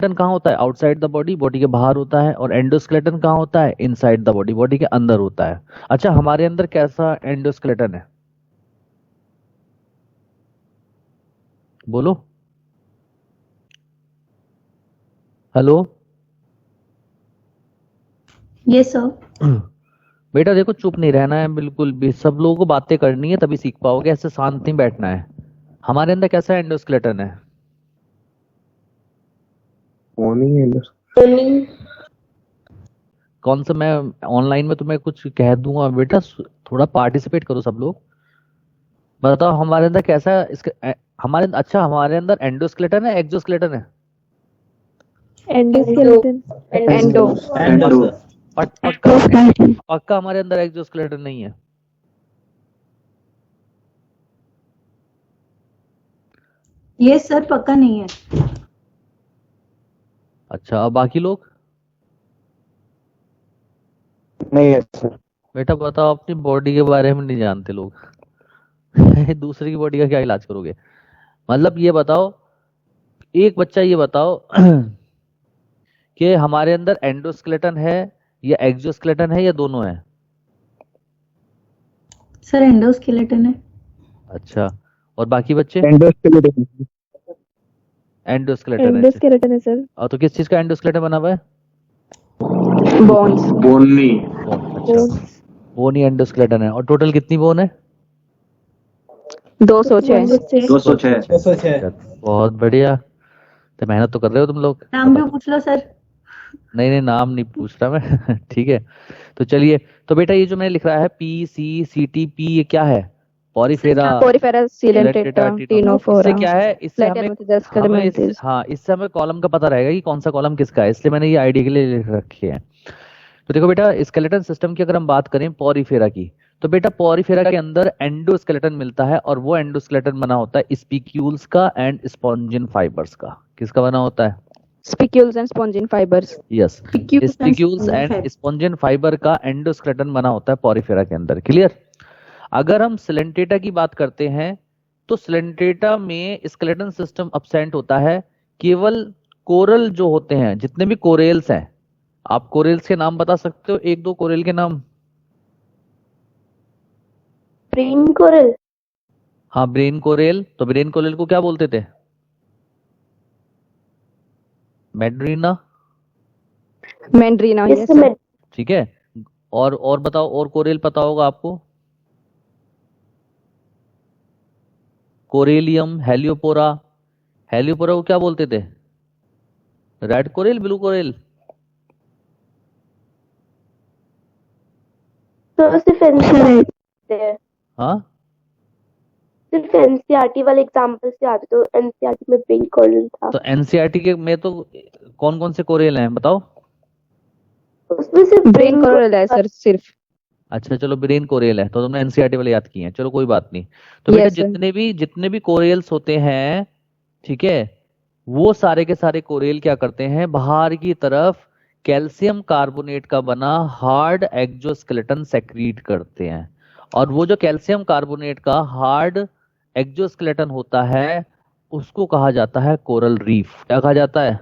Skeleton कहाँ होता है? आउटसाइड द बॉडी, बॉडी के बाहर होता है। और एंडोस्केलेटन कहाँ होता है? इनसाइड द बॉडी, बॉडी के अंदर होता है। अच्छा, हमारे अंदर कैसा एंडोस्केलेटन है? बोलो। हेलो। Yes sir. बेटा देखो, चुप नहीं रहना है बिल्कुल भी, सब लोगों को बातें करनी है तभी सीख पाओगे, ऐसे शांत नहीं बैठना है। हमारे अंदर कैसा एंडोस्केलेटन है? कौन सा? मैं ऑनलाइन में तुम्हें कुछ कह दूंगा बेटा, थोड़ा पार्टिसिपेट करो सब लोग। बताओ हमारे अंदर कैसा है हमारे अच्छा, हमारे अंदर एंडोस्केलेटन है एक्सोस्केलेटन है? एंडोस्केलेटन। एंडो। पक्का पक्का हमारे अंदर एक्सोस्केलेटन नहीं है? यस सर, पक्का नहीं है। अच्छा, अब बाकी लोग? नहीं है सर। बेटा बताओ, अपनी बॉडी के बारे में नहीं जानते लोग। दूसरे की बॉडी का क्या इलाज करोगे? मतलब ये बताओ, एक बच्चा ये बताओ कि हमारे अंदर एंडोस्केलेटन है या एक्सोस्केलेटन है या दोनों है? सर एंडोस्केलेटन है। अच्छा, और बाकी बच्चे? एंडोस्केलेटन। एंडोस्केलेटन है। एंडोस्केलेटन है सर। और तो किस चीज का एंडोस्केलेटन बना हुआ है? बोन्स। बोननी। अच्छा, बोन ही एंडोस्केलेटन है। और टोटल कितनी बोन है? 206। 206। बहुत बढ़िया, तो मेहनत तो कर रहे हो तुम लोग। नाम भी पूछ लो सर। नहीं नहीं, नाम नहीं पूछ रहा मैं। ठीक है, तो चलिए। तो बेटा ये जो मैंने लिख रहा है PCCTP, ये क्या है? Porifera Coelenterata Ctenophora. इससे क्या है? इससे हाँ, इससे हमें कॉलम का पता रहेगा कि कौन सा कॉलम किसका है, इसलिए मैंने ये आइडिया के लिए लिख रखे हैं। तो देखो बेटा, स्केलेटन सिस्टम की अगर हम बात करें पॉरीफेरा की, तो बेटा पॉरीफेरा के अंदर एंडोस्केलेटन मिलता है, और वो एंडोस्केलेटन बना होता है स्पिक्यूल्स का एंड स्पॉन्जिन फाइबर्स का। किसका बना होता है? Spicules and spongin fibres. Yes, spicules and spongin fibre का एंडोस्केलेटन बना होता है पॉरीफेरा के अंदर। क्लियर? अगर हम सिलेंटेटा की बात करते हैं, तो सिलेंटेटा में स्केलेटन सिस्टम अब्सेंट होता है। केवल कोरल जो होते हैं, जितने भी कोरेल्स हैं, आप कोरेल्स के नाम बता सकते हो? एक दो कोरेल के नाम। Brain coral. हाँ, ब्रेन कोरेल। तो ब्रेन कोरेल को क्या बोलते थे? मैड्रीना। मैंड्रीना। Yes sir. ठीक है, और बताओ, और कोरेल पता होगा आपको? कोरेलियम, हेलियोपोरा। हेलियोपोरा को क्या बोलते थे? Red Corel, blue Corel? तो सिर्फ एनसीईआरटी। हाँ, सिर्फ एनसीईआरटी वाले एग्जांपल से आते, तो एनसीईआरटी में ब्रेन कोरल था। तो एनसीईआरटी के में तो कौन कौन से कोरेल हैं बताओ? उसमें सिर्फ ब्रेन कोरल है सर सिर्फ। अच्छा चलो, ब्रेन कोरेल है, तो तुमने एनसीईआरटी वाले याद किए हैं, चलो कोई बात नहीं। तो बेटा Yes, sir. जितने भी कोरेल्स होते हैं, ठीक है, वो सारे के सारे कोरेल क्या करते हैं? बाहर की तरफ कैल्शियम कार्बोनेट का बना हार्ड एक्सोस्केलेटन सेक्रीट करते हैं। और वो जो कैल्शियम कार्बोनेट का हार्ड एक्सोस्केलेटन होता है, उसको कहा जाता है कोरल रीफ। क्या कहा जाता है?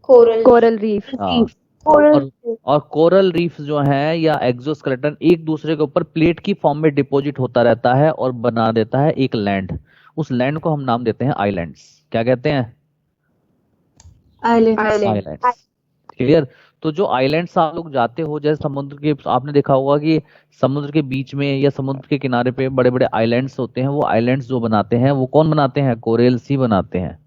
Coral reef. हाँ। और कोरल रीफ जो है या एक्सोस्केलेटन एक दूसरे के ऊपर प्लेट की फॉर्म में डिपॉजिट होता रहता है और बना देता है एक लैंड। उस लैंड को हम नाम देते हैं आइलैंड्स। क्या कहते हैं? आइलैंड्स। क्लियर? तो जो आइलैंड्स आप लोग जाते हो, जैसे समुद्र के, आपने देखा होगा कि समुद्र के बीच में या समुद्र के किनारे पे बड़े बड़े आइलैंड्स होते हैं। वो आइलैंड्स जो बनाते हैं वो कौन बनाते हैं? कोरेल्स ही बनाते हैं।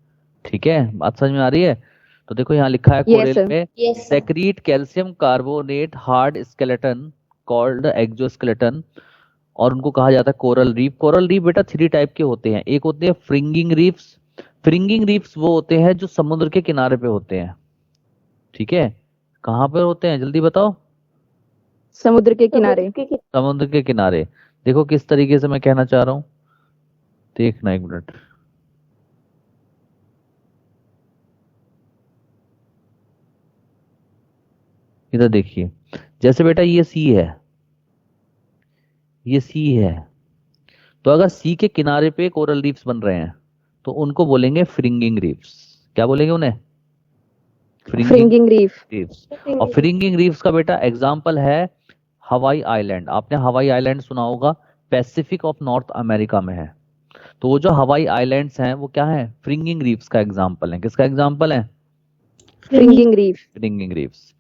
ठीक है, बात समझ में आ रही है? तो देखो यहाँ लिखा है कोरेल में secrete calcium carbonate hard skeleton called exoskeleton, और उनको कहा जाता है कोरल रीफ। कोरल रीफ बेटा 3 टाइप के होते हैं। एक होते हैं फ्रिंगिंग रीफ्स। फ्रिंगिंग रीफ्स वो होते हैं जो समुद्र के किनारे पे होते हैं। ठीक है, कहाँ पर होते हैं जल्दी बताओ? समुद्र के किनारे। समुद्र के किनारे। देखो किस तरीके से मैं कहना चाह रहा हूँ, देखना एक मिनट। इधर देखिए, जैसे बेटा ये सी है, ये सी है, तो अगर सी के किनारे पे कोरल रीफ्स बन रहे हैं तो उनको बोलेंगे फ्रिंगिंग रीफ्स। क्या बोलेंगे उन्हें? Fringing reef, reefs. और फ्रिंगिंग रीफ्स का बेटा एग्जाम्पल है हवाई आइलैंड। आपने हवाई आइलैंड सुना होगा, पैसिफिक ऑफ नॉर्थ अमेरिका में है। तो वो जो हवाई आइलैंड्स हैं वो क्या है, फ्रिंगिंग रीफ्स का एग्जाम्पल है। किसका एग्जाम्पल है? Fringing reef, fringing reefs.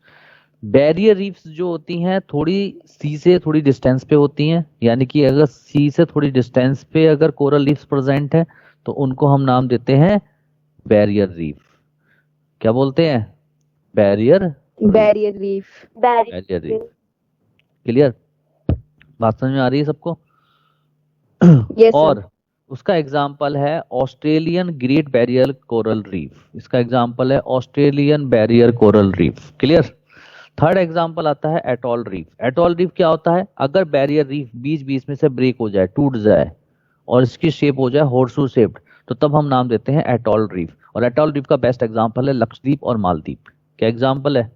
Barrier reefs जो होती हैं थोड़ी सी से थोड़ी डिस्टेंस पे होती हैं, यानी कि अगर सी से थोड़ी डिस्टेंस पे अगर कोरल रीफ्स प्रेजेंट है तो उनको हम नाम देते हैं बैरियर रीफ। क्या बोलते हैं? Barrier barrier reef, barrier reef. Clear? बात समझ में आ रही है सबको? यस और सर, उसका एग्जाम्पल है Australian great barrier coral reef. इसका एग्जाम्पल है Australian barrier coral reef. Clear? Third example आता है एटॉल रीफ। एटॉल रीफ क्या होता है? अगर बैरियर रीफ बीच बीच में से ब्रेक हो जाए, टूट जाए और इसकी शेप हो जाए हॉर्सू शेप्ड, तो तब हम नाम देते हैं एटॉल रीफ। और एटॉल रीफ का बेस्ट एग्जाम्पल है लक्षद्वीप और मालदीव। क्या एग्जाम्पल है?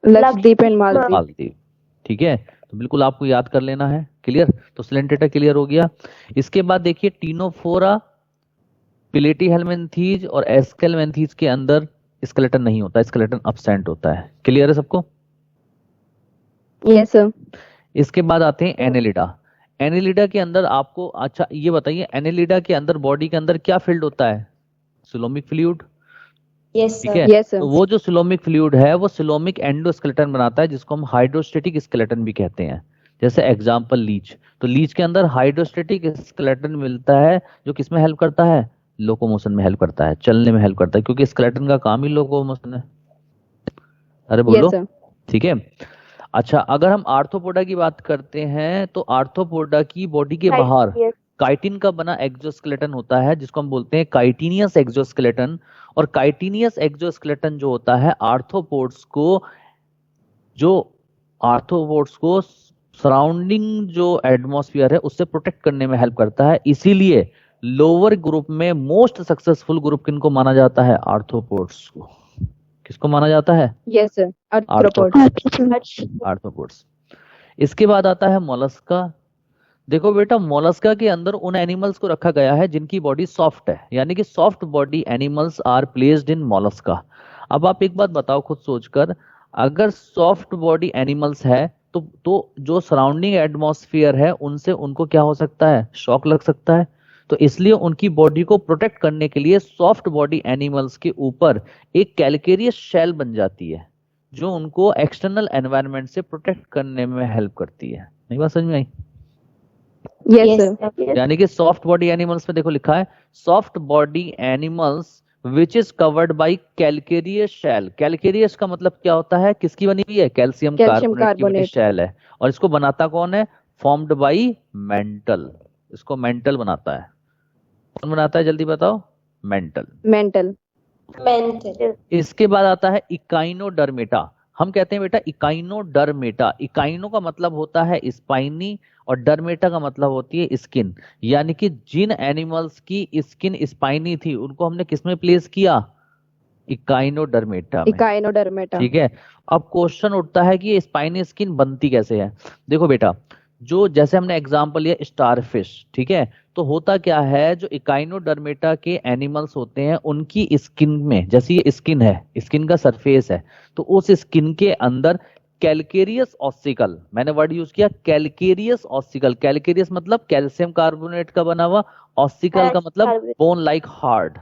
लक्षद्वीप एंड मालदीव। मालदीव। ठीक है, तो बिल्कुल आपको याद कर लेना है। क्लियर? तो सिलेंटेटा क्लियर हो गया। इसके बाद देखिए टीनोफोरा, प्लेटीहेल्मिन्थीज और एस्केल्मिन्थीज के अंदर स्केलेटन नहीं होता, स्केलेटन अब्सेंट होता है। क्लियर है सबको? यस सर, इसके बाद आते हैं एनेलिडा। एनेलिडा के अंदर आपको, अच्छा ये बताइए, एनेलिडा के अंदर बॉडी के अंदर क्या फील्ड होता है? Coelomic fluid. यस ठीक सर। है, यस सर, तो वो जो सिलोमिक फ्लूइड है वो सिलोमिक एंडोस्केलेटन बनाता है, जिसको हम हाइड्रोस्टेटिक स्केलेटन भी कहते हैं। जैसे एग्जांपल लीच, तो लीच के अंदर हाइड्रोस्टेटिक स्केलेटन मिलता है जो किसमें हेल्प करता है? लोकोमोशन में हेल्प करता है, चलने में हेल्प करता है, क्योंकि स्केलेटन का काम ही लोकोमोशन है। अरे बोलो। यस सर, ठीक है। अच्छा, अगर हम आर्थ्रोपोडा की बात करते हैं तो आर्थ्रोपोडा की बॉडी के बाहर काइटिन का बना एक्सोस्केलेटन होता है, जिसको हम बोलते हैं काइटिनियस एक्सोस्केलेटन। और काइटिनियस एक्सोस्केलेटन जो होता है आर्थ्रोपोड्स को सराउंडिंग जो एटमॉस्फेयर है उससे प्रोटेक्ट करने में हेल्प करता है। इसीलिए लोअर ग्रुप में मोस्ट सक्सेसफुल ग्रुप किनको माना जाता है? आर्थ्रोपोड्स को। किसको माना जाता है? Yes sir, arthropod. आर्थ्रोपोड्स। इसके बाद आता है मोलस्का। देखो बेटा, मोलस्का के अंदर उन एनिमल्स को रखा गया है जिनकी बॉडी सॉफ्ट है, यानी कि soft body animals are placed in Mollusca. अब आप एक बात बताओ खुद सोचकर, अगर सॉफ्ट बॉडी एनिमल्स है तो जो सराउंडिंग एटमॉस्फेयर है उनसे उनको क्या हो सकता है? शॉक लग सकता है। तो इसलिए उनकी बॉडी को प्रोटेक्ट करने के लिए सॉफ्ट बॉडी एनिमल्स के ऊपर एक कैलकेरियस शेल बन जाती है, जो उनको एक्सटर्नल एनवायरनमेंट से प्रोटेक्ट करने में हेल्प करती है। नहीं बात समझ में आई? यस सर, यानी कि सॉफ्ट बॉडी एनिमल्स में देखो लिखा है soft body animals which is covered by calcareous shell. Calcareous का मतलब क्या होता है? किसकी बनी हुई है? कैल्शियम कार्बोनेट की बनी शेल है। और इसको बनाता कौन है? Formed by mental. इसको मेंटल बनाता है। कौन बनाता है जल्दी बताओ? मेंटल। मेंटल। इसके बाद आता है इकाइनोडर्मेटा। हम कहते हैं बेटा इकाइनोडर्मेटा। इकाइनो का मतलब होता है स्पाइनी और डर्मेटा का मतलब होती है स्किन। यानी कि जिन एनिमल्स की स्किन स्पाइनी थी उनको हमने किसमें प्लेस किया? इकाइनोडर्मेटा में। इकाइनोडर्मेटा। ठीक है। अब क्वेश्चन उठता है कि ये स्पाइनी स्किन बनती कैसे है? देखो बेटा, जो जैसे हमने एग्जांपल लिया स्टारफिश, ठीक है, तो होता क्या है, जो इकाइनोडर्मेटा के एनिमल्स होते हैं उनकी स्किन में, जैसे ये स्किन है, स्किन का सरफेस है, तो उस स्किन के अंदर कैलकेरियस ऑसिकल, मैंने वर्ड यूज किया कैलकेरियस ऑसिकल। कैलकेरियस मतलब कैल्शियम कार्बोनेट का बना हुआ, ऑसिकल का मतलब बोन लाइक हार्ड।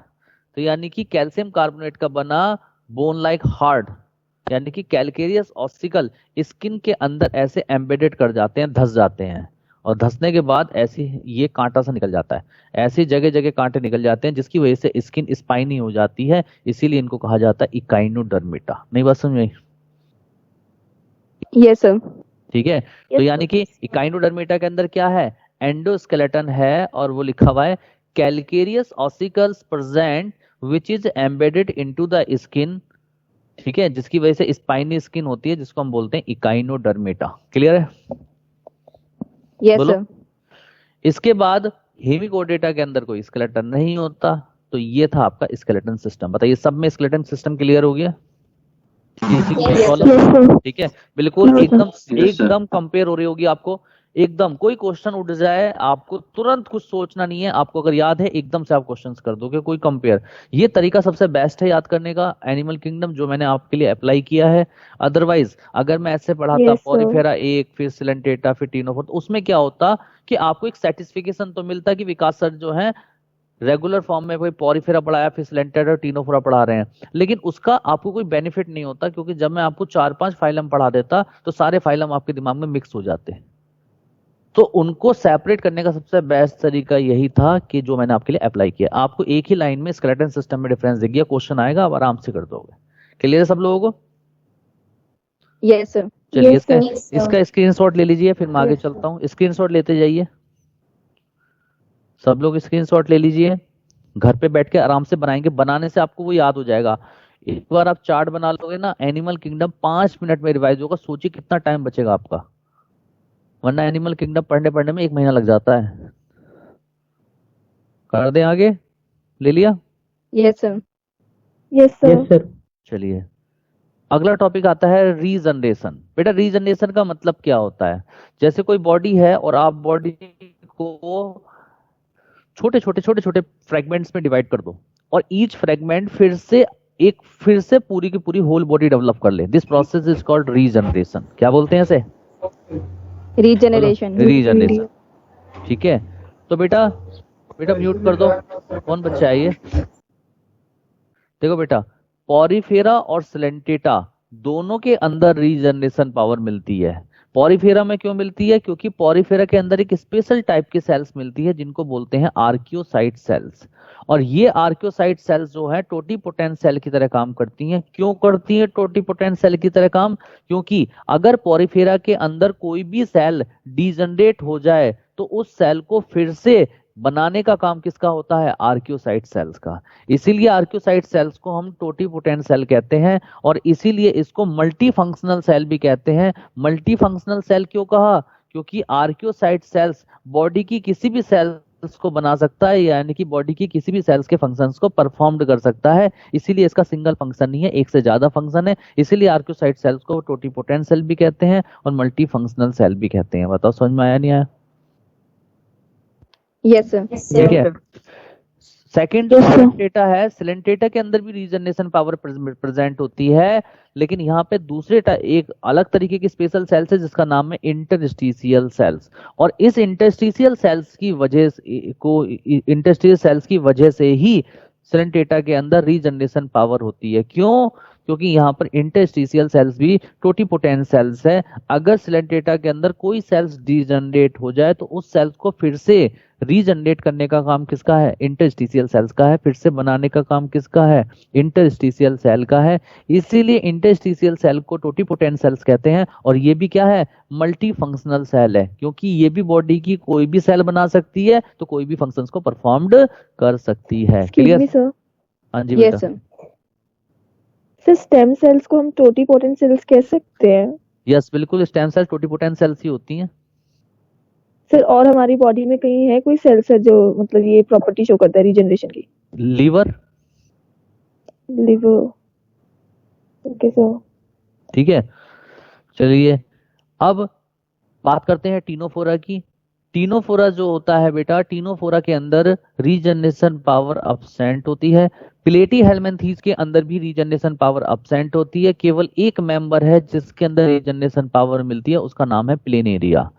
तो यानी कि कैल्शियम कार्बोनेट का बना बोन लाइक हार्ड, यानी कि कैलकेरियस ऑसिकल स्किन के अंदर ऐसे एम्बेडेड कर जाते हैं, धस जाते हैं, और धसने के बाद ऐसे ये कांटा सा निकल जाता है, ऐसी जगह जगह कांटे निकल जाते हैं, जिसकी वजह से स्किन स्पाइनी हो जाती है। इसीलिए इनको कहा जाता है इकाइनोडर्मेटा। नहीं बात समझ में आई? Yes sir. ठीक है, तो यानी कि इकाइनोडर्मेटा के अंदर क्या है? एंडोस्केलेटन है, और वो लिखा हुआ है calcareous ossicles present which is embedded into the skin. ठीक है, जिसकी वजह से स्पाइनी स्किन होती है, जिसको हम बोलते हैं इकाइनोडर्मेटा। क्लियर है? यस बोलो। सर। इसके बाद हेमिकोडेटा के अंदर कोई स्केलेटन नहीं होता। तो ये था आपका स्केलेटन सिस्टम। बताइए सब में स्केलेटन सिस्टम क्लियर हो गया? ठीक है, बिल्कुल एकदम कंपेयर हो रही होगी आपको एकदम कोई क्वेश्चन उठ जाए आपको तुरंत कुछ सोचना नहीं है, आपको अगर याद है एकदम से आप क्वेश्चंस कर दोगे, कोई कंपेयर। ये तरीका सबसे बेस्ट है याद करने का, एनिमल किंगडम, जो मैंने आपके लिए अप्लाई किया है। अदरवाइज अगर मैं ऐसे पढ़ाता Yes, sir. पॉरीफेरा एक, फिर सिलेंटेटा, फिर टीनोफोरा, तो उसमें क्या होता कि आपको एक सेटिस्फिकेशन तो मिलता कि विकास सर जो है रेगुलर फॉर्म में कोई पॉरीफेरा पढ़ाया, फिर सिलेंटेटा और टीनोफोरा पढ़ा रहे हैं, लेकिन उसका आपको कोई बेनिफिट नहीं होता, क्योंकि जब मैं आपको 4-5 फाइलम पढ़ा देता तो सारे फाइलम आपके दिमाग में मिक्स हो जाते। तो उनको सेपरेट करने का सबसे बेस्ट तरीका यही था कि जो मैंने आपके लिए अप्लाई किया। आपको एक ही लाइन में स्केलेटन सिस्टम में डिफरेंस दिख गया, क्वेश्चन आएगा, आप आराम से कर दोगे। क्लियर है सब लोगों को? Yes, sir. चलिए Yes, sir. इसका स्क्रीनशॉट ले लीजिए, फिर मैं आगे चलता हूँ। स्क्रीनशॉट लेते जाइए, सब लोग स्क्रीनशॉट ले लीजिए, घर पे बैठ के आराम से बनाएंगे, बनाने से आपको वो याद हो जाएगा। एक बार आप चार्ट बना लोगे ना, एनिमल किंगडम 5 मिनट में रिवाइज होगा। सोचिए कितना टाइम बचेगा आपका, वरना एनिमल किंगडम पढ़ने में 1 महीना लग जाता है। कर दें आगे? ले लिया? Yes, sir. Yes, sir. Yes, sir. चलिए अगला टॉपिक आता है रीजनरेशन। बेटा रीजनरेशन का मतलब क्या होता है? जैसे कोई बॉडी है और आप बॉडी को छोटे छोटे फ्रेगमेंट्स में डिवाइड कर दो, और ईच फ्रेगमेंट फिर से पूरी की पूरी होल बॉडी डेवलप कर ले। This process is called regeneration. क्या बोलते हैं इसे? Regeneration. रीजनरेशन। ठीक है, तो बेटा म्यूट कर दो, कौन बच्चा है ये? देखो बेटा, पॉरीफेरा और सिलेंटेटा दोनों के अंदर रीजनरेशन पावर मिलती है। पॉरीफेरा में क्यों मिलती है? क्योंकि पॉरीफेरा के अंदर एक स्पेशल टाइप की सेल्स मिलती है जिनको बोलते हैं आर्कियोसाइट सेल्स, और ये आर्कियोसाइट सेल्स जो है टोटीपोटेंट सेल की तरह काम करती हैं। क्यों करती हैं टोटीपोटेंट सेल की तरह काम? क्योंकि अगर पॉरीफेरा के अंदर कोई भी सेल डीजनरेट हो जाए तो उस सेल को फिर से बनाने का काम किसका होता है? आर्कियोसाइट सेल्स का। इसीलिए आर्कियोसाइट सेल्स को हम टोटीपोटेंट सेल कहते हैं, और इसीलिए इसको मल्टी फंक्शनल सेल भी कहते हैं। मल्टी फंक्शनल सेल क्यों कहा? क्योंकि आर्कियोसाइट सेल्स बॉडी की किसी भी सेल्स को बना सकता है, यानी कि बॉडी की किसी भी सेल्स के फंक्शंस को परफॉर्म कर सकता है। इसीलिए इसका सिंगल फंक्शन नहीं है, एक से ज्यादा फंक्शन है। इसीलिए आर्कियोसाइट सेल्स को टोटीपोटेंट सेल भी कहते हैं और मल्टी फंक्शनल सेल भी कहते हैं। बताओ समझ में आया नहीं आया? Yes, sir. ठीक है। सेकंड जो सिलेंटेटा है, सिलेंटेटा के अंदर भी रीजनरेशन पावर प्रेजेंट होती है, लेकिन यहाँ पे दूसरे एक अलग तरीके की स्पेशल सेल्स है जिसका नाम है इंटरस्टिशियल सेल्स। और इस इंटरस्टिशियल सेल्स की वजह से ही सिलेंटेटा के अंदर रीजनरेशन पावर होती है। क्यों? क्योंकि यहाँ पर इंटरस्टिशियल सेल्स भी टोटीपोटेंट सेल्स है। अगर सिलेंटेटा के अंदर कोई सेल्स डीजनरेट हो जाए तो उस सेल्स को फिर से रीजनरेट करने का काम किसका है? इंटरस्टिशियल सेल्स का है। फिर से बनाने का काम किसका है? इंटरस्टिशियल सेल का है। इसीलिए इंटरस्टिशियल सेल को टोटीपोटेंट सेल्स कहते हैं। और ये भी क्या है? मल्टी फंक्शनल सेल है, क्योंकि ये भी बॉडी की कोई भी सेल बना सकती है, तो कोई भी फंक्शंस को परफॉर्म्ड कर सकती है। Excuse clear? me, sir. हाँ जी Yes, बेटा। sir. सर स्टेम सेल्स को हम टोटीपोटेंट सेल्स कह सकते हैं? यस बिल्कुल, स्टेम सेल टोटीपोटेंट सेल्स ही होती हैं। सर और हमारी बॉडी में कहीं है कोई सेल्स है जो मतलब ये प्रॉपर्टी शो करता है रीजनरेशन की? Liver, liver. Okay sir. ठीक है। चलिए अब बात करते हैं टीनोफोरा की। टीनोफोरा जो होता है बेटा, टीनोफोरा के अंदर रीजनरेशन पावर अब्सेंट होती है। प्लेटी हेलमिंथीज के अंदर भी रीजनरेशन पावर अब्सेंट होती है। केवल एक मेंबर है जिसके अंदर रीजनरेशन पावर मिलती है, उसका नाम है प्लेनेरिया।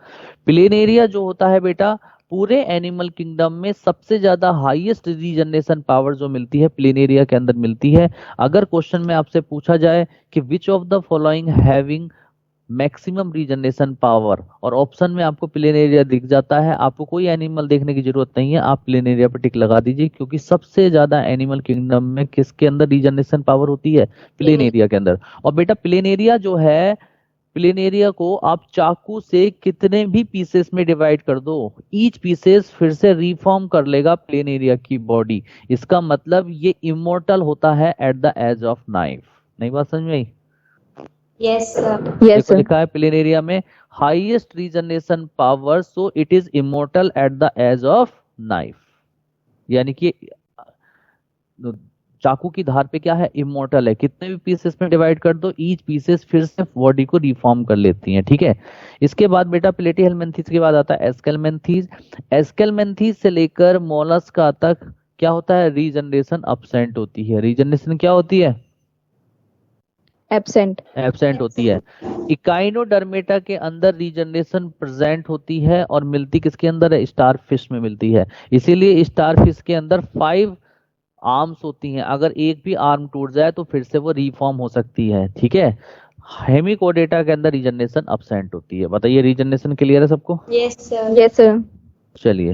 प्लेनेरिया जो होता है बेटा, पूरे एनिमल किंगडम में सबसे ज्यादा हाईएस्ट रीजनरेशन पावर जो मिलती है प्लेनेरिया के अंदर मिलती है। अगर क्वेश्चन में आपसे पूछा जाए कि which of the following having maximum regeneration power, और ऑप्शन में आपको प्लेनेरिया दिख जाता है, आपको कोई एनिमल देखने की जरूरत नहीं है, आप प्लेनेरिया पर टिक लगा दीजिए, क्योंकि सबसे ज्यादा एनिमल किंगडम में किसके अंदर रीजनरेशन पावर होती है? प्लेनेरिया के अंदर। और बेटा प्लेनेरिया जो है, प्लेनेरिया को आप चाकू से कितने भी पीसेस में डिवाइड कर दो, ईच पीसेस फिर से रिफॉर्म कर लेगा प्लेनेरिया की बॉडी। इसका मतलब ये इमोर्टल होता है at the edge of knife. नहीं बात समझ में आई? Yes, sir. Yes, देखो sir. लिखा है प्लेनेरिया में highest regeneration power, so it is immortal at the edge of knife. यानी कि चाकू की धार पे क्या है, इमोर्टल है, कितने भी पीसेस में डिवाइड कर दो ईच पीसेस फिर से बॉडी को रिफॉर्म कर लेती हैं, ठीक है। इसके बाद बेटा प्लेटीहेल्मिन्थेस के बाद आता है एस्केल्मेंथीज। एस्केल्मेंथीज से लेकर मोलस्का तक क्या होता है, रीजनरेशन अब्सेंट होती है। रीजनरेशन क्या होती है, एब्सेंट। एब्सेंट होती है। इकाइनोडर्मेटा के अंदर रीजनरेशन प्रेजेंट होती है और मिलती किसके अंदर है, स्टार फिश में मिलती है। इसीलिए स्टार फिश के अंदर 5 आर्म्स होती हैं, अगर एक भी आर्म टूट जाए तो फिर से वो रिफॉर्म हो सकती है, ठीक है। हेमिकोडेटा के अंदर रीजनरेशन अब्सेंट होती है। बताइए रीजनरेशन क्लियर है सबको? Yes, sir. Yes sir. चलिए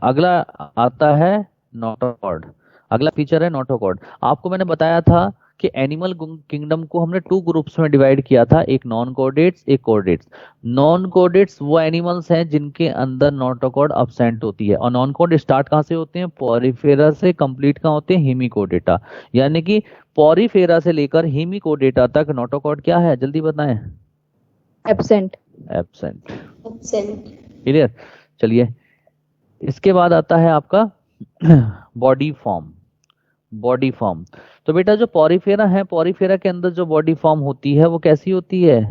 अगला आता है नोटोकॉर्ड। अगला फीचर है नोटोकॉर्ड। आपको मैंने बताया था कि एनिमल किंगडम को हमने 2 ग्रुप्स में डिवाइड किया था, एक नॉन कोडेट्स एक कोडेट्स। नॉन कोडेट्स वो एनिमल्स हैं जिनके अंदर नोटोकॉर्ड अब्सेंट होती है, और नॉन कोड स्टार्ट कहाँ से होते हैं, पॉरीफेरा से, कंप्लीट कहाँ होते हैं, हेमिकोडेटा। यानी कि पॉरीफेरा से लेकर हेमिकोडेटा तक नोटोकॉर्ड क्या है, जल्दी बताएं? एब्सेंट। एब्सेंट। Absent. क्लियर। चलिए इसके बाद आता है आपका बॉडी फॉर्म। बॉडी फॉर्म तो बेटा जो पॉरीफेरा है, पॉरीफेरा के अंदर जो बॉडी फॉर्म होती है वो कैसी होती है,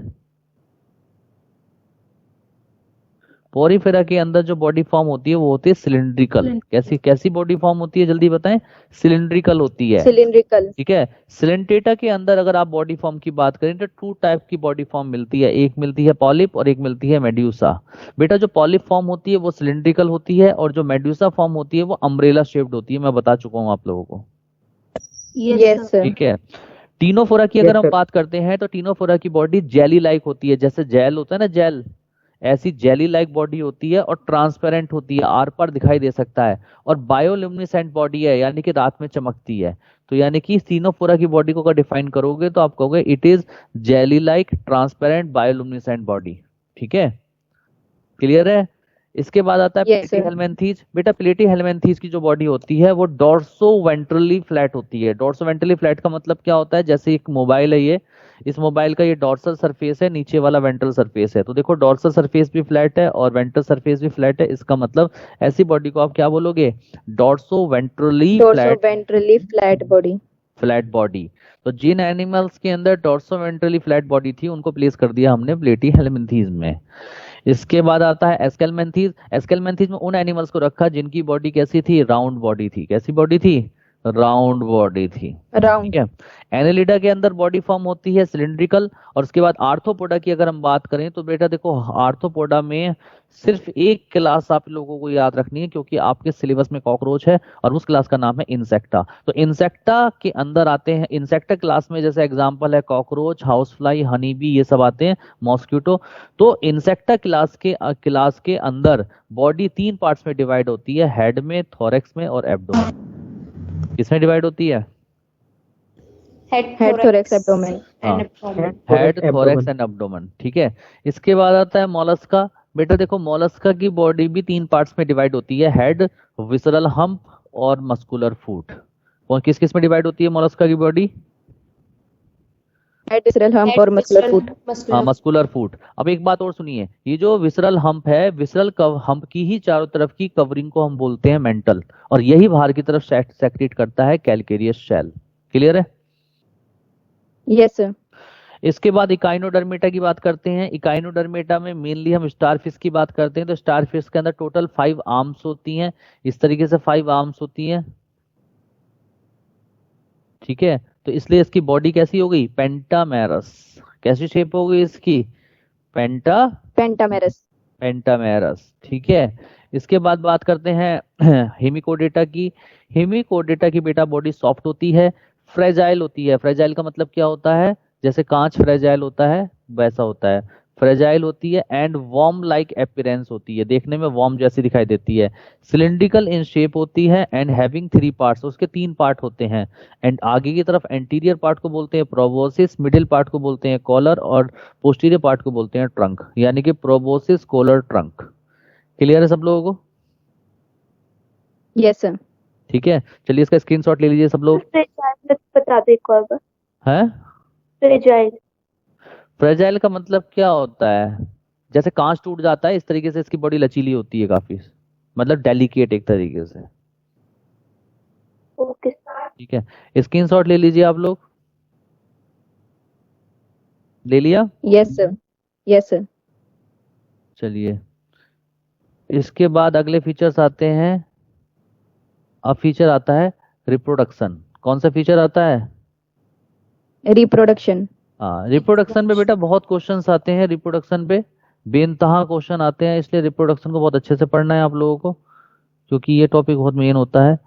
पॉरीफेरा के अंदर जो बॉडी फॉर्म होती है वो होती है सिलिंड्रिकल। कैसी बॉडी फॉर्म होती है, जल्दी बताएं? सिलिंड्रिकल होती है, सिलिंड्रिकल। ठीक है। सिलेंटेटा के अंदर अगर आप बॉडी फॉर्म की बात करें तो 2 टाइप की बॉडी फॉर्म मिलती है, एक मिलती है पॉलिप और एक मिलती है मेड्यूसा। बेटा जो पॉलिप फॉर्म होती है वो सिलिंड्रिकल होती है, और जो मेड्यूसा फॉर्म होती है वो अम्ब्रेला शेप्ड होती है। मैं बता चुका हूँ आप लोगों को, यस सर। ठीक है। टीनोफोरा की अगर Yes, हम sir. बात करते हैं तो टीनोफोरा की बॉडी जेली लाइक होती है, जैसे जेल होता है ना, जेल, ऐसी जेली लाइक बॉडी होती है और ट्रांसपेरेंट होती है, आर पार दिखाई दे सकता है, और बायोल्यूमिनेसेंट बॉडी है, यानी कि रात में चमकती है। तो यानी कि टीनोफोरा की बॉडी को अगर डिफाइन करोगे तो आप कहोगे it is jelly like transparent bioluminescent body, ठीक है। क्लियर है। इसके बाद आता है Yes, sir. प्लेटीहेल्मिन्थीज। बेटा प्लेटीहेल्मिन्थीज की जो बॉडी होती है वो डोर्सो वेंट्रली फ्लैट होती है। डोर्सो वेंट्रली फ्लैट का मतलब क्या होता है, जैसे एक मोबाइल है, ये इस मोबाइल का ये डोर्सल सरफेस है, नीचे वाला वेंट्रल सरफेस है। तो देखो डोर्सल सरफेस भी फ्लैट है और वेंट्रल सरफेस भी फ्लैट है, इसका मतलब ऐसी बॉडी को आप क्या बोलोगे, dorso ventrally flat, ventrally flat body. Flat body. तो जिन एनिमल्स के अंदर डोर्सो वेंट्रली फ्लैट बॉडी थी उनको प्लेस कर दिया हमने प्लेटीहेल्मिन्थीज में। इसके बाद आता है एस्केल्मेंथीज। एस्केल्मेंथीज में उन एनिमल्स को रखा जिनकी बॉडी कैसी थी, राउंड बॉडी थी। कैसी बॉडी थी, राउंड बॉडी थी, राउंड। ठीक है। एनेलिडा के अंदर बॉडी फॉर्म होती है सिलिंड्रिकल। और उसके बाद आर्थ्रोपोडा की अगर हम बात करें तो बेटा देखो आर्थ्रोपोडा में सिर्फ एक क्लास आप लोगों को याद रखनी है, क्योंकि आपके सिलेबस में कॉकरोच है और उस क्लास का नाम है इंसेक्टा। तो इंसेक्टा के अंदर आते हैं, इंसेक्टा क्लास में जैसे एग्जांपल है cockroach, house fly, honey bee, ये सब आते हैं, मॉस्किटो। तो इंसेक्टा क्लास के अंदर बॉडी 3 पार्ट्स में डिवाइड होती है, हेड में, थोरेक्स में और एब्डोमेन। किसमें डिवाइड होती है, Head, head thorax abdomen. and abdomen. Head, Abdomen. Thorax and abdomen, ठीक है। इसके बाद आता है मोलस्का। बेटा देखो मोलस्का की बॉडी भी 3 पार्ट्स में डिवाइड होती है, हेड, विसरल हम्प और मस्कुलर फूट। और किस किस में डिवाइड होती है मोलस्का की body, head, visceral hump Head, और मस्कुलर visceral, फूट। muscular. मस्कुलर फूट। अब एक बात और सुनिए, ये जो विसरल हम्प है, विसरल हम्प की ही चारों तरफ की कवरिंग को हम बोलते हैं मेंटल, और यही बाहर की तरफ सेक्रेट करता है कैलकेरियस शेल। क्लियर है। Yes sir. इसके बाद इकाइनोडर्मेटा की बात करते हैं। इकाइनोडर्मेटा में मेनली हम स्टारफिश की बात करते हैं। तो स्टारफिश के अंदर टोटल 5 आर्म्स होती हैं, इस तरीके से 5 आर्म्स होती हैं, ठीक है। तो इसलिए इसकी बॉडी कैसी हो गई, पेंटामेरस। कैसी शेप हो गई इसकी, पेंटामेरस। पेंटामेरस, ठीक है। इसके बाद बात करते हैं हेमिकोडेटा की। हेमिकोडेटा की बेटा बॉडी सॉफ्ट होती है, फ्रेजाइल होती है। फ्रेजाइल का मतलब क्या होता है, जैसे कांच फ्रेजाइल होता है वैसा होता है, फ्रेजाइल होती है। एंड वॉर्म लाइक अपीयरेंस होती है, देखने में वॉर्म जैसी दिखाई देती है। सिलिंड्रिकल इन शेप होती है एंड हैविंग 3 पार्ट्स, उसके 3 पार्ट होते हैं। एंड आगे की तरफ एंटीरियर पार्ट को बोलते हैं प्रोबोसिस, मिडिल पार्ट को बोलते हैं कॉलर और पोस्टीरियर पार्ट को बोलते हैं ट्रंक, यानी कि प्रोबोसिस, कॉलर, ट्रंक। क्लियर है सब लोगों को? Yes sir. ठीक है, चलिए इसका स्क्रीनशॉट ले लीजिए सब लोग। फ्रेजाइल बता दो एक और बार। है फ्रेजाइल। फ्रेजाइल का मतलब क्या होता है, जैसे कांच टूट जाता है इस तरीके से इसकी बॉडी लचीली होती है काफी, मतलब डेलिकेट एक तरीके से। ठीक है, स्क्रीनशॉट ले लीजिए आप लोग। ले लिया? Yes, sir. Yes, sir. चलिए, इसके बाद अगले फीचर्स आते हैं। अब फीचर आता है रिप्रोडक्शन। कौन सा फीचर आता है? Reproduction. हाँ, रिप्रोडक्शन पे बेटा बहुत क्वेश्चंस आते हैं। रिप्रोडक्शन पे बेनतहा क्वेश्चन आते हैं, इसलिए रिप्रोडक्शन को बहुत अच्छे से पढ़ना है आप लोगों को, क्योंकि ये टॉपिक बहुत मेन होता है।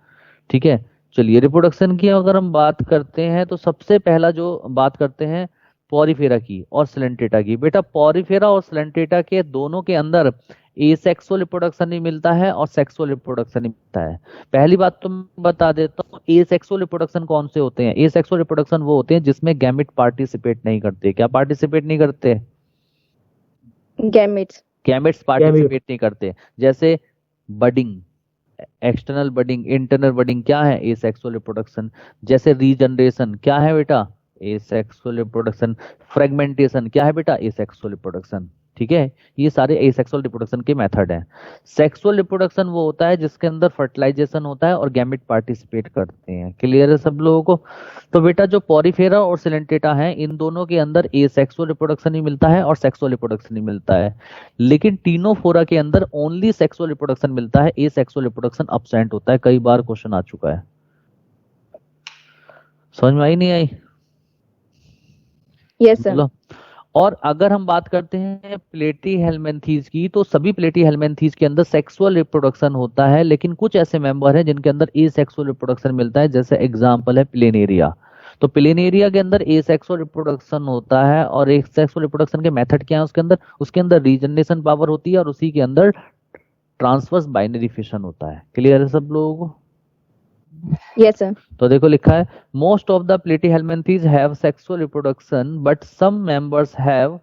ठीक है, चलिए रिप्रोडक्शन की अगर हम बात करते हैं तो सबसे पहला जो बात करते हैं पॉरीफेरा की और सिलेंटेटा की। बेटा पॉरीफेरा और सिलेंटेटा के दोनों के अंदर एसेक्सुअल रिप्रोडक्शन ही मिलता है और सेक्सुअल रिप्रोडक्शन ही मिलता है। पहली बात तो मैं बता देता हूँ, एसेक्सुअल रिप्रोडक्शन कौन से होते हैं? एसेक्सुअल रिप्रोडक्शन वो होते हैं जिसमें गैमेट पार्टिसिपेट नहीं करते। क्या पार्टिसिपेट नहीं करते? Gametes. गैमेट्स पार्टिसिपेट नहीं करते। जैसे budding, external budding, internal budding क्या है? Asexual reproduction. जैसे रीजनरेशन क्या है बेटा? Asexual reproduction. फ्रेगमेंटेशन क्या है बेटा? Asexual reproduction. ठीक है, ये सारे एसेक्सुअल रिप्रोडक्शन के मेथड हैं। सेक्सुअल रिप्रोडक्शन वो होता है जिसके अंदर फर्टिलाइजेशन होता है और गैमेट पार्टिसिपेट करते हैं। क्लियर है सब लोगों को? तो बेटा जो पॉरीफेरा और सिलेंटेटा है, इन दोनों के अंदर एसेक्सुअल रिप्रोडक्शन ही मिलता है और सेक्सुअल रिप्रोडक्शन ही मिलता है। लेकिन टीनोफोरा के अंदर ओनली सेक्सुअल रिप्रोडक्शन मिलता है, एसेक्सुअल रिप्रोडक्शन अब्सेंट होता है। कई बार क्वेश्चन आ चुका है। समझ में आई नहीं आई? Yes, sir. बोलो। और अगर हम बात करते हैं प्लेटीहेल्मिन्थीज की, तो सभी प्लेटीहेल्मिन्थीज के अंदर सेक्सुअल रिप्रोडक्शन होता है, लेकिन कुछ ऐसे मेंबर हैं जिनके अंदर एसेक्सुअल रिप्रोडक्शन मिलता है। जैसे एग्जांपल है प्लेनेरिया। तो प्लेनेरिया के अंदर एसेक्सुअल रिप्रोडक्शन होता है, और एक सेक्सुअल रिप्रोडक्शन के मेथड क्या है उसके अंदर रीजनरेशन पावर होती है, और उसी के अंदर ट्रांसवर्स बाइनरी फिशन होता है। क्लियर है सब लोगों को? Yes, sir. तो देखो लिखा है, most of the Platyhelminthes have sexual reproduction but some members have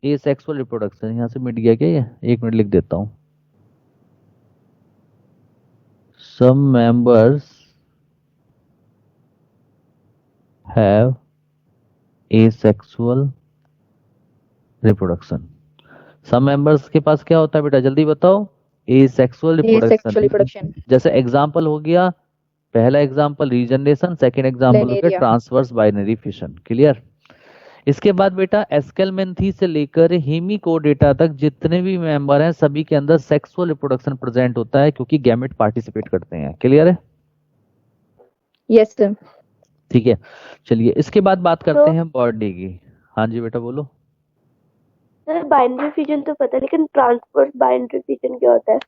asexual reproduction. यहां से मिट गया क्या ये? एक मिनट लिख देता हूं। Some members have asexual reproduction. Some members के पास क्या होता है बेटा, जल्दी बताओ? Asexual Asexual reproduction. reproduction. जैसे एग्जांपल हो गया, पहला एग्जांपल रीजनरेशन, सेकंड एग्जांपल हो गया Planaria. Transverse binary fission. Clear? इसके बाद बेटा एस्केलमेंथी से लेकर हेमिकोडेटा तक जितने भी मेंबर हैं सभी के अंदर सेक्सुअल रिप्रोडक्शन प्रेजेंट होता है, क्योंकि गैमेट पार्टिसिपेट करते हैं। क्लियर है? Yes, sir. ठीक है, चलिए इसके बाद बात करते तो हैं बॉडी की। हाँ जी बेटा बोलो। सर बाइनरी फिजन तो पता है, लेकिन ट्रांसवर्स बाइनरी फिजन क्या होता है?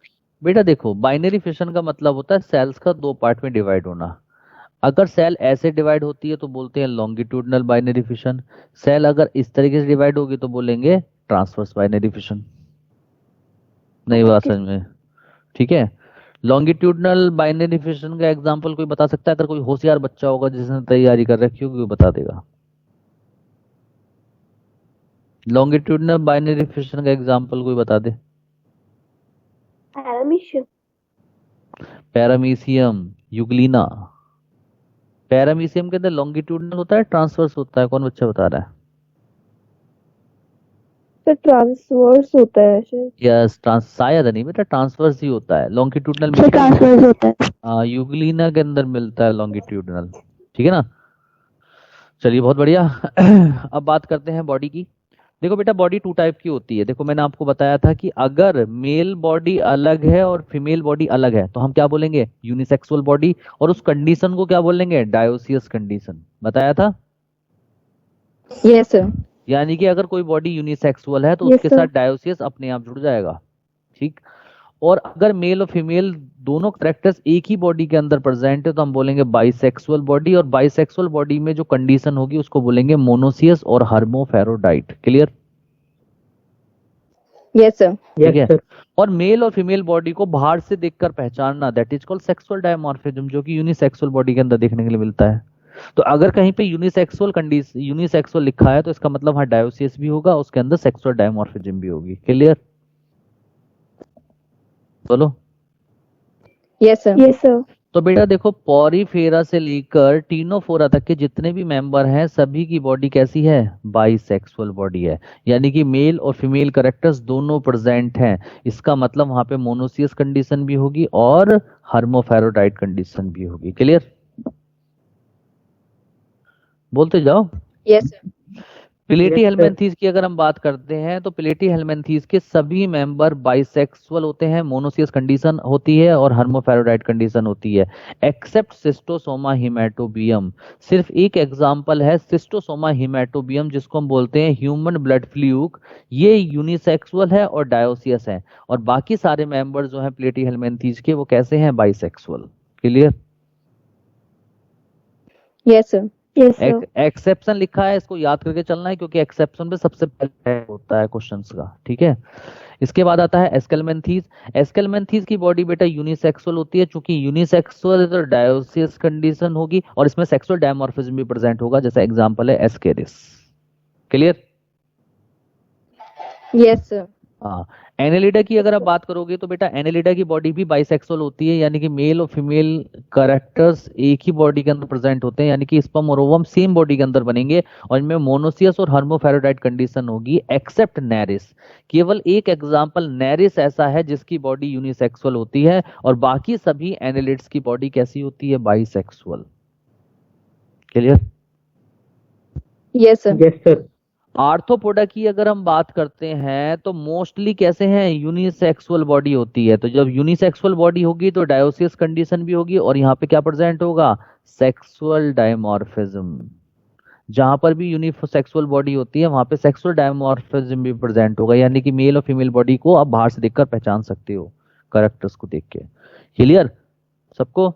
बेटा देखो, बाइनरी फिशन का मतलब होता है सेल्स का दो पार्ट में डिवाइड होना। अगर सेल ऐसे डिवाइड होती है तो बोलते हैं लॉन्गिट्यूडनल बाइनरी फिशन। सेल अगर इस तरीके से डिवाइड होगी तो बोलेंगे ट्रांसवर्स बाइनरी फिशन। नई बात समझ में? ठीक है, लॉन्गिट्यूडनल बाइनरी फिशन का एग्जांपल कोई बता सकता है? अगर कोई होशियार बच्चा होगा जिसने तैयारी कर रखी होगी वो बता देगा। लॉन्गिट्यूडनल बाइनरी फिशन का एग्जांपल कोई बता दे। पैरामीशियम। Paramecium, Euglena. पैरामीशियम के अंदर लॉन्गिट्यूडनल होता है, ट्रांसवर्स होता है? कौन बच्चा बता रहा है? तो ट्रांसवर्स होता है शायद। यस, शायद नहीं बेटा, ट्रांसवर्स ही होता है। लॉन्गिट्यूडनल तो ट्रांसवर्स होता है। यूग्लिना के अंदर मिलता है लॉन्गिट्यूडनल। ठीक है ना? चलिए बहुत बढ़िया। अब बात करते हैं बॉडी की। देखो बेटा बॉडी टू टाइप की होती है। देखो मैंने आपको बताया था कि अगर मेल बॉडी अलग है और फीमेल बॉडी अलग है तो हम क्या बोलेंगे? Unisexual body. और उस कंडीशन को क्या बोलेंगे? Dioecious condition. बताया था? Yes, sir. यानी कि अगर कोई बॉडी यूनिसेक्सुअल है तो Yes, उसके sir. साथ डायोसियस अपने आप जुड़ जाएगा। ठीक। और अगर मेल और फीमेल दोनों कैरेक्टर्स एक ही बॉडी के अंदर प्रेजेंट है तो हम बोलेंगे बाइसेक्सुअल बॉडी। और बाइसेक्सुअल बॉडी में जो कंडीशन होगी उसको बोलेंगे मोनोसियस और हर्मोफेरोडाइट। क्लियर? Yes, sir. ठीक है। और मेल और फीमेल बॉडी को बाहर से देखकर पहचानना, that is called sexual dimorphism, जो कि यूनिसेक्सुअल बॉडी के अंदर देखने के लिए मिलता है। तो अगर कहीं पे यूनिसेक्सुअल लिखा है तो इसका मतलब हाँ डायोसियस भी होगा, उसके अंदर सेक्सुअल डायमॉर्फिज्म भी होगी। क्लियर? बोलो। Yes, sir. Yes sir. तो बेटा देखो, पॉरीफेरा से लेकर टीनोफोरा तक के जितने भी मेंबर हैं सभी की बॉडी कैसी है? बाइसेक्सुअल बॉडी है, यानी कि मेल और फीमेल कैरेक्टर्स दोनों प्रेजेंट हैं। इसका मतलब वहां पे मोनोसियस कंडीशन भी होगी और हर्मोफेरोडाइट कंडीशन भी होगी। क्लियर? बोलते जाओ। Yes, sir. प्लेटी हेलमिंथीज की अगर हम बात करते हैं तो प्लेटी हेलमिंथीज के सभी मेंबर बाइसेक्सुअल होते हैं, मोनोसियस कंडीशन होती है और हर्मोफेरोडाइट कंडीशन होती है, एक्सेप्ट सिस्टोसोमा हिमेटोबियम। सिर्फ एक एग्जांपल है सिस्टोसोमा हिमेटोबियम, जिसको हम बोलते हैं ह्यूमन ब्लड फ्लूक। ये यूनिसेक्सुअल है और डायोसियस है, और बाकी सारे मेंबर जो हैं प्लेटी हेलमिंथीज के वो कैसे हैं? Bisexual. Clear? Yes, sir. Yes, sir. Exception लिखा है, इसको याद करके चलना है क्योंकि एक्सेप्शन में सबसे पहले होता है क्वेश्चंस का। ठीक है, इसके बाद आता है एस्केलमेंथीज। एस्केलमेंथीज की बॉडी बेटा यूनिसेक्सुअल होती है, चूंकि यूनिसेक्सुअल तो डायोसियस कंडीशन होगी और इसमें सेक्सुअल डायमॉर्फिज्म भी प्रेजेंट होगा, जैसा एग्जांपल है एस्केरिस। क्लियर? Yes, sir. हाँ, एनेलिडा की अगर आप बात करोगे तो बेटा एनेलिडा की बॉडी भी बाइसेक्सुअल होती है, यानी कि मेल और फीमेल कैरेक्टर्स एक ही बॉडी के अंदर प्रेजेंट होते हैं, यानी कि स्पर्म और ओवम सेम बॉडी के अंदर बनेंगे और इनमें मोनोसियस और हर्मोफेरोडाइट कंडीशन होगी, एक्सेप्ट नेरिस। केवल एक एग्जांपल नेरिस ऐसा है जिसकी बॉडी यूनिसेक्सुअल होती है और बाकी सभी एनेलिड्स की बॉडी कैसी होती है? Bisexual. Clear? Yes, sir. Yes, sir. Arthropoda की अगर हम बात करते हैं तो मोस्टली कैसे हैं? यूनिसेक्सुअल बॉडी होती है। तो जब यूनिसेक्सुअल बॉडी होगी तो डायोसियस कंडीशन भी होगी और यहाँ पे क्या प्रेजेंट होगा? Sexual dimorphism. जहां पर भी यूनिसेक्सुअल बॉडी होती है वहां पे सेक्सुअल डायमॉर्फिज्म भी प्रेजेंट होगा, यानी कि मेल और फीमेल बॉडी को आप बाहर से देखकर पहचान सकते हो कैरेक्टर्स को देख के। क्लियर सबको?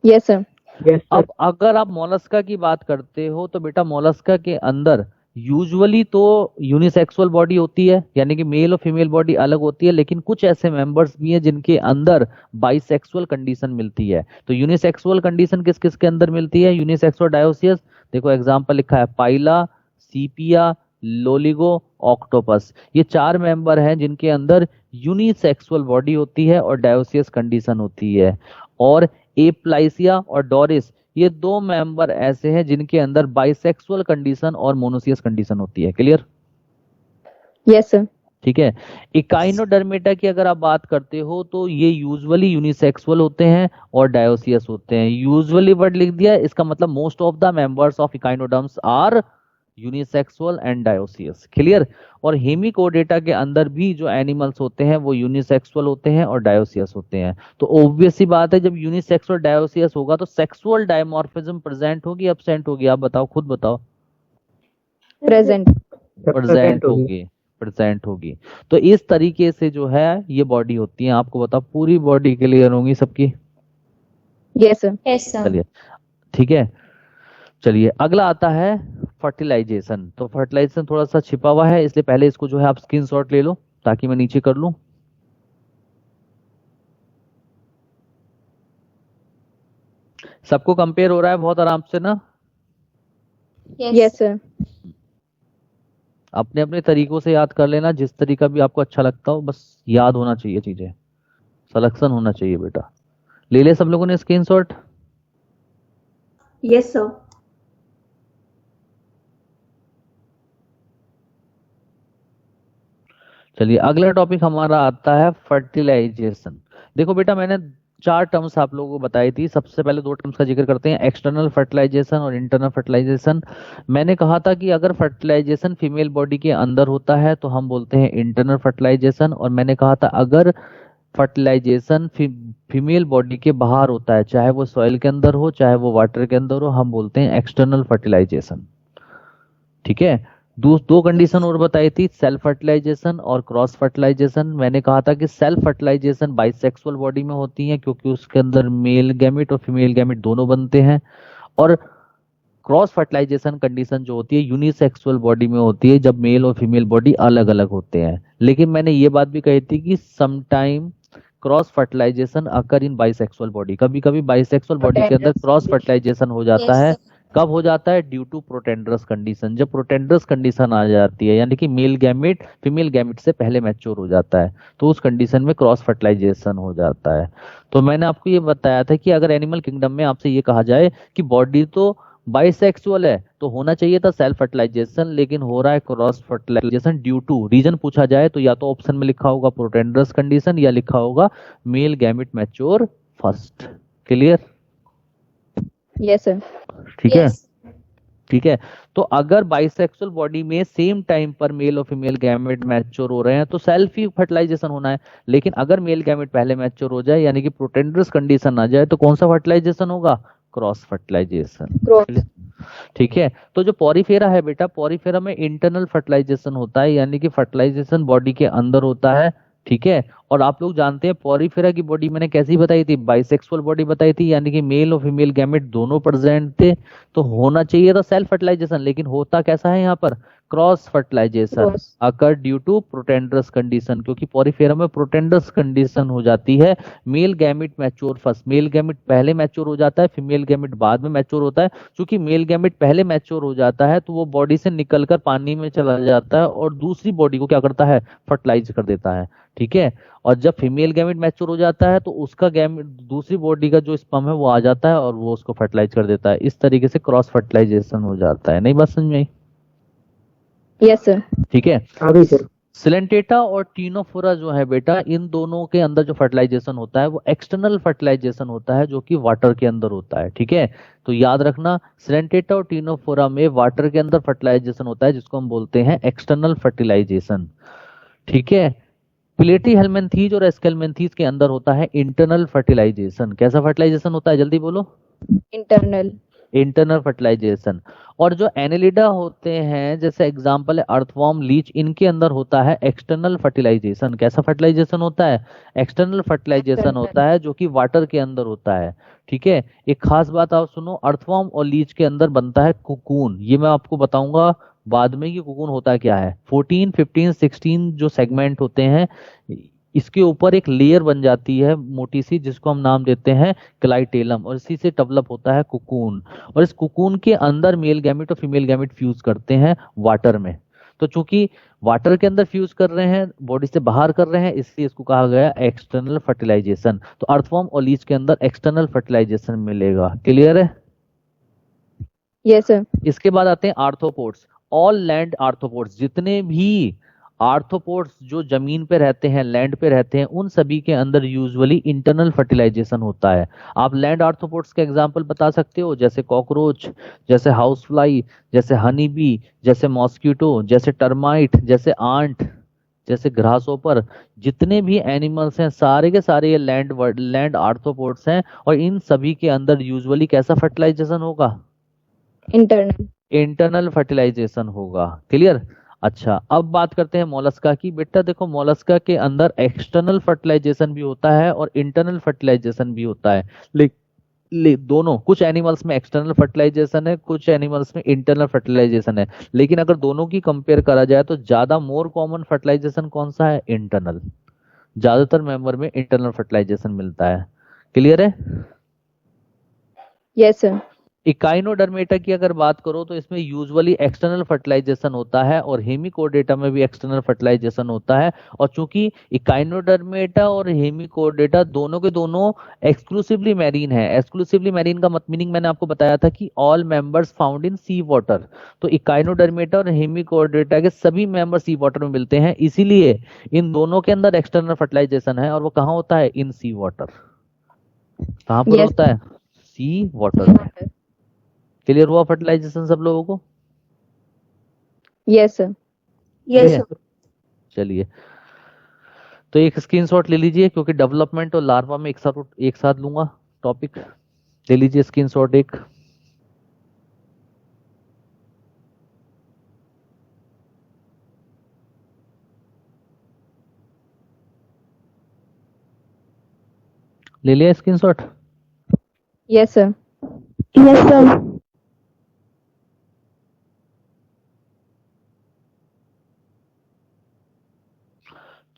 Yes, sir. Yes, sir. अब अगर आप मोलस्का की बात करते हो तो बेटा मोलस्का के अंदर यूजुअली तो यूनिसेक्सुअल बॉडी होती है, यानी कि मेल और फीमेल बॉडी अलग होती है, लेकिन कुछ ऐसे मेंबर्स भी हैं जिनके अंदर बाइसेक्सुअल कंडीशन मिलती है। तो यूनिसेक्सुअल कंडीशन किस किस के अंदर मिलती है? Unisexual dioecious. देखो एग्जांपल लिखा है पाइला, सीपिया, लोलिगो, ऑक्टोपस। ये चार मेंबर हैं जिनके अंदर यूनिसेक्सुअल बॉडी होती है और डायोसियस कंडीशन होती है। और एप्लाइसिया और डोरिस, ये दो मेंबर ऐसे हैं जिनके अंदर बाइसेक्सुअल कंडीशन और मोनोसियस कंडीशन होती है। क्लियर? Yes, sir. ठीक है। इकाइनोडर्मेटा की अगर आप बात करते हो तो ये यूजुअली यूनिसेक्सुअल होते हैं और डायोसियस होते हैं। यूजुअली वर्ड लिख दिया, इसका मतलब most of the members of Echinoderms are unisexual and dioecious. Clear? और हेमिकोडेटा के अंदर भी जो एनिमल्स होते हैं वो यूनिसेक्सुअल होते हैं और डायोसियस होते हैं। तो ऑब्वियस सी बात है, जब यूनिसेक्सुअल डायोसियस होगा तो सेक्सुअल डायमॉर्फिज्म प्रेजेंट होगी, एब्सेंट होगी? आप बताओ, खुद बताओ। Present. प्रेजेंट होगी, प्रेजेंट होगी। तो इस तरीके से जो है ये बॉडी होती है। आपको बताओ पूरी बॉडी क्लियर होंगी सबकी? Yes, sir. Yes, sir. चलिए ठीक है। चलिए अगला आता है फर्टिलाइजेशन। तो फर्टिलाइजेशन थोड़ा सा छिपा हुआ है, इसलिए पहले इसको जो है आप स्क्रीनशॉट ले लो ताकि मैं नीचे कर लूं। सबको कंपेयर हो रहा है बहुत आराम से ना? Yes, sir. अपने अपने तरीकों से याद कर लेना, जिस तरीका भी आपको अच्छा लगता हो, बस याद होना चाहिए, चीजें सिलेक्शन होना चाहिए बेटा। ले ले सब लोगों ने स्क्रीनशॉट? Yes, sir. चलिए अगला टॉपिक हमारा आता है फर्टिलाइजेशन। देखो बेटा, मैंने चार टर्म्स आप लोगों को बताई थी। सबसे पहले दो टर्म्स का जिक्र करते हैं, एक्सटर्नल फर्टिलाइजेशन और इंटरनल फर्टिलाइजेशन। मैंने कहा था कि अगर फर्टिलाइजेशन फीमेल बॉडी के अंदर होता है तो हम बोलते हैं इंटरनल फर्टिलाइजेशन, और मैंने कहा था अगर फर्टिलाइजेशन फीमेल बॉडी के बाहर होता है, चाहे वो सॉइल के अंदर हो चाहे वो वाटर के अंदर हो, हम बोलते हैं एक्सटर्नल फर्टिलाइजेशन। ठीक है। दो कंडीशन और बताई थी, सेल्फ फर्टिलाइजेशन और क्रॉस फर्टिलाइजेशन। मैंने कहा था कि सेल्फ फर्टिलाइजेशन बाइसेक्सुअल बॉडी में होती है क्योंकि उसके अंदर मेल गैमेट और फीमेल गैमेट दोनों बनते हैं, और क्रॉस फर्टिलाइजेशन कंडीशन जो होती है यूनिसेक्सुअल बॉडी में होती है जब मेल और फीमेल बॉडी अलग अलग होते हैं। लेकिन मैंने ये बात भी कही थी कि समटाइम क्रॉस फर्टिलाइजेशन अकर इन बाइसेक्सुअल बॉडी, कभी कभी बाइसेक्सुअल बॉडी के अंदर क्रॉस फर्टिलाइजेशन हो जाता Yes, है, sir. कब हो जाता है? Due to protandrous condition. जब प्रोटेंडरस कंडीशन आ जाती है यानी कि मेल गैमेट फीमेल गैमेट से पहले मैच्योर हो जाता है, तो उस कंडीशन में क्रॉस फर्टिलाइजेशन हो जाता है। तो मैंने आपको ये बताया था कि अगर एनिमल किंगडम में आपसे ये कहा जाए कि बॉडी तो बाइसेक्सुअल है तो होना चाहिए था सेल्फ फर्टिलाइजेशन, लेकिन हो रहा है cross fertilization due to, reason पूछा जाए तो या तो ऑप्शन में लिखा होगा प्रोटेंडरस कंडीशन या लिखा होगा mail gamete mature first. Clear? Yes, sir. ठीक है, Yes. ठीक है। तो अगर बाइसेक्सुअल बॉडी में सेम टाइम पर मेल और फीमेल गैमेट मैच्योर हो रहे हैं तो सेल्फ ही फर्टिलाइजेशन होना है, लेकिन अगर मेल गैमेट पहले मैच्योर हो जाए यानी कि प्रोटेंडरस कंडीशन आ जाए तो कौन सा फर्टिलाइजेशन होगा? Cross fertilisation. Cross. ठीक है। तो जो पॉरीफेरा है बेटा, पॉरीफेरा में इंटरनल फर्टिलाइजेशन होता है यानी कि फर्टिलाइजेशन बॉडी के अंदर होता है। ठीक है। और आप लोग जानते हैं पॉरीफेरा की बॉडी मैंने कैसी बताई थी? बाइसेक्सुअल बॉडी बताई थी, यानी कि मेल और फीमेल गैमेट दोनों प्रेजेंट थे, तो होना चाहिए था सेल्फ फर्टिलाइजेशन, लेकिन होता कैसा है यहाँ पर? Cross fertilisation Cross. Occur due to protandrous condition, क्योंकि पॉरीफेरा में प्रोटेंडरस कंडीशन हो जाती है। Male gamete mature first, male gamete पहले मैच्योर हो जाता है, फीमेल गैमेट बाद में मैच्योर होता है। क्योंकि मेल गैमेट पहले मैच्योर हो जाता है तो वो बॉडी से निकलकर पानी में चला जाता है और दूसरी बॉडी को क्या करता है? फर्टिलाइज कर देता है। ठीक है। और जब फीमेल गैमेट मैच्योर हो जाता है तो उसका गैमेट दूसरी बॉडी का जो स्पर्म है वो आ जाता है और वो उसको फर्टिलाइज कर देता है। इस तरीके से क्रॉस फर्टिलाइजेशन हो जाता है। नहीं बात समझ में आई? Yes, sir. ठीक है। अभी सर सिलेंटेटा और टीनोफोरा जो है बेटा, इन दोनों के अंदर जो फर्टिलाइजेशन होता है वो एक्सटर्नल फर्टिलाइजेशन होता है जो कि वाटर के अंदर होता है। ठीक है। तो याद रखना सिलेंटेटा और टीनोफोरा में वाटर के अंदर फर्टिलाइजेशन होता है जिसको हम बोलते हैं एक्सटर्नल फर्टिलाइजेशन। ठीक है। प्लेटी हेलमेंथीज और एस्केलमेंथीज के अंदर होता है इंटरनल फर्टिलाइजेशन। कैसा फर्टिलाइजेशन होता है? जल्दी बोलो। Internal. Internal fertilization. और जो एनेलिडा होते हैं जैसे एग्जांपल है अर्थवॉर्म, लीच, इनके अंदर होता है एक्सटर्नल फर्टिलाइजेशन। कैसा फर्टिलाइजेशन होता है? एक्सटर्नल फर्टिलाइजेशन होता है जो कि वाटर के अंदर होता है। ठीक है। एक खास बात आप सुनो, अर्थवॉर्म और लीच के अंदर बनता है कुकून। ये मैं आपको बताऊंगा बाद में कि कुकून होता क्या है। 14, 15, 16 जो सेगमेंट होते हैं इसके ऊपर एक लेयर बन जाती है मोटी सी जिसको हम नाम देते हैं क्लाइटेलम, और इसी से डेवलप होता है कुकून। और इस कुकून के अंदर मेल गैमेट और फीमेल गैमेट फ्यूज करते हैं वाटर में। तो चूंकि वाटर के अंदर फ्यूज कर रहे हैं, बॉडी से बाहर कर रहे हैं, इसलिए इसको कहा गया एक्सटर्नल फर्टिलाइजेशन। तो अर्थवॉर्म और लीच के अंदर एक्सटर्नल फर्टिलाइजेशन मिलेगा। क्लियर है? Yes, sir. इसके बाद आते हैं आर्थ्रोपोड्स। ऑल लैंड आर्थ्रोपोड्स, जितने भी आर्थ्रोपोड्स जो जमीन पे रहते हैं, लैंड पे रहते हैं, उन सभी के अंदर यूजुअली इंटरनल फर्टिलाइजेशन होता है। आप लैंड आर्थ्रोपोड्स के एग्जांपल बता सकते हो, जैसे कॉकरोच, जैसे हाउस फ्लाई, जैसे हनी बी, जैसे मॉस्किटो, जैसे टर्माइट, जैसे आंट, जैसे ग्रासहोपर। जितने भी एनिमल्स हैं सारे के सारे ये लैंड आर्थ्रोपोड्स हैं, और इन सभी के अंदर यूजुअली कैसा फर्टिलाइजेशन होगा? Internal. इंटरनल फर्टिलाइजेशन होगा। क्लियर? अच्छा, अब बात करते हैं मोलस्का की। बेटा देखो, मोलस्का के अंदर एक्सटर्नल फर्टिलाइजेशन भी होता है और इंटरनल फर्टिलाइजेशन भी होता है। दोनों, कुछ एनिमल्स में एक्सटर्नल फर्टिलाइजेशन है, कुछ एनिमल्स में इंटरनल फर्टिलाइजेशन है, लेकिन अगर दोनों की कंपेयर करा जाए तो ज्यादा मोर कॉमन फर्टिलाइजेशन कौन सा है? इंटरनल। ज्यादातर मेंबर में इंटरनल फर्टिलाइजेशन मिलता है। क्लियर है? Yes, sir. इकाइनोडर्मेटा की अगर बात करो तो इसमें यूजुअली एक्सटर्नल फर्टिलाइजेशन होता है और हेमिकोडेटा में भी एक्सटर्नल फर्टिलाइजेशन होता है। और चूंकि इकाइनोडर्मेटा और हेमिकोडेटा दोनों के दोनों एक्सक्लूसिवली मैरीन है। एक्सक्लूसिवली मैरीन का मीनिंग मैंने आपको बताया था कि all members found in sea water. तो इकाइनोडर्मेटा और हेमिकोडेटा के सभी मेंबर सी वाटर में मिलते हैं, इसीलिए इन दोनों के अंदर एक्सटर्नल फर्टिलाइजेशन है। और वो कहाँ होता है? इन सी वाटर। कहाँ पर Yes. होता है? सी वाटर में। Water. क्लियर हुआ फर्टिलाइजेशन सब लोगों को? Yes, sir. Yes, ठीक है। sir. चलिए, तो एक स्क्रीनशॉट ले लीजिए क्योंकि डेवलपमेंट और लार्वा में एक साथ लूंगा टॉपिक। ले लीजिए स्क्रीनशॉट एक। ले लिया screenshot? Yes, sir. Yes, sir.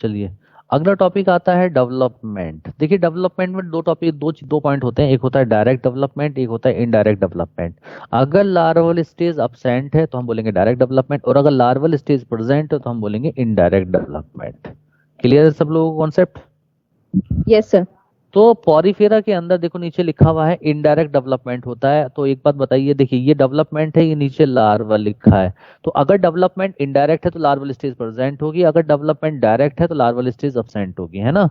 चलिए, अगला टॉपिक आता है डेवलपमेंट। देखिए डेवलपमेंट में दो पॉइंट होते हैं, एक होता है डायरेक्ट डेवलपमेंट, एक होता है इनडायरेक्ट डेवलपमेंट। अगर लार्वल स्टेज अब्सेंट है तो हम बोलेंगे डायरेक्ट डेवलपमेंट, और अगर लार्वल स्टेज प्रेजेंट है तो हम बोलेंगे इनडायरेक्ट डेवलपमेंट। क्लियर है सब लोगों को कॉन्सेप्ट? Yes, sir. तो पॉरीफेरा के अंदर देखो नीचे लिखा हुआ है इनडायरेक्ट डेवलपमेंट होता है। तो एक बात बताइए, देखिए ये डेवलपमेंट है, ये नीचे लार्वल लिखा है। तो अगर डेवलपमेंट इनडायरेक्ट है तो लार्वल स्टेज प्रेजेंट होगी, अगर डेवलपमेंट डायरेक्ट है तो लार्वल स्टेज अब्सेंट होगी, है ना।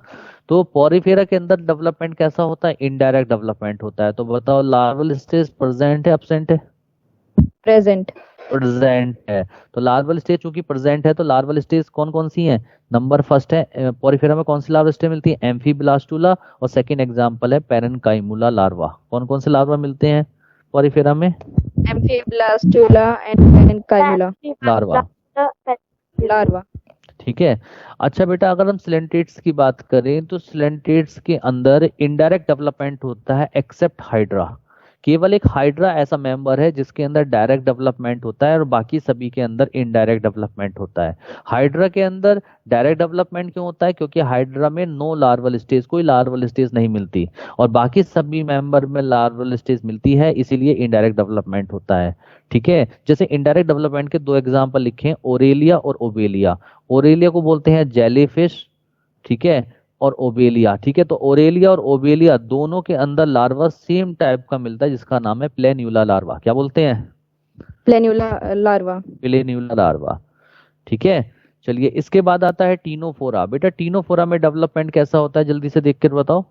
तो पॉरीफेरा के अंदर डेवलपमेंट कैसा होता है? इनडायरेक्ट डेवलपमेंट होता है। तो बताओ लार्वल स्टेज प्रेजेंट है अब्सेंट है? Present. प्रेजेंट है। तो लार्वल स्टेज चूंकि प्रेजेंट है तो लार्वल स्टेज कौन कौन सी है? नंबर फर्स्ट है पॉरीफेरा में कौन सी लार्वा स्टेज मिलती है? एम्फीब्लास्टुला, और सेकंड एग्जांपल है पेरेनकाइमुला लार्वा। कौन कौन से लार्वा मिलते हैं पॉरीफेरा में? Amphiblastula and Parenchyma larva. larva. ठीक है। अच्छा बेटा, अगर हम सिलेंट्रेट्स की बात करें तो सिलेंट्रेट्स के अंदर इनडायरेक्ट डेवलपमेंट होता है एक्सेप्ट हाइड्रा। केवल एक हाइड्रा ऐसा मेंबर है जिसके अंदर डायरेक्ट डेवलपमेंट होता है और बाकी सभी के अंदर इनडायरेक्ट डेवलपमेंट होता है। हाइड्रा के अंदर डायरेक्ट डेवलपमेंट क्यों होता है? क्योंकि हाइड्रा में नो लार्वल स्टेज, कोई लार्वल स्टेज नहीं मिलती, और बाकी सभी मेंबर में लार्वल स्टेज मिलती है, इसीलिए इनडायरेक्ट डेवलपमेंट होता है। ठीक है। जैसे इनडायरेक्ट डेवलपमेंट के दो एग्जाम्पल लिखे हैं, ओरेलिया और ओबेलिया। ओरेलिया को बोलते हैं जेलीफिश, ठीक है, और ओबेलिया। ठीक है। तो ओरेलिया और ओबेलिया दोनों के अंदर लार्वा सेम टाइप का मिलता है जिसका नाम है प्लेन्यूला लार्वा। क्या बोलते हैं? Planula larva. प्लेन्यूला लार्वा। ठीक है। चलिए इसके बाद आता है टीनोफोरा। बेटा टीनोफोरा में डेवलपमेंट कैसा होता है, जल्दी से देख कर बताओ।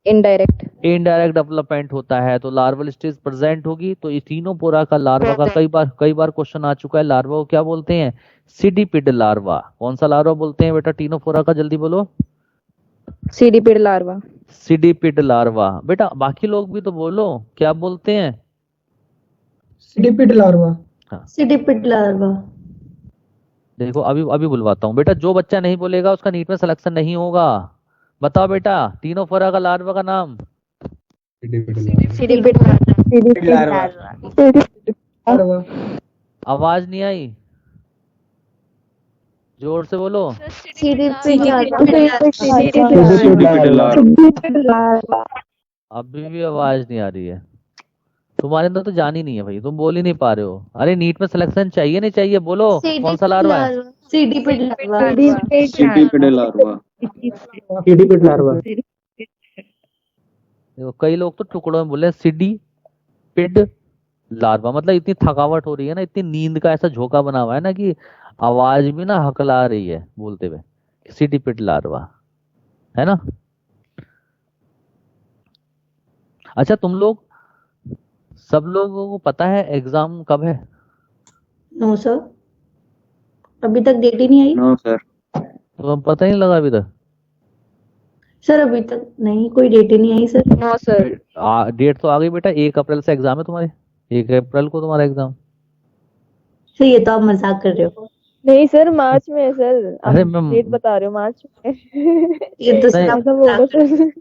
Indirect. इनडायरेक्ट डेवलपमेंट होता है। तो लार्वल स्टेज प्रेजेंट होगी। तो इस टीनोफोरा का लार्वा का कई बार क्वेश्चन आ चुका है। लार्वा को क्या बोलते हैं? सीडीपिड लार्वा। कौन सा लार्वा बोलते हैं बेटा टीनोफोरा का? जल्दी बोलो। Cdipid larva. सीडीपिड लार्वा। बेटा बाकी लोग भी तो बोलो, क्या बोलते हैं? सीडीपिड लार्वा। Sidipid larva. देखो अभी बुलवाता हूँ बेटा, जो बच्चा नहीं बोलेगा उसका नीट में सिलेक्शन नहीं होगा। बताओ बेटा टीनोफोरा का लार्वा का नाम? Cdipid larva. लार्वा। आवाज नहीं आई, जोर से बोलो। Sidipid larva. अभी भी आवाज नहीं आ रही है। तुम्हारे अंदर तो जान ही नहीं है भाई, तुम बोल ही नहीं पा रहे हो। अरे नीट में सिलेक्शन चाहिए नहीं चाहिए, बोलो कौन सा लार्वा है? Sidipid larva. सीडीपिड लार्वा। सीडीपिड लार्वा। देखो कई लोग तो टुकड़ों में बोले सीडीपिड लार्वा। मतलब इतनी थकावट हो रही है ना, इतनी नींद का ऐसा झोंका बना हुआ है ना कि आवाज भी ना हकला रही है बोलते हुए। सीडीपिड लार्वा, है ना। अच्छा तुम लोग सब लोगों को पता है एग्जाम कब है? No sir. अभी तक डेट ही नहीं आई। No sir. तो पता ही नहीं लगा अभी तक? सर अभी तक नहीं, कोई डेट ही नहीं आई सर। No, sir. डेट तो आ गई बेटा, 1 अप्रैल से एग्जाम है तुम्हारे। 1 अप्रैल को तुम्हारा एग्जाम। सर ये तो आप मजाक कर रहे हो। नहीं सर, मार्च में है सर। अरे आप मैं डेट बता रहे हो मार्च में। ये तो सर नहीं, आप ऐसा बोलो सर।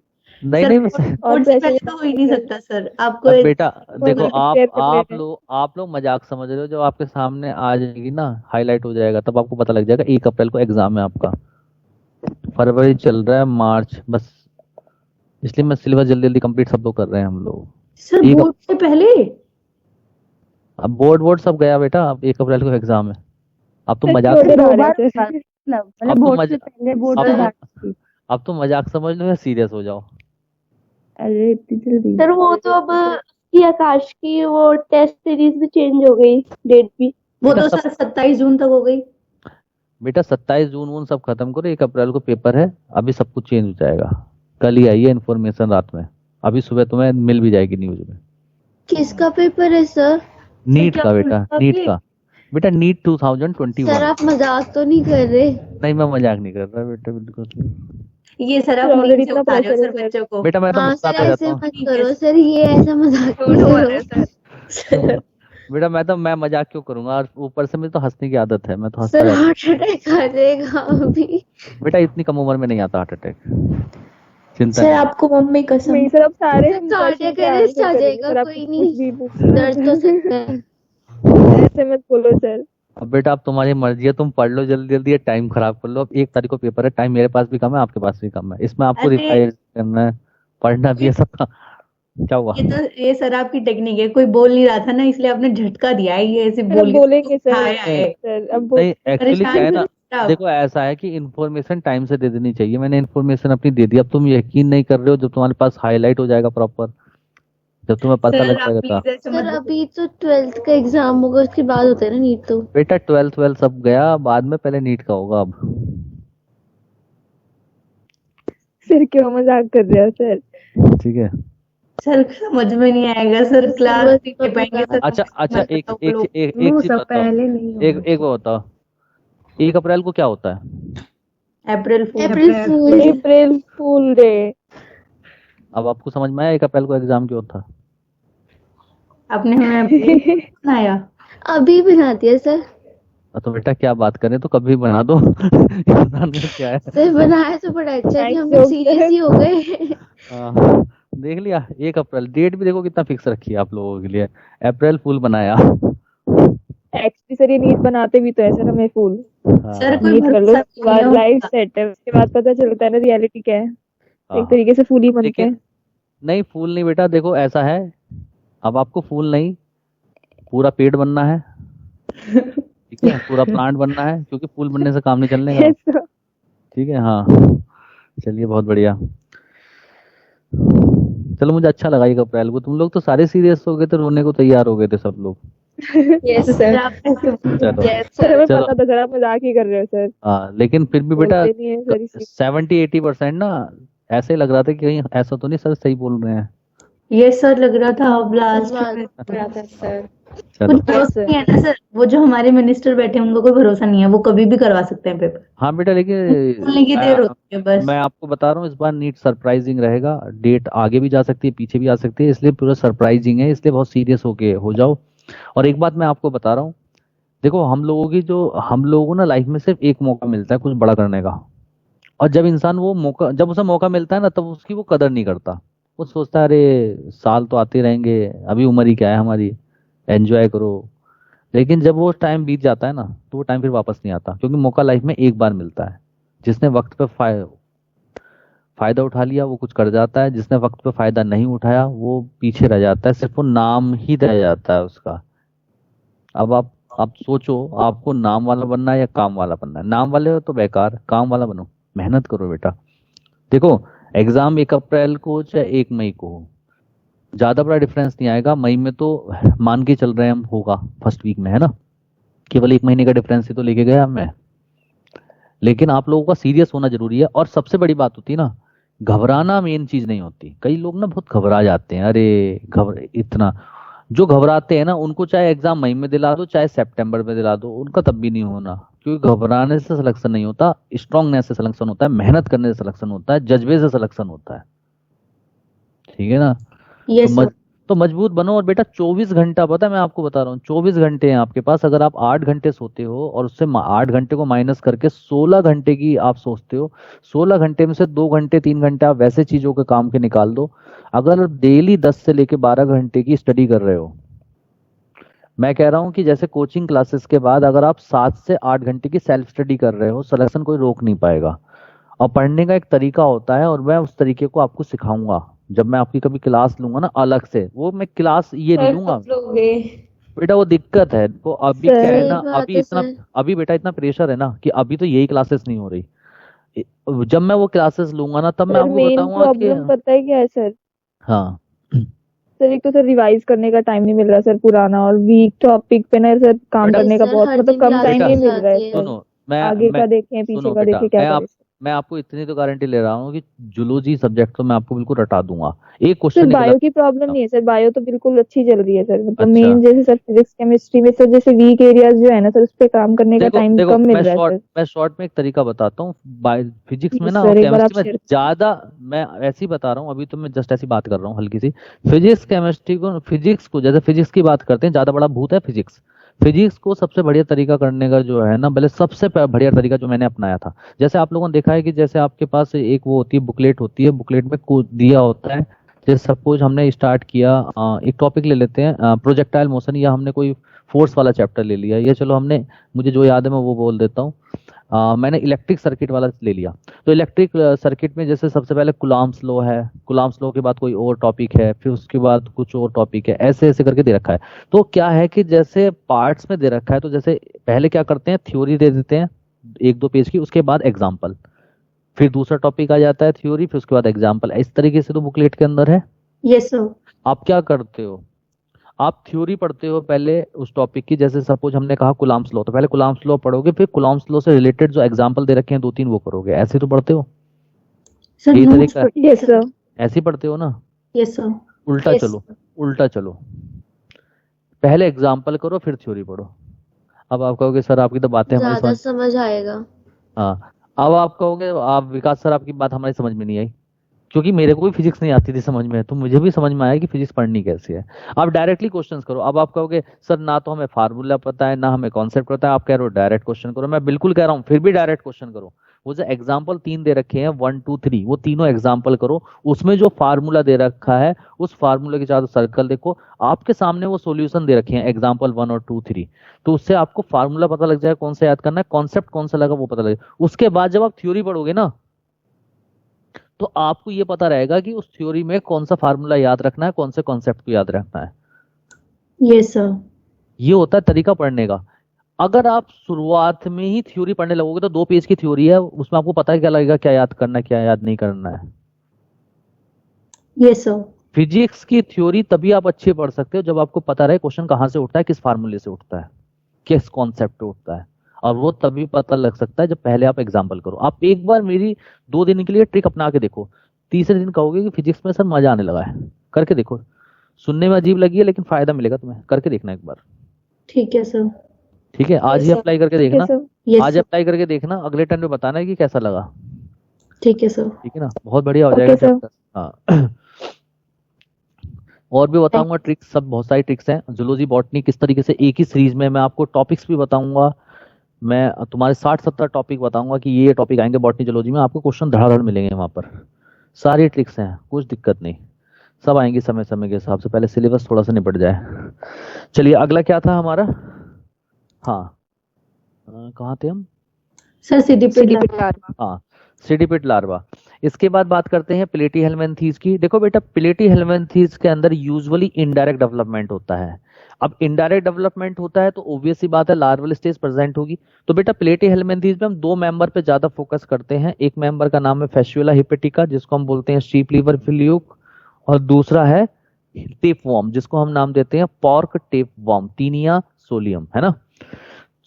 नहीं बोर्ड और से पैसे पहले तो हो ही नहीं सकता सर। आपको अब बेटा देखो prepare कर आप रहे हैं। आप लोग मजाक समझ रहे हो। जब आपके सामने आ जाएगी ना, हाईलाइट हो जाएगा, तब आपको पता लग जाएगा 1 अप्रैल को एग्जाम है आपका। फरवरी चल रहा है, मार्च, बस इसलिए मैं सिलेबस जल्दी जल्दी कंप्लीट सब लोग कर रहे हैं हम लोग। सर एक बोर्ड से पहले। अब बोर्ड सब गया बेटा, अब 1 अप्रैल को एग्जाम है। अब तो मजाक छोटे अब बता रहे हैं सर। तो अब तो मजाक समझ लो या सीरियस हो जाओ। अरे इतनी जल्दी। सर वो तो अब ये आकाश की वो टेस्ट सीरीज भी चेंज हो गई, डेट भी। वो तो सर 27 जून तक हो गई। बेटा 27 जून वून सब खत्म करो, 1 अप्रैल को पेपर है। अभी सब कुछ चेंज हो जाएगा। कल ही आई है इन्फॉर्मेशन रात में, अभी सुबह तुम्हें मिल भी जाएगी न्यूज में। किसका पेपर है सर? नीट का बेटा, नीट का बेटा, नीट 2021। सर आप मजाक तो नहीं कर रहे? नहीं मैं मजाक नहीं कर रहा बेटा, बिल्कुल। ये सर आप already नीचे इतना उतार रहे हो pressure सर है बच्चों को। बेटा मैं तो हाँ मुस्कुराता सर रहता ऐसे हूँ मत करो सर, ये ऐसा मजाक मत करो। बेटा। मैं मजाक क्यों करूंगा, और ऊपर से मुझे तो हंसने की आदत है, मैं तो हंसता सर रहता हूँ। हार्ट अटैक आ जाएगा अभी। बेटा इतनी कम उम्र में नहीं आता हार्ट अटैक, चिंता सर नहीं। आपको मम्मी कसम। नहीं सर, अब सारे सर, हम cardiac question के arrest answer आ करेंगे जाएगा, सर। आप कोई कुछ नहीं। भी दर्द तो सकता है। ऐसे मत बोलो सर। अब बेटा अब तुम्हारी मर्जी है, तुम पढ़ लो जल्दी जल्दी, टाइम खराब कर लो। अब 1 तारीख को पेपर है, टाइम मेरे पास भी कम है, आपके पास भी कम है, इसमें आपको अरे रिवाइज करना है, पढ़ना भी है सबका। क्या हुआ? ये सर आपकी टेक्निक है, कोई बोल नहीं रहा था ना इसलिए आपने झटका दिया है, ये ऐसे सर अब बोल के बोलेंगे सर। आया है। सर अब बोल। नहीं एक्चुअली क्या है परेशान ना, क्यों आप? देखो ऐसा है कि इन्फॉर्मेशन टाइम से दे देनी चाहिए। मैंने इन्फॉर्मेशन अपनी दे दी, अब तुम यकीन नहीं कर रहे हो, जब तुम्हारे पास हाईलाइट हो जाएगा प्रॉपर, जब तुम्हें पता सर लग आप जाएगा प्लीज ऐसे सर मत अभी तो 12th का एग्जाम होगा, उसके बाद होता है ना नीट तो। बेटा 12th सब गया बाद में, पहले नीट का होगा अब। सर क्यों मजाक कर रहे हो सर? ठीक है। सर समझ में नहीं आएगा सर, क्लास बस नहीं ले पाएंगे सर। अच्छा अच्छा, एक वो एक लोग एक एक चीज बताओ, एक वो बताओ, 1 अप्रैल को क्या होता है? अप्रैल फूल अप्रैल फूल। अप्रैल फूल डे। अब आपको समझ में आया 1 अप्रैल को एग्जाम क्यों था? आपने हमें बनाया। अभी बना दिया सर। तो बेटा क्या बात करें, तो कभी बना दो। इंसान में क्या है। सर बनाया तो बड़ा अच्छा कि हम Thanks, लोग सीरियस ही हो गए। हाँ, देख लिया 1 अप्रैल, डेट भी देखो कितना फिक्स रखी है आप लोगों के लिए, अप्रैल फूल बनाया। एक्चुअली सर ये नीट बनाते भी तो है सर हमें फूल। हाँ, सर कोई नीट कर लो, भरोसा उसके नहीं बाद होता। लाइफ सेट है, उसके बाद पता चलता है ना रियलिटी क्या है। एक हाँ। तरीके से फूल ही बनते लेकिन हैं। नहीं फूल नहीं बेटा, देखो ऐसा है, अब आपको फूल नहीं पूरा पेड़ बनना है, ठीक है, पूरा प्लांट बनना है, क्योंकि फूल बनने से काम नहीं चलने का। Yes, sir. ठीक है, हाँ चलिए बहुत बढ़िया। चलो मुझे अच्छा लगा 1 अप्रैल को, तुम लोग तो सारे सीरियस हो गए थे, रोने को तैयार हो गए थे सब लोग। Yes sir sir. आप ऐसे चलो सर हमें चलो। पता था सर आप मजाक ही कर रहे हो सर। हाँ लेकिन फिर भी बेटा बोलते नहीं है सर इसी। 70-80% ना ऐसे ही लग रहा था कि कहीं ऐसा तो नहीं सर सही बोल रहे हैं। ये सर लग रहा था अब लास्ट में सर चलो कुछ भरोसा नहीं है ना सर, वो जो हमारे मिनिस्टर बैठे हैं उनको कोई भरोसा नहीं है, वो कभी भी करवा सकते हैं पेपर। हाँ बेटा, लेकिन बोलने की देर होती है बस। मैं आपको बता रहा हूँ इस बार नीट सरप्राइजिंग रहेगा, डेट आगे भी जा सकती है पीछे भी आ सकती है, इसलिए पूरा सरप्राइजिंग है, इसलिए बहुत सीरियस होके हो जाओ। और एक बात मैं आपको बता रहा हूँ, देखो हम लोगों को ना लाइफ में सिर्फ एक मौका मिलता है कुछ बड़ा करने का, और जब उसे मौका मिलता है ना तब उसकी वो कदर नहीं करता। वो सोचता है अरे साल तो आते रहेंगे, अभी उम्र ही क्या है हमारी, एंजॉय करो। लेकिन जब वो टाइम बीत जाता है ना तो वो टाइम फिर वापस नहीं आता, क्योंकि मौका लाइफ में एक बार मिलता है। जिसने वक्त पे फायदा उठा लिया वो कुछ कर जाता है, जिसने वक्त पे फायदा नहीं उठाया वो पीछे रह जाता है, सिर्फ वो नाम ही रह जाता है उसका। अब आप सोचो, आपको नाम वाला बनना है या काम वाला बनना है? नाम वाले हो तो बेकार, काम वाला बनो, मेहनत करो बेटा। देखो एग्जाम 1 अप्रैल को चाहे 1 मई को हो, ज्यादा बड़ा डिफरेंस नहीं आएगा। मई में तो मान के चल रहे हैं हम होगा फर्स्ट वीक में, है ना, केवल 1 महीने का डिफरेंस ही तो लेके गया मैं। लेकिन आप लोगों का सीरियस होना जरूरी है। और सबसे बड़ी बात होती है ना, घबराना मेन चीज नहीं होती। कई लोग ना बहुत घबरा जाते हैं, अरे इतना जो घबराते हैं ना उनको चाहे एग्जाम मई में दिला दो चाहे सितंबर में दिला दो, उनका तब भी नहीं होना। क्योंकि घबराने से सिलेक्शन नहीं होता, स्ट्रांगनेस से सिलेक्शन होता है, मेहनत करने से सिलेक्शन होता है, जज्बे से सिलेक्शन होता है। ठीक है ना, ये तो तो मजबूत बनो। और बेटा 24 घंटा, पता है मैं आपको बता रहा हूँ, 24 घंटे हैं आपके पास। अगर आप 8 घंटे सोते हो और उससे 8 घंटे को माइनस करके 16 घंटे की आप सोचते हो, 16 घंटे में से 2 घंटे 3 घंटे आप वैसे चीजों के काम के निकाल दो। अगर डेली 10 से लेके 12 घंटे की स्टडी कर रहे हो, मैं कह रहा हूँ कि जैसे कोचिंग क्लासेस के बाद अगर आप 7 से 8 घंटे की सेल्फ स्टडी कर रहे हो, सिलेक्शन कोई रोक नहीं पाएगा। और पढ़ने का एक तरीका होता है, और मैं उस तरीके को आपको सिखाऊंगा जब मैं आपकी कभी क्लास लूंगा ना अलग से। वो मैं क्लास ये नहीं लूंगा बेटा, वो दिक्कत है। वो अभी क्या है ना, सही बात अभी है इतना सर। अभी बेटा इतना प्रेशर है ना कि अभी तो यही क्लासेस नहीं हो रही। जब मैं वो क्लासेस लूंगा ना तब मैं सर आपको मेन बताऊंगा कि प्रॉब्लम पता है क्या है सर? हाँ सर एक तो सर रिवाइज करने का टाइम नहीं मिल रहा सर पुराना, और वीक टॉपिक पे ना सर काम बेटा- करने का सर, बहुत हर मतलब दिन कम टाइम बेटा- नहीं मिल रहा है आती है। सर। सुनो, मैं आगे मैं का देखें पीछे सुनो का बेटा, देखें, क्या करें? मैं आपको इतनी तो गारंटी ले रहा हूँ कि जूलॉजी सब्जेक्ट तो मैं आपको बिल्कुल रटा दूंगा। एक सर क्वेश्चन निकला। बायो की प्रॉब्लम नहीं है सर, बायो तो बिल्कुल अच्छी चल रही है सर। मतलब अच्छा। मेन जैसे सर फिजिक्स केमिस्ट्री में सर जैसे वीक एरियाज जो है ना सर, उस पे काम करने का देखो टाइम देखो कम मिल रहा है सर। मैं शॉर्ट में एक तरीका बताता हूँ। फिजिक्स में Please ना sir, एक बार आप केमिस्ट्री में share ज्यादा, मैं ऐसे ही बता रहा हूँ, अभी तो मैं जस्ट ऐसी बात कर रहा हूँ हल्की सी। फिजिक्स को जैसे फिजिक्स की बात करते हैं, ज्यादा बड़ा भूत है फिजिक्स। फिजिक्स को सबसे बढ़िया तरीका करने का जो है ना, भले सबसे बढ़िया तरीका जो मैंने अपनाया था, जैसे आप लोगों ने देखा है कि जैसे आपके पास एक वो होती है बुकलेट होती है, बुकलेट में दिया होता है। जैसे सपोज हमने स्टार्ट किया, एक टॉपिक ले लेते हैं प्रोजेक्टाइल मोशन, या हमने कोई फोर्स वाला चैप्टर ले लिया, ये चलो हमने, मुझे जो याद है मैं वो बोल देता हूँ। मैंने इलेक्ट्रिक सर्किट वाला ले लिया। तो इलेक्ट्रिक सर्किट में जैसे सबसे पहले कुलाम्स लॉ है, कुलाम्स लॉ के बाद कोई और टॉपिक है, फिर उसके बाद कुछ और टॉपिक है, ऐसे ऐसे करके दे रखा है। तो क्या है कि जैसे पार्ट्स में दे रखा है, तो जैसे पहले क्या करते हैं, थ्योरी दे देते हैं 1-2 पेज की, उसके बाद एग्जाम्पल, फिर दूसरा टॉपिक आ जाता है थ्योरी, फिर उसके बाद एग्जाम्पल। इस तरीके से तो बुकलेट के अंदर है। Yes sir. आप क्या करते हो, आप थ्योरी पढ़ते हो पहले उस टॉपिक की, जैसे सपोज हमने कहा कुलाम्स लॉ, तो पहले कुलाम्स लॉ पढ़ोगे, फिर कुलाम्स लॉ से रिलेटेड जो एग्जांपल दे रखे हैं 2-3 वो करोगे। ऐसे तो पढ़ते हो, सर यही नोट्स तरीका है। Yes sir. ऐसे ही पढ़ते हो ना। Yes sir. उल्टा Yes. चलो, उल्टा चलो, पहले एग्जाम्पल करो फिर थ्योरी पढ़ो। अब आप कहोगे सर आपकी तो बातें हमारी ज्यादा समझ, समझ आएगा। हाँ, अब आप कहोगे आप विकास सर आपकी बात हमारी समझ में नहीं आई, क्योंकि मेरे को भी फिजिक्स नहीं आती थी समझ में, तो मुझे भी समझ में आया कि फिजिक्स पढ़नी कैसी है। आप डायरेक्टली क्वेश्चंस करो। अब आप कहोगे सर ना तो हमें फार्मूला पता है ना हमें कॉन्सेप्ट पता है, आप कह रहे हो डायरेक्ट क्वेश्चन करो। मैं बिल्कुल कह रहा हूँ फिर भी डायरेक्ट क्वेश्चन करो। वो जो एग्जाम्पल 3 दे रखे हैं 1 2 3, वो तीनों एग्जाम्पल करो, उसमें जो फार्मूला दे रखा है उस फार्मूला के चारों सर्कल देखो, आपके सामने वो सॉल्यूशन दे रखे हैं एग्जाम्पल 1 और 2 3, तो उससे आपको फार्मूला पता लग जाएगा कौन सा याद करना है, कॉन्सेप्ट कौन सा लगा वो पता लगेगा। उसके बाद जब आप थ्योरी पढ़ोगे ना, तो आपको ये पता रहेगा कि उस थ्योरी में कौन सा फार्मूला याद रखना है, कौन से कॉन्सेप्ट को याद रखना है। Yes sir. ये होता है तरीका पढ़ने का। अगर आप शुरुआत में ही थ्योरी पढ़ने लगोगे तो 2 पेज की थ्योरी है, उसमें आपको पता है क्या लगेगा, क्या याद करना है क्या याद नहीं करना है। Yes sir. फिजिक्स की थ्योरी तभी आप अच्छे पढ़ सकते हो जब आपको पता रहे क्वेश्चन कहाँ से उठता है, किस फार्मूले से उठता है, किस कॉन्सेप्ट पे उठता है। और वो तभी पता लग सकता है जब पहले आप एग्जाम्पल करो। आप एक बार मेरी 2 दिन के लिए ट्रिक अपना के देखो, तीसरे दिन कहोगे कि फिजिक्स में सर मजा आने लगा है। करके देखो, सुनने में अजीब लगी है लेकिन फायदा मिलेगा तुम्हें, करके देखना एक बार। ठीक है सर। ठीक है, आज ही Yes, sir. अप्लाई करके ठीक है देखना, सर। यस आज सर। अप्लाई करके देखना, अगले टाइम पे बताना है कि कैसा लगा। ठीक है सर। ठीक है ना, बहुत बढ़िया हो Okay, जाएगा sir. चैप्टर। हाँ और भी बताऊंगा ट्रिक्स, सब बहुत सारी ट्रिक्स हैं। जूलॉजी बॉटनी किस तरीके से एक ही सीरीज में मैं आपको टॉपिक्स भी बताऊंगा, मैं तुम्हारे 60-70 टॉपिक बताऊंगा कि ये टॉपिक आएंगे बॉटनी जूलॉजी में, आपको क्वेश्चन धड़ाधड़ मिलेंगे वहां पर। सारी ट्रिक्स हैं, कुछ दिक्कत नहीं, सब आएंगी समय समय के हिसाब से, पहले सिलेबस थोड़ा सा निपट जाए। चलिए अगला क्या था हमारा, हाँ कहाँ थे हम, सर सीडीपी हाँ सीडीपिट लार्वा। इसके बाद बात करते हैं प्लेटीहेल्मिन्थीज की। देखो बेटा प्लेटीहेल्मिन्थीज के अंदर यूजुअली इनडायरेक्ट डेवलपमेंट होता है। अब इनडायरेक्ट डेवलपमेंट होता है तो ऑब्वियस सी बात है लार्वल स्टेज प्रेजेंट होगी। तो बेटा प्लेटीहेल्मिन्थीज में हम 2 मेंबर पे ज्यादा फोकस करते हैं। एक मेंबर का नाम है फैस्युला हिपेटिका जिसको हम बोलते हैं शीप लीवर फ्लूक, और दूसरा है टेपवर्म जिसको हम नाम देते हैं पॉर्क टेपवर्म, टीनिया सोलियम, है ना,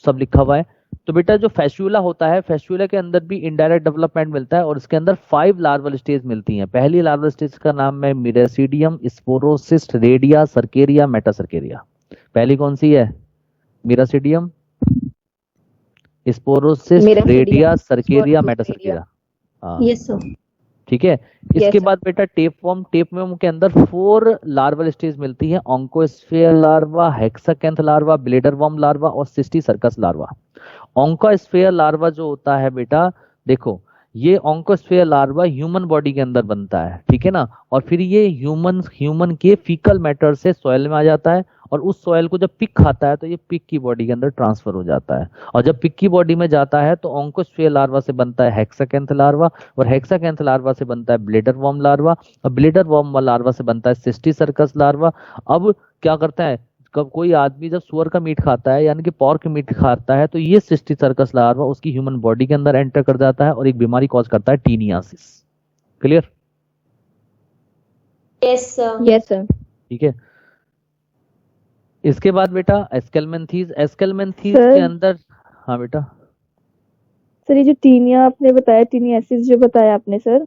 सब लिखा हुआ है। तो बेटा जो फैस्यूला होता है, फैस्यूला के अंदर भी इनडायरेक्ट डेवलपमेंट मिलता है और इसके अंदर 5 लार्वल स्टेज मिलती हैं। पहली लार्वल स्टेज का नाम है मिरासीडियम, स्पोरोसिस्ट, रेडिया, सर्केरिया, मेटासर्केरिया। पहली कौन सी है, मिरासीडियम, स्पोरोसिस्ट, रेडिया, सर्केरिया, मेटासर्केरिया। हाँ यस सर। ठीक है। इसके sir. बाद बेटा टेपवर्म, टेपवर्म के अंदर 4 लार्वल स्टेज मिलती है, ऑन्कोस्फेयर लार्वा, हेक्साकैंथ लार्वा, ब्लेडरवर्म लार्वा और सिस्टी सर्कस लार्वा। ऑन्कोस्फेयर लार्वा जो होता है बेटा, देखो ये ऑन्कोस्फेयर लार्वा ह्यूमन बॉडी के अंदर बनता है, ठीक है ना, और फिर ये ह्यूमन के फीकल मैटर से सॉइल में आ जाता है और उस सॉइल को जब पिग खाता है तो ये पिग की बॉडी के अंदर ट्रांसफर हो जाता है, और जब पिग की बॉडी में जाता है तो ऑन्कोस्फेयर लार्वा से बनता है हेक्साकैंथ लार्वा, और हेक्साकैंथ लार्वा से बनता है ब्लेडरवर्म लार्वा, और ब्लेडरवर्म लार्वा से बनता है सिस्टी सर्कस लार्वा। अब क्या करता है, कब कोई आदमी जब सुअर का मीट खाता है यानी कि पॉर्क मीट खाता है तो ये सिस्टी सर्कस लार्वा उसकी ह्यूमन बॉडी के अंदर एंटर कर जाता है और एक बीमारी कॉज करता है taeniasis. Clear? Yes sir. Yes sir. ठीक है। इसके बाद बेटा एस्केलमेंथीज, एस्केलमेंथीज Sir. के अंदर, हाँ बेटा, सर ये जो टीनिया आपने बताया, टीनियासिस जो बताया आपने सर,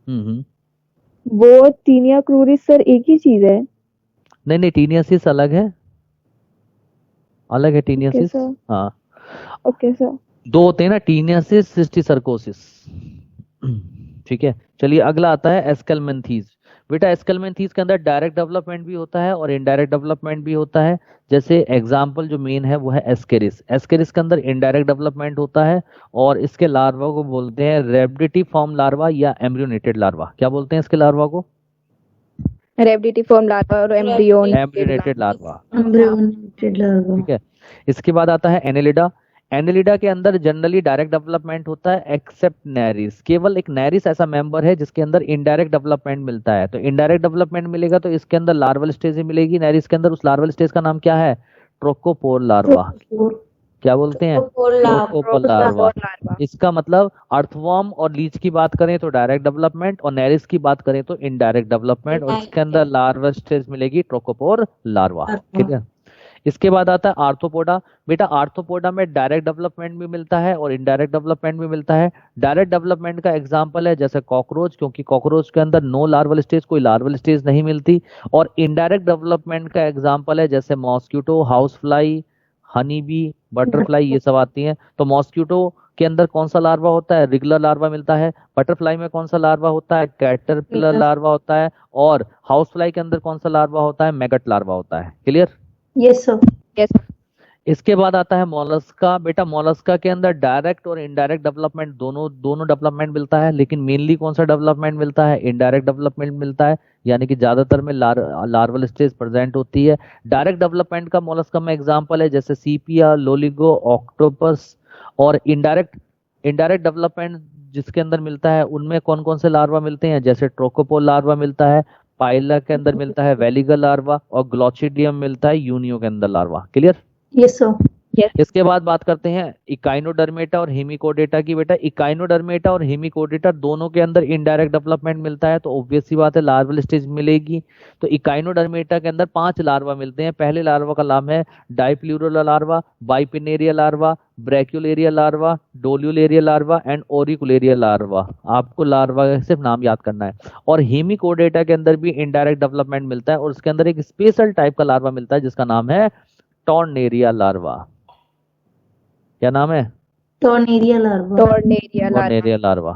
हम्म, वो टीनिया क्रूरिस सर एक ही चीज है? नहीं नहीं टीनियासिस अलग है, अलग है टीनियासिस। sir. हाँ ओके सर। 2 होते हैं ना, टीनियासिस, सिस्टिसर्कोसिस। ठीक है। चलिए अगला आता है एस्केलमेंथीज। बेटा एस्केलमेंथीज के अंदर डायरेक्ट डेवलपमेंट भी होता है और इनडायरेक्ट डेवलपमेंट भी होता है। जैसे एग्जांपल जो मेन है वो है एस्केरिस। एस्केरिस के अंदर इनडायरेक्ट डेवलपमेंट होता है और इसके लार्वा को बोलते हैं रेप्टिटी फॉर्म लार्वा या एम्ब्रियोनेटेड लार्वा। क्या बोलते हैं इसके लार्वा को? रेडिटी फॉर्म लार्वा और एम्ब्रियोन एम्ब्रियोनेटेड लार्वा, एम्ब्रियोनेटेड लार्वा। ठीक है। इसके बाद आता है एनेलिडा। एनेलिडा के अंदर जनरली डायरेक्ट डेवलपमेंट होता है एक्सेप्ट नेरिस। केवल एक नेरिस ऐसा मेंबर है जिसके अंदर इनडायरेक्ट डेवलपमेंट मिलता है। तो इनडायरेक्ट डेवलपमेंट मिलेगा तो इसके अंदर लार्वल स्टेज ही मिलेगी नेरिस के अंदर। उस लार्वल स्टेज का नाम क्या है? ट्रोकोपोर लार्वा। क्या बोलते हैं? ट्रोकोपोर लार्वा। इसका मतलब अर्थवर्म और लीच की बात करें तो डायरेक्ट डेवलपमेंट, और नेरिस की बात करें तो इनडायरेक्ट डेवलपमेंट, और इसके अंदर लार्वल स्टेज मिलेगी ट्रोकोपोर लार्वा। ठीक है। इसके बाद आता है आर्थ्रोपोडा। बेटा आर्थ्रोपोडा में डायरेक्ट डेवलपमेंट भी मिलता है और इनडायरेक्ट डेवलपमेंट भी मिलता है। डायरेक्ट डेवलपमेंट का एग्जांपल है जैसे कॉकरोच, क्योंकि कॉकरोच के अंदर नो लार्वल स्टेज, कोई लार्वल स्टेज नहीं मिलती। और इनडायरेक्ट डेवलपमेंट का एग्जांपल है जैसे mosquito, house fly, honey bee, butterfly, ये सब आती हैं। तो मॉस्किटो के अंदर कौन सा लार्वा होता है? रेगुलर लार्वा मिलता है। बटरफ्लाई में कौन सा लार्वा होता है? कैटरपिलर लार्वा होता है। और हाउस फ्लाई के अंदर कौन सा लार्वा होता है? मैगट लार्वा होता है। क्लियर? Yes sir. यस इसके बाद आता है मोलस्का। बेटा मोलस्का के अंदर डायरेक्ट और इनडायरेक्ट डेवलपमेंट दोनों डेवलपमेंट मिलता है, लेकिन मेनली कौन सा डेवलपमेंट मिलता है? इनडायरेक्ट डेवलपमेंट मिलता है, यानी कि ज्यादातर में लार्वल स्टेज प्रेजेंट होती है। डायरेक्ट डेवलपमेंट का मोलस्का में एग्जांपल है जैसे सीपिया, लोलिगो, ऑक्टोपस। और इनडायरेक्ट डेवलपमेंट जिसके अंदर मिलता है उनमें कौन कौन से लार्वा मिलते हैं? जैसे ट्रोकोपोल लार्वा मिलता है, पाइला के अंदर मिलता है वेलिगर लार्वा, और ग्लोचिडियम मिलता है यूनियो के अंदर लार्वा। क्लियर? Yes sir. इसके बाद बात करते हैं इकाइनोडर्मेटा और हेमिकोडेटा की। बेटा इकाइनोडर्मेटा और हेमिकोडेटा दोनों के अंदर इनडायरेक्ट डेवलपमेंट मिलता है, तो ऑब्वियस सी बात है लार्वल स्टेज मिलेगी। तो इकाइनोडर्मेटा के अंदर 5 लार्वा मिलते हैं। पहले लार्वा का नाम है dipleurula larva, bipinnaria larva, brachiolaria larva, doliolaria larva and auricularia larva. आपको लार्वा का सिर्फ नाम याद करना है। और हेमिकोडेटा के अंदर भी इनडायरेक्ट डेवलपमेंट मिलता है, और उसके अंदर एक स्पेशल टाइप का लार्वा मिलता है जिसका नाम है टॉर्नेरिया लार्वा। क्या नाम है? Tornaria larva. Tornaria larva.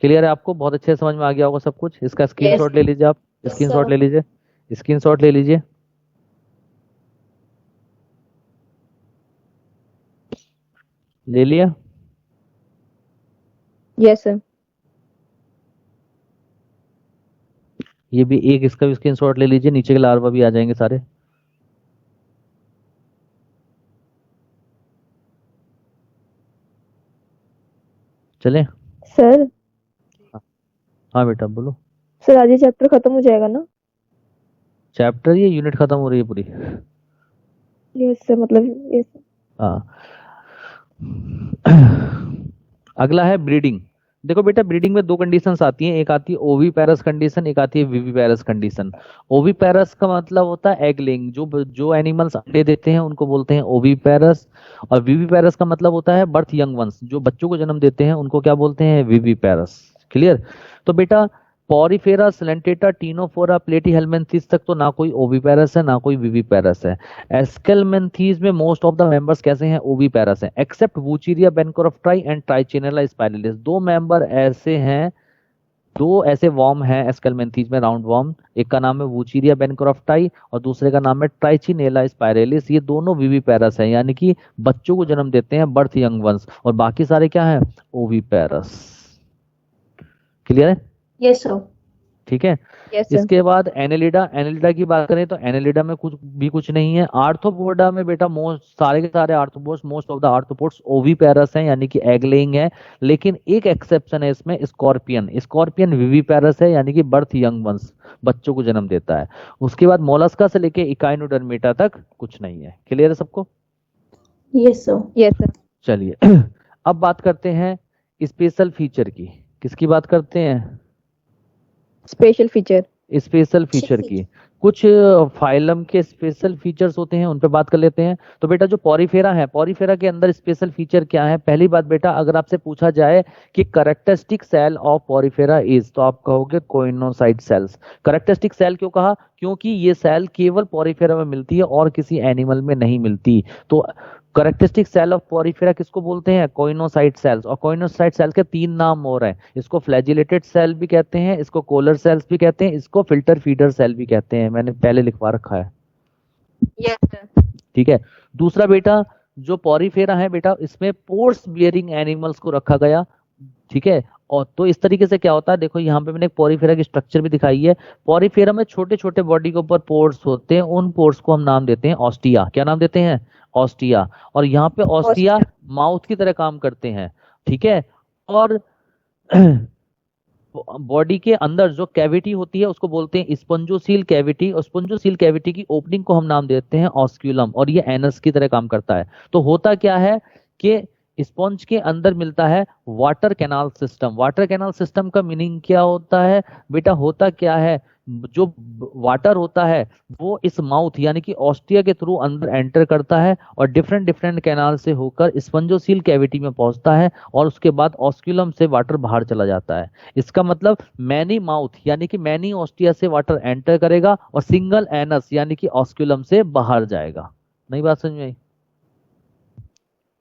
Clear है आपको? बहुत अच्छे से समझ में आ गया होगा सब कुछ। इसका स्क्रीनशॉट ले लीजिए आप, स्क्रीनशॉट ले लीजिए, स्क्रीनशॉट ले लीजिए। ले लिया? Yes sir. ये भी एक, इसका भी स्क्रीनशॉट ले लीजिए, नीचे के लार्वा भी आ जाएंगे सारे। चले सर। हाँ बेटा बोलो। सर आज ये चैप्टर खत्म हो जाएगा ना? चैप्टर, ये यूनिट खत्म हो रही है पूरी। यस सर, मतलब यस। हाँ। अगला है ब्रीडिंग। देखो बेटा ब्रीडिंग में 2 कंडीशंस आती हैं, एक आती है ओविपेरस कंडीशन, एक आती है विविपेरस कंडीशन। ओविपेरस का मतलब होता है एग लेइंग, जो एनिमल्स अंडे देते हैं उनको बोलते हैं ओविपेरस। और विविपेरस का मतलब होता है बर्थ यंग वंस, जो बच्चों को जन्म देते हैं उनको क्या बोलते हैं? विविपेरस। क्लियर? तो बेटा पॉरीफेरा, सिलेंटेटा, टीनोफोरा, प्लेटीहेल्मिन्थीज तक तो ना कोई ओविपेरस है ना कोई विविपेरस है। एस्केल्मिन्थीज में मोस्ट ऑफ द मेंबर्स कैसे हैं? ओविपेरस हैं, एक्सेप्ट वूचीरिया बेनकोरफ्टाई एंड ट्राइचिनेला स्पाइरलिस। 2 मेंबर ऐसे हैं, 2 ऐसे वॉर्म हैं एस्केल्मिन्थीज में, राउंड वॉर्म। एक का नाम है वूचीरिया बेनकोरफ्टाई और दूसरे का नाम है ट्राइचिनेला स्पाइरलिस। ये दोनों विविपेरस हैं, यानी कि बच्चों को जन्म देते हैं, बर्थ यंग वंस। और बाकी सारे क्या हैं? ओविपेरस। क्लियर है? Yes sir. ठीक है। Yes sir. इसके बाद एनेलिडा की बात करें तो एनेलिडा में कुछ नहीं है। आर्थ्रोपोडा में बेटा सारे के सारे arthropods, most of the arthropods oviparous हैं, यानी कि एग लेइंग है। लेकिन एक एक्सेप्शन है इसमें, स्कॉर्पियन विविपेरस है, यानी कि बर्थ यंग वंस, बच्चों को जन्म देता है। उसके बाद मोलस्का से लेके इकाइनोडर्मेटा तक कुछ नहीं है। क्लियर है सबको? Yes sir. Yes sir. चलिए अब बात करते हैं स्पेशल फीचर की। किसकी बात करते हैं? स्पेशल फीचर की। कुछ फाइलम के स्पेशल फीचर्स होते हैं, उन पे बात कर लेते हैं। तो बेटा जो पॉरीफेरा है, पॉरीफेरा के अंदर स्पेशल फीचर क्या है? पहली बात बेटा, अगर आपसे पूछा जाए कि characteristic cell of Porifera is, तो आप कहोगे कोइनोसाइट सेल्स। कैरेक्टरिस्टिक सेल क्यों कहा? क्योंकि ये सेल केवल पॉरीफेरा में मिलती है और किसी एनिमल में नहीं मिलती। तो कैरेक्टरिस्टिक सेल ऑफ पॉरीफेरा किसको बोलते हैं? Choanocyte cells. और कोइनोसाइट सेल के 3 नाम और हैं, इसको फ्लैजिलेटेड सेल भी कहते हैं, इसको कोलर सेल्स भी कहते हैं, इसको फिल्टर फीडर सेल भी कहते हैं। मैंने पहले लिखवा रखा है। Yes sir. ठीक है। दूसरा बेटा जो पॉरीफेरा है बेटा, इसमें पोर्स बियरिंग एनिमल्स को रखा गया। ठीक है। और तो इस तरीके से क्या होता है, देखो यहाँ पे मैंने एक पॉरीफेरा की स्ट्रक्चर भी दिखाई है। पॉरीफेरा में छोटे छोटे बॉडी के ऊपर पोर्स होते हैं, उन पोर्स को हम नाम देते हैं ऑस्टिया। क्या नाम देते हैं? ऑस्टिया। और यहाँ पे ऑस्टिया माउथ की तरह काम करते हैं, ठीक है। और बॉडी के अंदर जो कैविटी होती है उसको बोलते हैं स्पंजोसील कैविटी, और स्पंजोसील कैविटी की ओपनिंग को हम नाम देते हैं ऑस्क्यूलम, और ये एनस की तरह काम करता है। तो होता क्या है कि स्पंज के अंदर मिलता है water canal system. Water canal system का मीनिंग क्या होता है बेटा? होता क्या है, जो वाटर होता है वो इस माउथ यानी कि ऑस्टिया के थ्रू अंदर एंटर करता है और डिफरेंट डिफरेंट कैनाल से होकर स्पंजोसील कैविटी में पहुंचता है, और उसके बाद ऑस्क्यूलम से वाटर बाहर चला जाता है। इसका मतलब मैनी माउथ यानी कि मैनी ऑस्टिया से वाटर एंटर करेगा और सिंगल एनस यानी कि ऑस्क्यूलम से बाहर जाएगा। नई बात समझ में आई?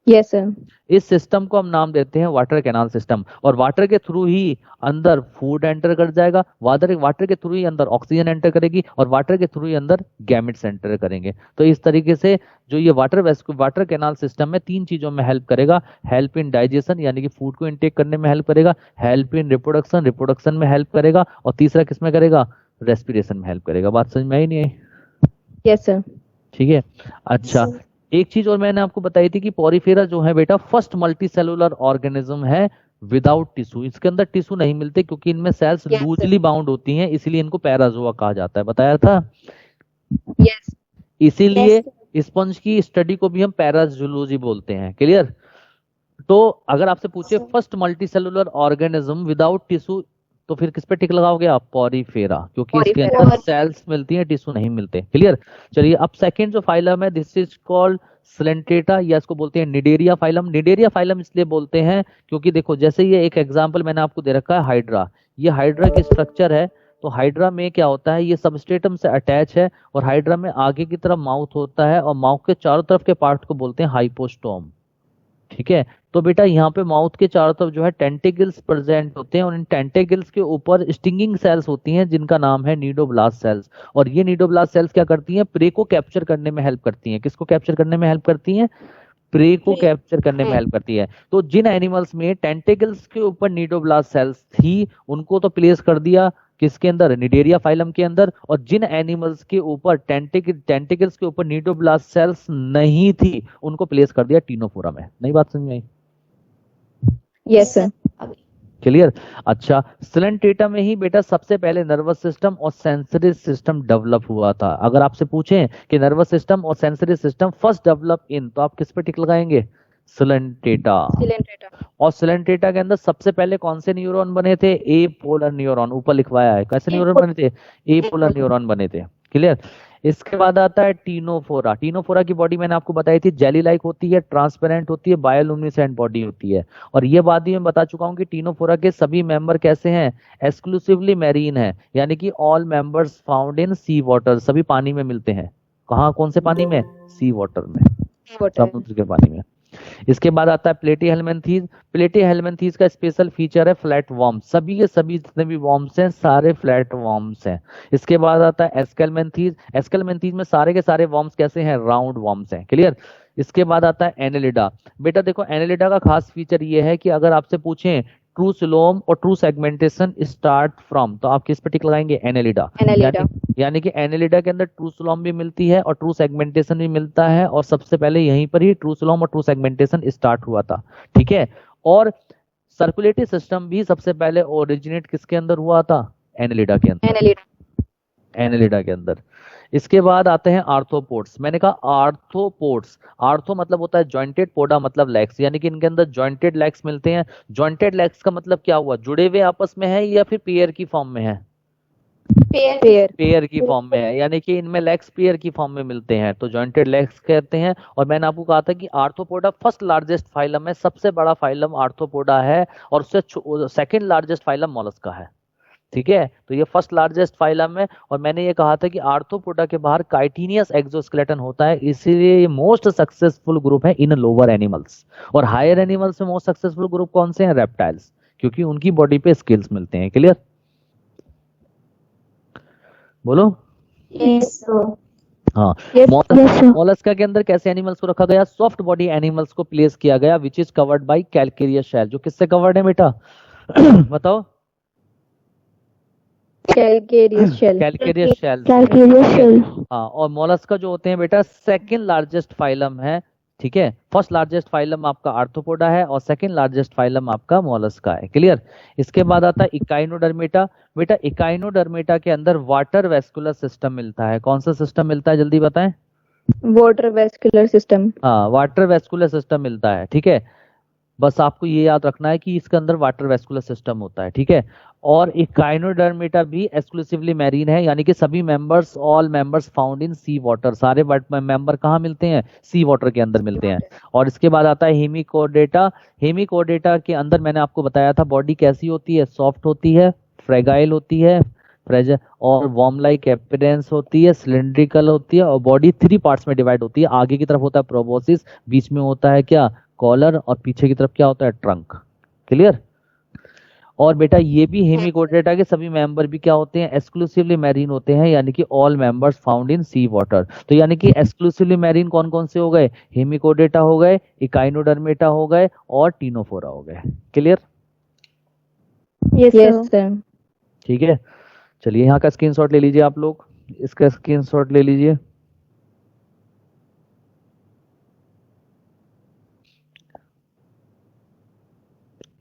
Yes sir. इस सिस्टम को हम नाम देते हैं वाटर कैनाल सिस्टम, और वाटर के थ्रू ही अंदर फूड एंटर कर जाएगा, वाटर के थ्रू ही अंदर ऑक्सीजन एंटर करेगी, और वाटर के थ्रू ही अंदर गैमेट्स एंटर करेंगे। तो इस तरीके से जो ये वाटर कैनाल सिस्टम में 3 चीजों में हेल्प करेगा। हेल्प इन डाइजेशन यानी कि फूड को इनटेक करने में हेल्प करेगा, हेल्प इन रिप्रोडक्शन में हेल्प करेगा, और तीसरा किसमें करेगा? रेस्पिरेशन में हेल्प करेगा। बात समझ में आई नहीं आई? Yes sir. ठीक है। अच्छा, एक चीज और मैंने आपको बताई थी कि पॉरीफेरा जो है बेटा फर्स्ट मल्टी सेलुलर ऑर्गेनिज्म है विदाउट टिश्यू। इसके अंदर टिश्यू नहीं मिलते क्योंकि इनमें सेल्स Yes, लूजली बाउंड होती हैं, इसलिए इनको पैराजोआ कहा जाता है। बताया था? यस। इसीलिए स्पंज की स्टडी को भी हम पैराजूलॉजी बोलते हैं। क्लियर? तो अगर आपसे पूछे first multi cellular organism without tissue, तो फिर किस पे टिक लगाओगे आप? पॉरीफेरा, क्योंकि इसके Porifera। अंदर सेल्स मिलती हैं, टिश्यू नहीं मिलते। क्लियर? चलिए, अब सेकंड जो फाइलम है दिस इज कॉल्ड सिलेंट्रेटा, या इसको बोलते हैं निडेरिया फाइलम। निडेरिया फाइलम इसलिए बोलते हैं क्योंकि देखो, जैसे ये एक एग्जांपल मैंने आपको दे रखा है हाइड्रा, ये हाइड्रा की स्ट्रक्चर है। तो हाइड्रा में क्या होता है, ये सबस्ट्रेटम से अटैच है, और हाइड्रा में आगे की तरफ माउथ होता है, और माउथ के चारों तरफ के पार्ट को बोलते हैं हाइपोस्टोम। ठीक है। तो बेटा यहाँ पे माउथ के चारों तरफ जो है टेंटिकल्स प्रेजेंट होते हैं, और इन टेंटिकल्स के ऊपर स्टिंगिंग सेल्स होती हैं जिनका नाम है नीडोब्लास्ट सेल्स। और ये नीडोब्लास्ट सेल्स क्या करती हैं? प्रे को कैप्चर करने में हेल्प करती हैं। किसको कैप्चर करने में हेल्प करती हैं? प्रे को कैप्चर करने में हेल्प करती है। तो जिन एनिमल्स में टेंटिकल्स के ऊपर नीडोब्लास्ट सेल्स थी उनको तो प्लेस कर दिया किसके अंदर? निडेरिया फाइलम के अंदर। और जिन एनिमल्स के ऊपर टेंटिकल्स के ऊपर नीडोब्लास्ट सेल्स नहीं थी उनको प्लेस कर दिया टीनोफोरा में। नई बात समझ में आई? Yes sir. क्लियर? अच्छा, सिलेंट्रेटा में ही बेटा सबसे पहले नर्वस सिस्टम और सेंसरी सिस्टम डेवलप हुआ था। अगर आपसे पूछें कि नर्वस सिस्टम और sensory system first develop in, तो आप किस पे टिक लगाएंगे? सिलेंट्रेटा। और सिलेंट्रेटा के अंदर सबसे पहले कौन से न्यूरॉन बने थे? ए पोलर न्यूरॉन। ऊपर लिखवाया है कैसे न्यूरॉन बने थे? ए पोलर न्यूरॉन बने थे। क्लियर? इसके बाद आता है टीनोफोरा। टीनोफोरा की बॉडी मैंने आपको बताई थी, जेली लाइक होती है, ट्रांसपेरेंट होती है, बायोलुमिनेसेंट बॉडी होती है। और ये बात भी मैं बता चुका हूं कि टीनोफोरा के सभी मेंबर कैसे हैं? एक्सक्लूसिवली मैरीन है, यानी कि all members found in sea water. सभी पानी में मिलते हैं। कहाँ? कौन से पानी में? सी वाटर में, समुद्र के पानी में। इसके बाद आता है प्लेटीहेल्मिन्थीज। प्लेटीहेल्मिन्थीज का स्पेशल फीचर है फ्लैट वॉर्म। सभी के सभी जितने भी वॉर्म्स हैं सारे फ्लैट वॉर्म्स हैं। इसके बाद आता है एस्केलमेंथीज। एस्केलमेंथीज में सारे के सारे वॉर्म्स कैसे हैं? राउंड वॉर्म्स हैं। क्लियर? इसके बाद आता है एनेलिडा। बेटा देखो, एनेलिडा का खास फीचर ये है कि अगर आपसे पूछें ट्रू सिलोम और ट्रू सेगमेंटेशन स्टार्ट फ्रॉम, तो आप किस पे टिक लगाएंगे? एनेलिडा। यानी कि एनेलिडा के अंदर ट्रू सिलोम भी मिलती है और ट्रू सेगमेंटेशन भी मिलता है, और सबसे पहले यहीं पर ही ट्रू सिलोम और ट्रू सेगमेंटेशन स्टार्ट हुआ था। ठीक है। और सर्कुलेटरी सिस्टम भी सबसे पहले ओरिजिनेट किसके अंदर हुआ था? एनेलिडा के अंदर। एनेलिडा के अंदर। इसके बाद आते हैं आर्थ्रोपोड्स। मैंने कहा आर्थ्रोपोड्स, आर्थो मतलब होता है जॉइंटेड, पोडा मतलब लेग्स, यानी कि इनके अंदर जॉइंटेड लेग्स मिलते हैं। जॉइंटेड लेग्स का मतलब क्या हुआ? जुड़े हुए आपस में है या फिर पेयर की फॉर्म में है? पेयर की फॉर्म में है, यानी कि इनमें लेग्स पेयर की फॉर्म में मिलते हैं, तो जॉइंटेड लेग्स कहते हैं। और मैंने आपको कहा था कि आर्थ्रोपोडा फर्स्ट लार्जेस्ट फाइलम है, सबसे बड़ा फाइलम आर्थ्रोपोडा है, और उससे सेकंड लार्जेस्ट फाइलम मोलस्का है। ठीक है। तो ये फर्स्ट लार्जेस्ट फाइलम है। और मैंने ये कहा था कि आर्थ्रोपोडा के बाहर काइटिनियस एक्सोस्केलेटन होता है, इसीलिए ये मोस्ट सक्सेसफुल ग्रुप है इन लोअर एनिमल्स। और हायर एनिमल्स में मोस्ट सक्सेसफुल ग्रुप कौन से हैं? रेप्टाइल्स, क्योंकि उनकी बॉडी पे स्किल्स मिलते हैं। क्लियर? बोलो। हाँ। मोलस्का के अंदर कैसे एनिमल्स को रखा गया? सॉफ्ट बॉडी एनिमल्स को प्लेस किया गया, which is covered by calcareous shell. जो किससे कवर्ड है बेटा? बताओ। Calcareous shell. Calcareous shell. Calcareous shell. हाँ, और मोलस्का जो होते हैं बेटा सेकंड लार्जेस्ट फाइलम है, ठीक है। फर्स्ट लार्जेस्ट फाइलम आपका आर्थ्रोपोडा है और सेकंड लार्जेस्ट फाइलम आपका मोलस्का है। क्लियर। इसके बाद आता है इकाइनोडर्मेटा। बेटा इकाइनोडर्मेटा के अंदर वाटर वेस्कुलर सिस्टम मिलता है। कौन सा सिस्टम मिलता है, जल्दी बताएं। Water vascular system. हाँ, वाटर वेस्कुलर सिस्टम मिलता है, ठीक है। बस आपको ये याद रखना है कि इसके अंदर वाटर वेस्कुलर सिस्टम होता है, ठीक है। और इकाइनोडर्मेटा भी एक्सक्लूसिवली मैरीन है, यानी कि सभी members, all members found in sea water. सारे मेंबर कहाँ मिलते हैं, सी वाटर के अंदर मिलते हैं। और इसके बाद आता है हेमिकोडेटा। हेमिकोडेटा के अंदर मैंने आपको बताया था बॉडी कैसी होती है, सॉफ्ट होती है, फ्रेगाइल होती है, प्रेजर और वॉर्म लाइक अपीयरेंस होती है, सिलिंड्रिकल होती है, और बॉडी 3 पार्ट्स में डिवाइड होती है। आगे की तरफ होता है प्रोबोसिस, बीच में होता है क्या, कॉलर, और पीछे की तरफ क्या होता है, ट्रंक। क्लियर। और बेटा ये भी हेमिकोडेटा के सभी मेंबर भी क्या होते हैं, एक्सक्लूसिवली मैरीन होते हैं, यानी कि all members found in sea water. तो यानी कि एक्सक्लूसिवली मैरीन कौन कौन से हो गए, हेमिकोडेटा हो गए, इकाइनोडर्मेटा हो गए, और टीनोफोरा हो गए। क्लियर। Yes sir. ठीक है, चलिए यहाँ का स्क्रीनशॉट ले लीजिए आप लोग, इसका स्क्रीनशॉट ले लीजिए।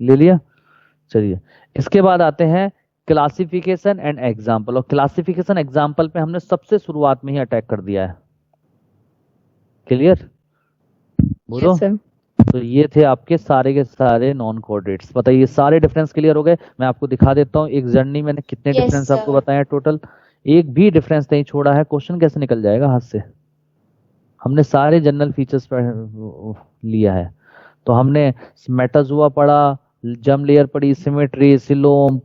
ले लिया। चलिए इसके बाद आते हैं क्लासिफिकेशन एंड एग्जाम्पल। और क्लासिफिकेशन एग्जाम्पल पे हमने सबसे शुरुआत में ही अटैक कर दिया है। क्लियर बोलो। Yes sir. तो ये थे आपके सारे के सारे नॉन कोऑर्डिनेट्स। बताइए सारे डिफरेंस क्लियर हो गए। मैं आपको दिखा देता हूँ एक जर्नी मैंने कितने Yes, डिफरेंस आपको sir. बताए हैं। टोटल एक भी डिफरेंस नहीं छोड़ा है। क्वेश्चन कैसे निकल जाएगा हाथ से। हमने सारे जनरल फीचर्स पर लिया है। तो हमने मेटाजुआ पढ़ा, जर्म लेयर पढ़ी, symmetry, coelom,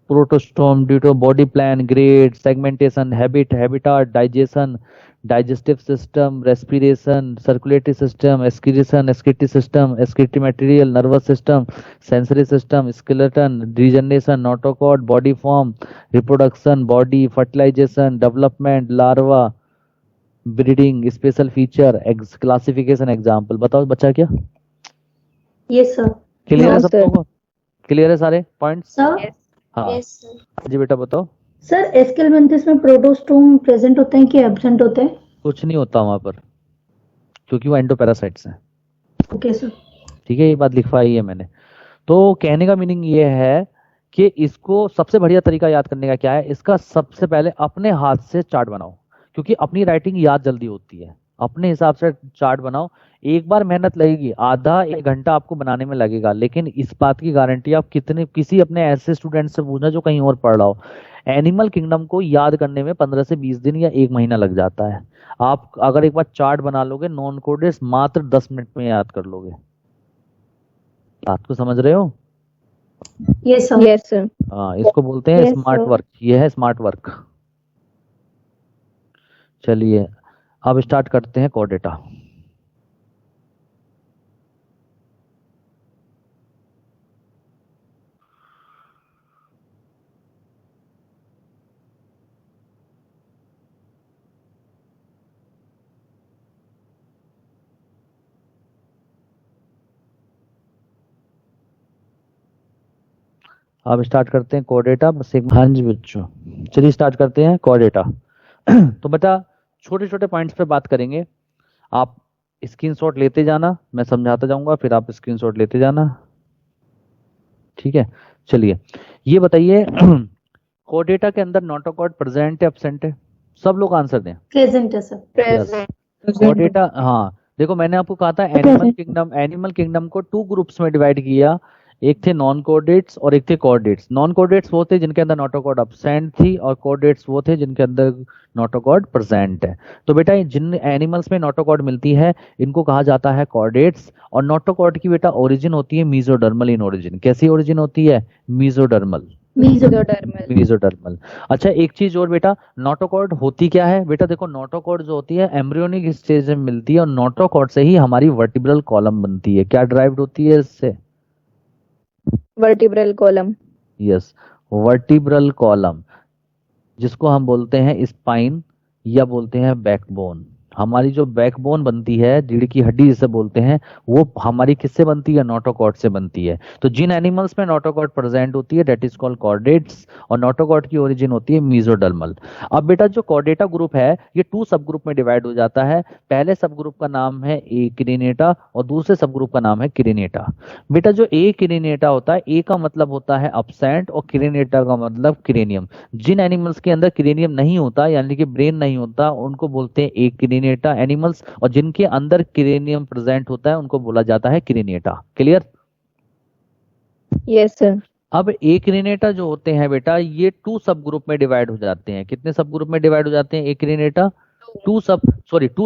protostome, deutero, body plan, grade, segmentation, habitat, digestion, digestive system, respiration, circulatory system, excretory system, excretory material, nervous system, sensory system, skeleton, regeneration, notochord, body form, reproduction, body, fertilization, development, larva, breeding, special feature, classification, example. बताओ बच्चा क्या yes sir. Clear है हाँ, सब sir. लोगों को? Clear है सारे पॉइंट्स? सर हाँ Yes, sir. जी बेटा बताओ। सर एस्केलमेंथिस में प्रोटोस्टोम प्रेजेंट होते हैं कि एब्सेंट होते हैं? कुछ नहीं होता वहां पर, क्योंकि वो एंडोपैरासाइट्स हैं। Okay sir. ठीक है, ये बात लिखवाई है मैंने। तो कहने का मीनिंग ये है कि इसको सबसे बढ़िया तरीका याद करने का क्या है, इसका सबसे पहले अपने हाथ से चार्ट बनाओ, क्योंकि अपनी राइटिंग याद जल्दी होती है। अपने हिसाब से चार्ट बनाओ। एक बार मेहनत लगेगी, आधा 1 घंटा आपको बनाने में लगेगा, लेकिन इस बात की गारंटी आप किसी अपने ऐसे स्टूडेंट से पूछना जो कहीं और पढ़ रहा हो, एनिमल किंगडम को याद करने में 15 से 20 दिन या 1 महीना लग जाता है। आप अगर एक बार चार्ट बना लोगे नॉन कोडेड, मात्र 10 मिनट में याद कर लोगे। बात को समझ रहे हो? Yes sir. Yes sir. हाँ, इसको बोलते हैं Yes, स्मार्ट sir. वर्क। ये है स्मार्ट वर्क। चलिए अब स्टार्ट करते हैं कोडेटा। अब स्टार्ट करते हैं कोडेटा। बस एक, हाँ जी बच्चों चलिए स्टार्ट करते हैं कोडेटा। तो बेटा छोटे छोटे पॉइंट्स पे बात करेंगे। आप स्क्रीनशॉट लेते जाना, मैं समझाता जाऊंगा, फिर आप स्क्रीनशॉट लेते जाना। ठीक है, चलिए ये बताइए कोडेटा के अंदर नोटोकॉड प्रेजेंट है एब्सेंट है? सब लोग आंसर दें। प्रेजेंट है सर। प्रेजेंट। कोडेटा, हाँ देखो मैंने आपको कहा था एनिमल किंगडम को 2 ग्रुप्स में डिवाइड किया। एक थे नॉन कोऑर्डिनेट्स और एक थे कोऑर्डिनेट्स। नॉन कोऑर्डिनेट्स वो थे जिनके अंदर नोटोकॉड एब्सेंट थी, और कोऑर्डिनेट्स वो थे जिनके अंदर नोटोकॉड प्रेजेंट है। तो बेटा जिन एनिमल्स में नोटोकॉड मिलती है इनको कहा जाता है कोऑर्डिनेट्स। और नोटोकॉड की बेटा ओरिजिन होती है मीजोडर्मल इन ओरिजिन। कैसी ओरिजिन होती है? मीजोडर्मल। मेसोडर्मल। मीजोडर्मल। अच्छा एक चीज और बेटा, नोटोकॉड होती क्या है? बेटा देखो नोटोकॉड जो होती है एम्ब्रियोनिक स्टेज में मिलती है, और नोटोकॉड से ही हमारी वर्टिब्रल कॉलम बनती है। क्या ड्राइव्ड होती है इससे? Vertebral column. Yes, vertebral column, जिसको हम बोलते हैं स्पाइन या बोलते हैं बैकबोन। हमारी जो बैकबोन बनती है, रीढ़ की हड्डी जिसे बोलते हैं, वो हमारी किससे बनती है? नोटोकॉर्ड से बनती है। तो जिन एनिमल्स में नोटोकॉर्ड प्रेजेंट होती है दैट इज कॉल्ड कॉर्डेट्स, और नोटोकॉर्ड की ओरिजिन होती है मीजोडर्मल। अब बेटा जो कॉर्डेटा ग्रुप है ये 2 सब ग्रुप में डिवाइड हो जाता है। पहले सब ग्रुप का नाम है एकिनेटा और दूसरे सब ग्रुप का नाम है किरिनेटा। बेटा जो एकिनेटा होता है, ए का मतलब होता है अपसेंट और किरिनेटा का मतलब क्रेनियम। जिन एनिमल्स के अंदर क्रेनियम नहीं होता यानी कि ब्रेन नहीं होता उनको बोलते हैं एकिनेटा एनिमल्स, और जिनके अंदर क्रेनियम प्रेजेंट होता है उनको बोला जाता है क्रिनेटा। क्लियर? Yes sir. अब एकिनेटा जो होते हैं बेटा ये 2 सब ग्रुप में डिवाइड हो जाते हैं। कितने सब ग्रुप में डिवाइड हो जाते हैं एकिनेटा? 2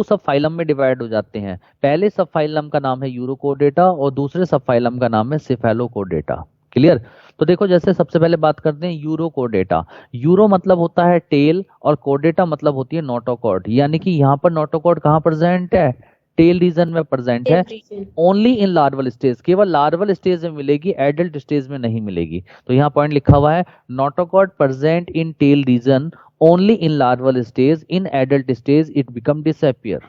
सब फाइलम में डिवाइड हो जाते हैं। पहले सब फाइलम का नाम है यूरोकोडेटा और दूसरे सब फाइलम का नाम है सेफेलोकोडेटा। क्लियर? तो देखो जैसे सबसे पहले बात करते हैं यूरोकोडेटा। यूरो मतलब होता है टेल और कोडेटा मतलब होती है नोटोकॉर्ड, यानी कि यहाँ पर नोटोकॉर्ड कहाँ प्रेजेंट है? टेल रीजन में प्रेजेंट है। ओनली इन लार्वल स्टेज, केवल लार्वल स्टेज में मिलेगी, एडल्ट स्टेज में नहीं मिलेगी। तो यहाँ पॉइंट लिखा हुआ है notochord present in tail region only in larval stage, in adult stage it become disappear.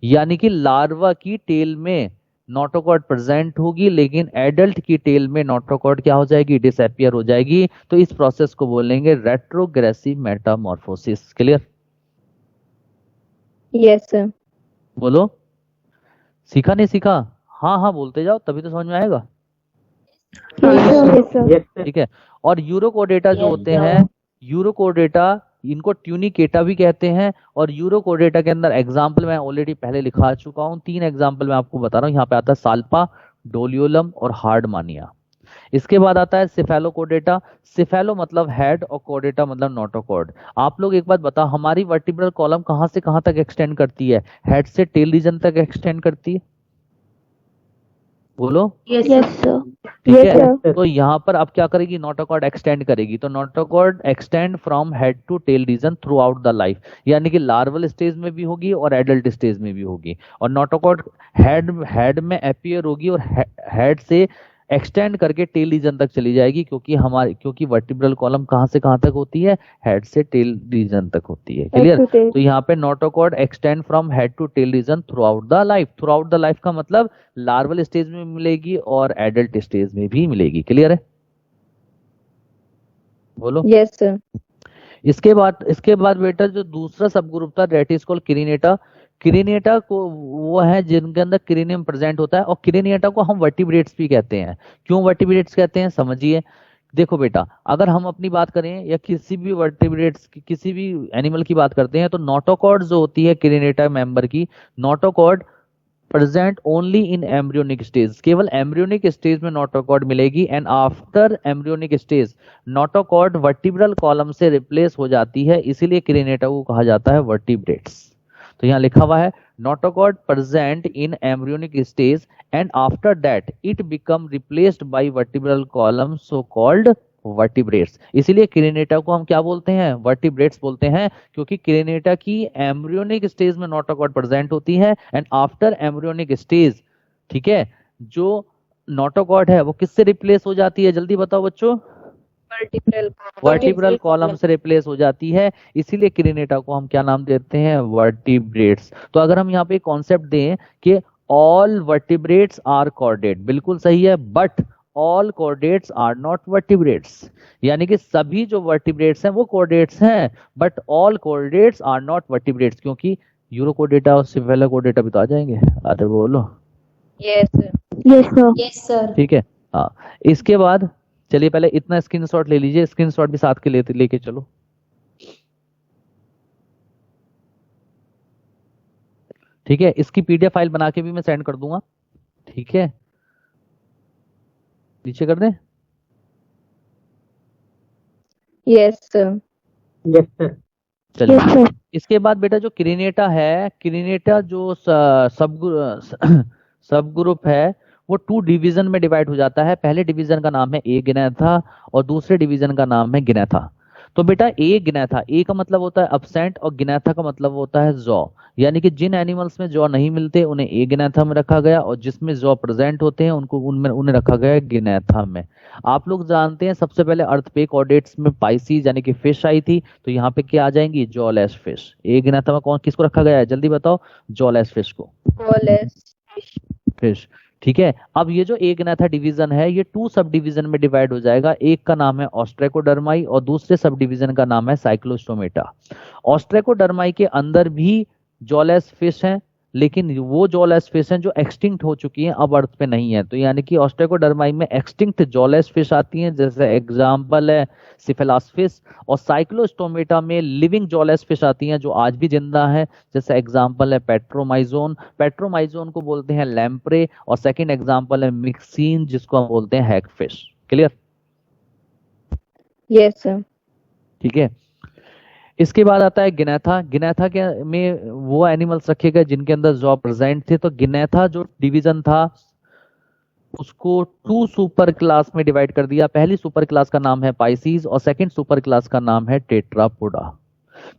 यानी कि लार्वा की टेल में नोटोकॉर्ड प्रेजेंट होगी लेकिन एडल्ट की टेल में नोटोकॉर्ड क्या हो जाएगी? डिसअपियर हो जाएगी। तो इस प्रोसेस को बोलेंगे retrogressive Metamorphosis. Clear? Yes sir. बोलो, सीखा नहीं सीखा? हाँ हाँ बोलते जाओ तभी तो समझ में आएगा। Yes sir. ठीक है। और यूरोकोडेटा जो होते हैं, यूरोकोडेटा इनको ट्यूनिकेटा भी कहते हैं। और यूरोकोडेटा के अंदर एग्जाम्पल मैं ऑलरेडी पहले लिखा चुका हूं, 3 एग्जाम्पल मैं आपको बता रहा हूं। यहाँ पे आता है साल्पा, डोलियोलम और हार्डमानिया। इसके बाद आता है सिफेलोकोडेटा। सिफेलो मतलब हेड और कोडेटा मतलब नोटोकॉर्ड। आप लोग एक बात बताओ, हमारी वर्टिब्रल कॉलम कहां से कहां तक एक्सटेंड करती है? हेड से टेल रीजन तक एक्सटेंड करती है। बोलो। Yes sir. ठीक Yes, है। sir. तो यहाँ पर अब क्या करेगी? नोटोकॉर्ड एक्सटेंड करेगी। तो notochord extend from head to tail region throughout the life, यानी कि लार्वल स्टेज में भी होगी और एडल्ट स्टेज में भी होगी। और नोटोकॉर्ड हेड में अपीयर होगी और हेड से एक्सटेंड करके टेल रीजन तक चली जाएगी, क्योंकि वर्टिब्रल कॉलम कहां से कहां तक होती है? हेड से टेल रीजन तक होती है। क्लियर? तो यहाँ पे notochord extend from head to tail region throughout the life. Throughout the life का मतलब लार्वल स्टेज में मिलेगी और एडल्ट स्टेज में भी मिलेगी। क्लियर है? बोलो। Yes sir. इसके बाद बेटा जो दूसरा सब ग्रुप था दैट इज कॉल्ड क्रिनेटा। क्रिनेटा को वो है जिनके अंदर क्रेनियम प्रेजेंट होता है, और क्रिनेटा को हम वर्टिब्रेट्स भी कहते हैं। क्यों वर्टिब्रेट्स कहते हैं समझिए। देखो बेटा, अगर हम अपनी बात करें या किसी भी वर्टिब्रेट्स किसी भी एनिमल की बात करते हैं तो नोटोकॉर्ड जो होती है क्रिनेटा मेंबर की, notochord present only in embryonic stage. केवल एम्ब्रियोनिक स्टेज में नोटोकॉर्ड मिलेगी, and after embryonic stage notochord vertebral column से रिप्लेस हो जाती है, इसीलिए क्रिनेटा को कहा जाता है वर्टिब्रेट्स। तो यहाँ लिखा हुआ है notochord present in embryonic stage and after that it become replaced by vertebral column so called vertebrates. इसीलिए क्रिनेटा को हम क्या बोलते हैं? वर्टिब्रेट्स बोलते हैं, क्योंकि क्रिनेटा की एम्ब्रियोनिक स्टेज में नोटोकॉर्ड प्रेजेंट होती है एंड आफ्टर एम्ब्रियोनिक स्टेज, ठीक है, जो नोटोकॉर्ड है वो किससे रिप्लेस हो जाती है? जल्दी बताओ बच्चों। वर्टिब्रल कॉलम से रिप्लेस हो जाती है, इसीलिए क्रिनेटा को हम क्या नाम देते हैं? वर्टिब्रेट्स। तो अगर हम यहाँ पे कॉन्सेप्ट दें कि ऑल वर्टिब्रेट्स आर कॉर्डेट, बिल्कुल सही है, but all chordates are not vertebrates. यानी कि सभी जो वर्टिब्रेट्स हैं वो कॉर्डेट्स हैं, but all chordates are not vertebrates, क्योंकि यूरोकोडेटा और सिफेलोकोडेटा भी तो आ जाएंगे। अरे बोलो। Yes sir. ठीक है। हाँ, इसके बाद चलिए पहले इतना स्क्रीनशॉट ले लीजिए, स्क्रीनशॉट भी साथ के लेके चलो। ठीक है, इसकी पीडीएफ फाइल बना के भी मैं सेंड कर दूंगा। ठीक है, नीचे कर दें। Yes sir. Yes sir. चलिए, इसके बाद बेटा जो क्रिनेटा है, क्रिनेटा जो सब ग्रुप है वो 2 डिवीजन में डिवाइड हो जाता है। पहले डिवीजन का नाम है ए गिनेथा और दूसरे डिवीजन का नाम है गिनेथा। तो बेटा ए गिनेथा, ए का मतलब होता है अब्सेंट और गिनेथा का मतलब होता है जॉ, यानी कि जिन एनिमल्स में जॉ नहीं मिलते उन्हें ए गिनेथा में रखा गया और जिसमें जॉ प्रेजेंट होते हैं उनको उनमें उन्हें रखा गया गिनेथा में। आप लोग जानते हैं सबसे पहले अर्थ पे कॉर्डेट्स में पाइसीज यानी कि फिश आई थी, तो यहाँ पे क्या आ जाएंगी, जॉलेस फिश। ए गिनेथा में कौन किसको रखा गया है, जल्दी बताओ, जॉलेस फिश को, फिश। ठीक है, अब ये जो एक गिनेथा डिवीजन है ये 2 सब डिवीजन में डिवाइड हो जाएगा। एक का नाम है ऑस्ट्रेकोडर्माई और दूसरे सब डिवीजन का नाम है साइक्लोस्टोमेटा। ऑस्ट्रेकोडर्माई के अंदर भी जॉलेस फिश हैं, लेकिन वो जॉलेस फिश हैं जो एक्सटिंक्ट हो चुकी हैं, अब अर्थ पे नहीं है। तो यानी कि ऑस्ट्रेकोडर्माई में एक्सटिंक्ट जॉलेस फिश आती हैं, जैसे एग्जाम्पल है सिफेलास फिश, और साइक्लोस्टोमेटा में लिविंग जॉलेस फिश आती हैं जो आज भी जिंदा है, जैसे एग्जाम्पल है पेट्रोमाइजोन, पेट्रोमाइजोन को बोलते हैं लैम्प्रे, और सेकंड एग्जाम्पल है मिक्सीन जिसको हम बोलते हैं हैग फिश। क्लियर? Yes sir. ठीक है, इसके बाद आता है गिनेथा। गिनेथा के में वो एनिमल्स रखे गए जिनके अंदर जॉ प्रेजेंट थे। तो गिनेथा जो डिवीजन था उसको 2 सुपर क्लास में डिवाइड कर दिया। पहली सुपर क्लास का नाम है पाइसीज और सेकंड सुपर क्लास का नाम है टेट्रापोडा।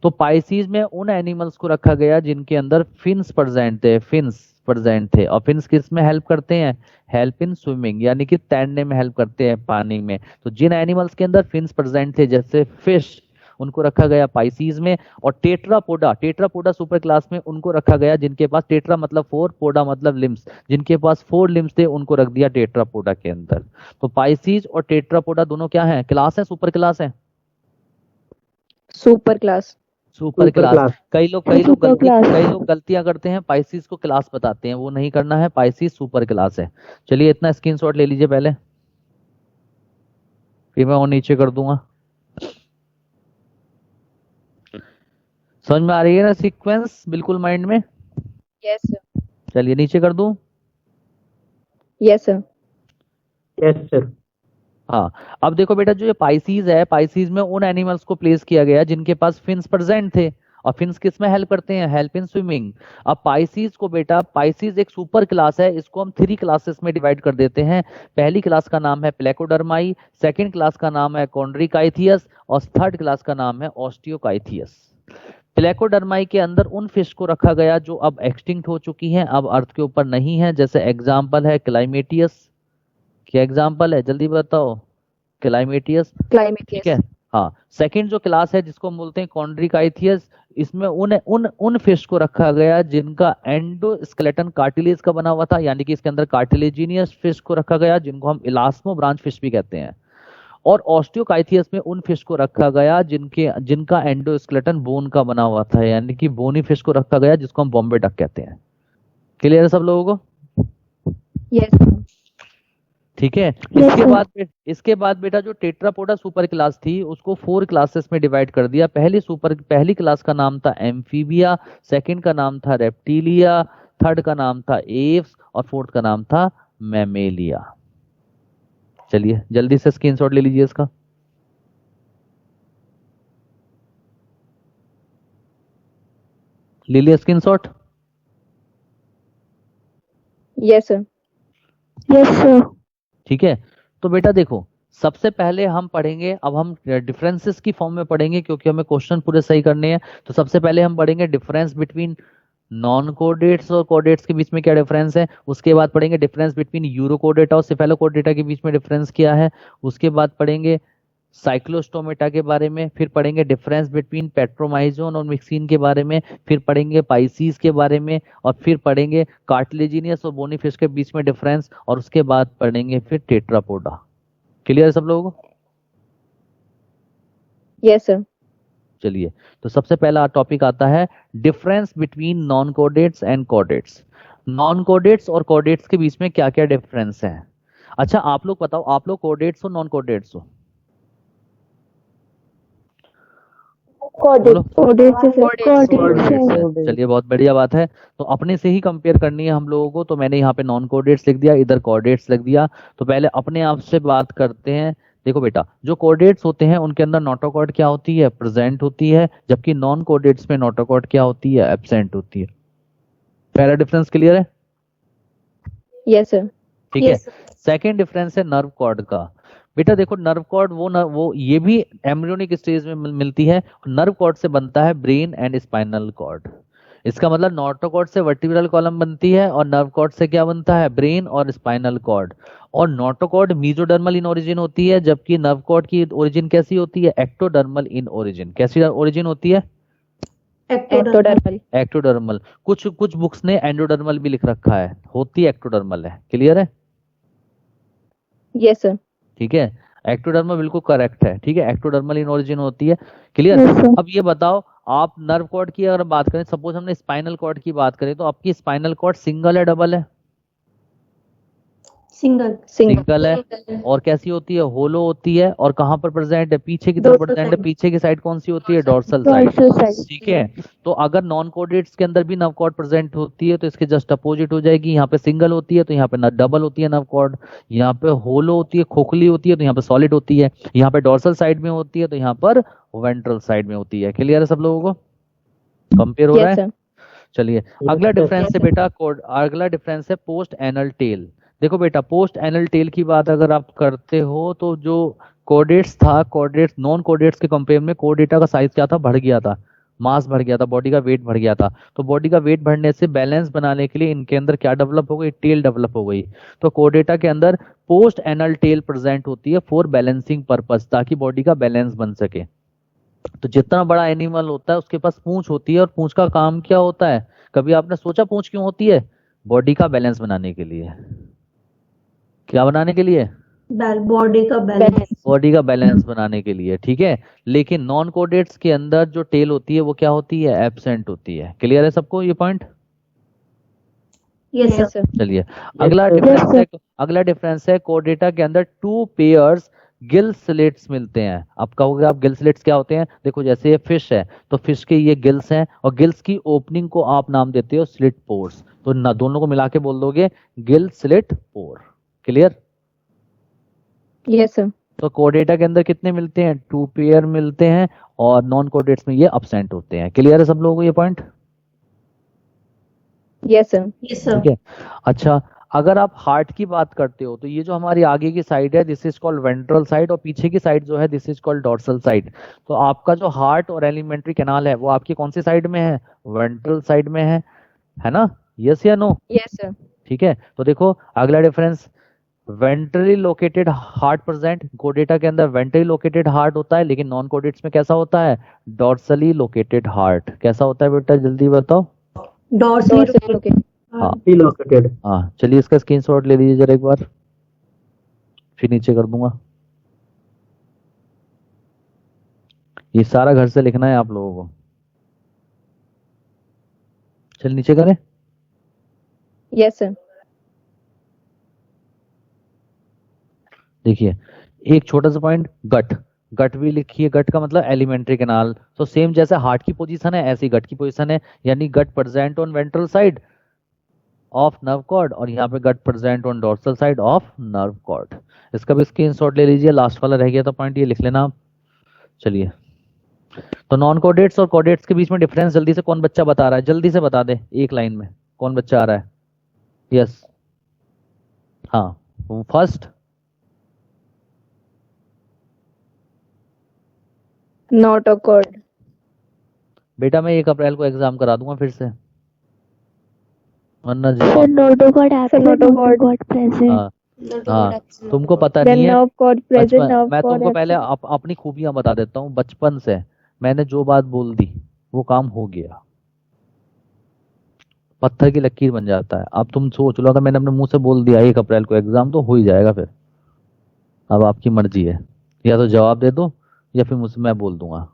तो पाइसीज में उन एनिमल्स को रखा गया जिनके अंदर फिन्स प्रेजेंट थे, फिन्स प्रेजेंट थे, और फिन्स किस में हेल्प करते हैं, हेल्प इन स्विमिंग, यानी कि तैरने में हेल्प करते हैं पानी में। तो जिन एनिमल्स के अंदर फिन्स प्रेजेंट थे जैसे फिश, उनको रखा गया पाइसीज में। और टेट्रापोडा, टेट्रापोडा सुपर क्लास में उनको रखा गया जिनके पास, टेट्रा मतलब 4, पोडा मतलब लिम्स, जिनके पास 4 लिम्स थे उनको रख दिया टेट्रापोडा के अंदर। तो पाइसीज और टेट्रापोडा दोनों क्या है, क्लास है, सुपर क्लास है, सुपर क्लास। Super class. कई लोग क्लास। गलतियां करते हैं, पाइसीज को क्लास बताते हैं, वो नहीं करना है, पाइसीज सुपर क्लास है। चलिए इतना स्क्रीनशॉट ले लीजिए पहले, फिर मैं वो नीचे कर दूंगा। समझ में आ रही है ना सीक्वेंस, बिल्कुल माइंड में? Yes sir. चलिए नीचे कर दूं। Yes sir. Yes sir. हाँ, अब देखो बेटा, जो ये पाइसीज है, पाइसीज में उन एनिमल्स को प्लेस किया गया जिनके पास फिन्स प्रेजेंट थे, और फिन्स किस में हेल्प करते हैं, हेल्प इन स्विमिंग। अब पाइसीज को बेटा, पाइसीज एक सुपर क्लास है, इसको हम 3 क्लासेस में डिवाइड कर देते हैं। पहली क्लास का नाम है प्लेकोडर्माई, सेकंड क्लास का नाम है कॉन्ड्रिकाइथियस, और थर्ड क्लास का नाम है ऑस्टियोकाइथियस। प्लेकोडर्माई के अंदर उन फिश को रखा गया जो अब एक्सटिंक्ट हो चुकी हैं, अब अर्थ के ऊपर नहीं है, जैसे एग्जाम्पल है क्लाइमेटियस। क्या एग्जाम्पल है, जल्दी बताओ, क्लाइमेटियस। ठीक है, हाँ। सेकंड जो क्लास है जिसको हम बोलते हैं कॉन्ड्रिकाइथियस, इसमें उन फिश को रखा गया जिनका एंडोस्केलेटन कार्टिलेज का बना हुआ था, यानी कि इसके अंदर कार्टिलेजिनियस फिश को रखा गया जिनको हम इलास्मो ब्रांच फिश भी कहते हैं। और ऑस्टियोकाइथियस में उन फिश को रखा गया जिनका एंडोस्केलेटन बोन का बना हुआ था, यानी कि बोनी फिश को रखा गया जिसको हम बॉम्बे डक कहते हैं। क्लियर है सब लोगों को? यस। ठीक है, इसके बाद बेटा जो टेट्रापोडा सुपर क्लास थी उसको 4 क्लासेस में डिवाइड कर दिया। पहली क्लास का नाम था एम्फीबिया, सेकंड का नाम था रेप्टिलिया, थर्ड का नाम था एव्स, और फोर्थ का नाम था मैमेलिया। चलिए जल्दी से स्क्रीनशॉट ले लीजिए इसका। ले लिया screenshot? Yes sir. Yes sir. ठीक है, तो बेटा देखो, सबसे पहले हम पढ़ेंगे, अब हम डिफरेंसेस की फॉर्म में पढ़ेंगे क्योंकि हमें क्वेश्चन पूरे सही करने हैं। तो सबसे पहले हम पढ़ेंगे डिफरेंस बिटवीन नॉन कोडेट्स और कोडेट्स के बीच में क्या डिफरेंस है। उसके बाद पढ़ेंगे डिफरेंस बिटवीन यूरोकोडेटा और सिफेलोकोडेटा के बीच में डिफरेंस क्या है। उसके बाद पढ़ेंगे साइक्लोस्टोमेटा के बारे में, फिर पढ़ेंगे डिफरेंस बिटवीन पेट्रोमाइजोन और मिक्सिन के बारे में, फिर पढ़ेंगे पाइसीज के बारे में, और फिर पढ़ेंगे कार्टिलेजिनियस और बोनी फिश के बीच में डिफरेंस, और उसके बाद पढ़ेंगे फिर टेट्रापोडा। क्लियर है सब लोगों को? Yes sir. चलिए, तो सबसे पहला टॉपिक आता है difference between non कोडेट्स and कोडेट्स। Non कोडेट्स और कोडेट्स के बीच में क्या क्या डिफरेंस है। अच्छा आप लोग बताओ, आप लोग कोडेट्स हो नॉन कोडेट्स हो? चलिए बहुत बढ़िया बात है। तो अपने से ही कंपेयर करनी है हम लोगों को, तो मैंने यहाँ पे नॉन कोडेट्स लिख दिया, इधर कोडेट्स लिख दिया। तो पहले अपने आप से बात करते हैं। देखो बेटा, जो कोडेट्स होते हैं उनके अंदर नोटोकॉर्ड क्या होती है, प्रेजेंट होती है, जबकि नॉन कोडेट्स में नोटोकॉर्ड क्या होती है, एब्सेंट होती है। पहला डिफरेंस क्लियर है? Yes sir. ठीक है। सेकेंड डिफरेंस है नर्व कॉर्ड का। बेटा देखो नर्व कॉर्ड वो ये भी एम्ब्रियोनिक स्टेज में मिलती है। नर्व कॉर्ड से बनता है ब्रेन एंड स्पाइनल कॉर्ड। इसका मतलब नोटोकॉर्ड से वर्टिब्रल कॉलम बनती है और नर्व कॉर्ड से क्या बनता है, ब्रेन और स्पाइनल कॉर्ड। और नोटोकॉर्ड मीजोडर्मल इन ओरिजिन होती है, जबकि नर्व कॉर्ड की ओरिजिन कैसी होती है, एक्टोडर्मल इन ओरिजिन। कैसी ओरिजिन होती है, एक्टोडर्मल। एक्टोडर्मल। कुछ कुछ बुक्स ने एंडोडर्मल भी लिख रखा है, होती एक्टोडर्मल है। क्लियर है? Yes sir. ठीक है, एक्टोडर्मल बिल्कुल करेक्ट है। ठीक है, एक्टोडर्मल इन ओरिजिन होती है। क्लियर? Yes, sir. अब ये बताओ, आप नर्व कॉर्ड की अगर बात करें, सपोज हमने स्पाइनल कॉर्ड की बात करें, तो आपकी स्पाइनल कॉर्ड सिंगल है डबल है? सिंगल। सिंगल है। और कैसी होती है, होलो होती है। और कहाँ पर प्रेजेंट है, पीछे की तरफ Dorsal प्रेजेंट है। side. पीछे की साइड कौन सी होती है, डोर्सल साइड। Dorsal side. ठीक है, तो अगर नॉन कोडेट्स के अंदर भी नर्व कॉर्ड प्रेजेंट होती है तो इसके जस्ट अपोजिट हो जाएगी। यहाँ पे सिंगल होती है तो यहाँ पे डबल होती है नर्व कॉर्ड। यहाँ पे होलो होती है, खोखली होती है, तो यहाँ पे सॉलिड होती है। यहाँ पे डोर्सल साइड में होती है तो यहाँ पर वेंट्रल साइड में होती है। क्लियर है सब लोगों को? कंपेयर हो रहा यस है? सर। चलिए अगला डिफरेंस है बेटा अगला डिफरेंस है पोस्ट एनल टेल। देखो बेटा, पोस्ट एनल टेल की बात अगर आप करते हो तो जो कोडेट्स था, कोडेट्स नॉन कोडेट्स के कंपेयर में कोडेटा का साइज क्या था, बढ़ गया था, मास बढ़ गया था, बॉडी का वेट बढ़ गया था। तो बॉडी का वेट बढ़ने से बैलेंस बनाने के लिए इनके अंदर क्या डेवलप हो गई, टेल डेवलप हो गई। तो कोडेटा के अंदर पोस्ट एनल टेल प्रेजेंट होती है फॉर बैलेंसिंग पर्पस, ताकि बॉडी का बैलेंस बन सके। तो जितना बड़ा एनिमल होता है उसके पास पूंछ होती है, और पूंछ का काम क्या होता है, कभी आपने सोचा पूंछ क्यों होती है? बॉडी का बैलेंस बनाने के लिए। क्या बनाने के लिए? बॉडी का बैलेंस। बॉडी का बैलेंस बनाने के लिए। ठीक है, लेकिन नॉन कोडेट्स के अंदर जो टेल होती है वो क्या होती है, एब्सेंट होती है। क्लियर है सबको ये पॉइंट? Yes sir. चलिए अगला डिफरेंस है कोडेटा के अंदर 2 पेयर्स गिल स्लिट्स मिलते हैं। अब कहोगे आप गिल स्लिट्स क्या होते हैं? देखो जैसे ये फिश है तो फिश के ये गिल्स हैं, और गिल्स की ओपनिंग को आप नाम देते हो स्लिट पोर्स। तो ना दोनों को मिला के बोल दोगे गिल स्लिट पोर। क्लियर? Yes sir. तो कोडेटा के अंदर कितने मिलते हैं, 2 पेयर मिलते हैं, और नॉन कोडेट्स में ये अब्सेंट होते हैं। क्लियर है सब लोगों को ये point? Yes sir. Yes sir. ठीक है। अच्छा, अगर आप हार्ट की बात करते हो तो ये जो हमारी आगे की साइड है this is called ventral side, और पीछे की साइड जो है this is called dorsal side. तो आपका जो हार्ट और एलिमेंट्री कैनाल है वो आपकी कौन सी साइड में है, वेंट्रल साइड में है ना? यस या नो? Yes sir. ठीक है, तो देखो अगला difference, ventrally located heart present. कोडेटा के अंदर वेंट्रली लोकेटेड हार्ट होता है, लेकिन नॉन कोडेट्स में कैसा होता है, डॉर्सली लोकेटेड हार्ट। कैसा होता है बेटा, जल्दी बताओ। डॉर्सल। ओके। हाँ लोकेटेड। हाँ, चलिए इसका स्क्रीनशॉट ले लीजिए जरा एक बार, फिर नीचे कर दूंगा। ये सारा घर से लिखना है आप लोगों को। चल नीचे करें। Yes sir. देखिए एक छोटा सा पॉइंट, गट भी लिखिए। गट का मतलब एलिमेंट्री कैनाल। तो सेम जैसे हार्ट की पोजीशन है ऐसी गट की पोजीशन है, यानी gut present on ventral side of nerve cord, और यहाँ पे gut present on dorsal side of nerve cord. इसका भी स्क्रीनशॉट ले लीजिए, लास्ट वाला रह गया था पॉइंट, ये लिख लेना आप। चलिए, तो नॉन कोडेट्स और कोडेट्स के बीच में डिफरेंस जल्दी से कौन बच्चा बता रहा है, जल्दी से बता दे एक लाइन में, कौन बच्चा आ रहा है? यस, हाँ फर्स्ट। नोटोकॉर्ड। बेटा मैं 1 अप्रैल को एग्जाम करा दूंगा फिर से, वरना sir notochord absent, notochord present. हाँ तुमको पता देन नहीं है। नर्व कॉर्ड प्रेजेंट, बचपन नर्व मैं कॉर्ड तुमको पहले अपनी खूबियां बता देता हूँ। बचपन से मैंने जो बात बोल दी वो काम हो गया, पत्थर की लकीर बन जाता है। अब तुम सोच लो, अगर मैंने अपने मुंह से बोल दिया 1 अप्रैल को एग्जाम, तो हो ही जाएगा फिर। अब आपकी मर्जी है, या तो जवाब दे दो या फिर मुझसे मैं बोल दूंगा।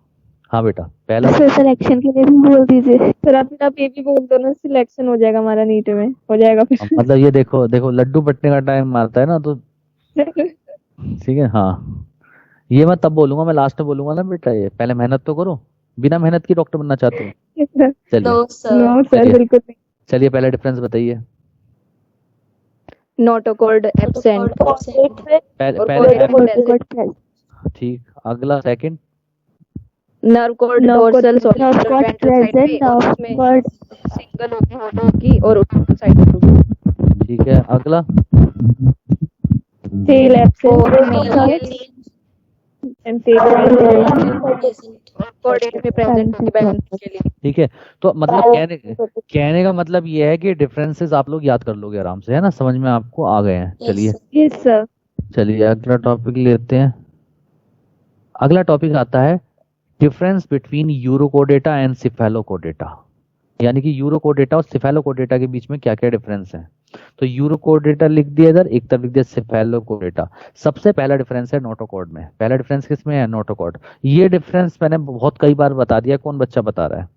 हाँ बेटा पहला। सर सिलेक्शन के लिए भी बोल दीजिए। सर आप ये भी बोल दो ना, सिलेक्शन हो जाएगा हमारा नीट में, हो जाएगा फिर। मतलब ये देखो देखो लड्डू बटने का टाइम मारता है ना, तो ठीक है। हाँ ये मैं तब बोलूंगा, मैं लास्ट में बोलूंगा ना बेटा, ये पहले मेहनत तो करो। बिना मेहनत की डॉक्टर बनना चाहते हो? चलिए नो सर चलिए। बिल्कुल नहीं। चलिए पहला डिफरेंस बताइए। नोटोकॉर्ड एब्सेंट पहले ठीक, अगला second. Nerve cord dorsal present, nerve cord single होगी और डोर्सल साइड होगी। ठीक है, अगला tail absent and tail coordinate में प्रेजेंट बैलेंस के लिए। ठीक है, तो मतलब कहने का मतलब ये है कि डिफरेंसेस आप लोग याद कर लोगे आराम से, है ना, समझ में आपको आ गए हैं। चलिए yes sir चलिए अगला टॉपिक लेते हैं। अगला टॉपिक आता है difference between Urochordata and Cephalochordata, यानी कि यूरोकोडेटा और सिफेलोकोडेटा के बीच में क्या क्या डिफरेंस है। तो यूरोकोडेटा लिख दिया इधर, एक तरफ लिख दिया सिफेलोकोडेटा। सबसे पहला डिफरेंस है नोटोकॉर्ड में। पहला डिफरेंस किस में है? नोटोकॉर्ड। ये डिफरेंस मैंने बहुत कई बार बता दिया, कौन बच्चा बता रहा है?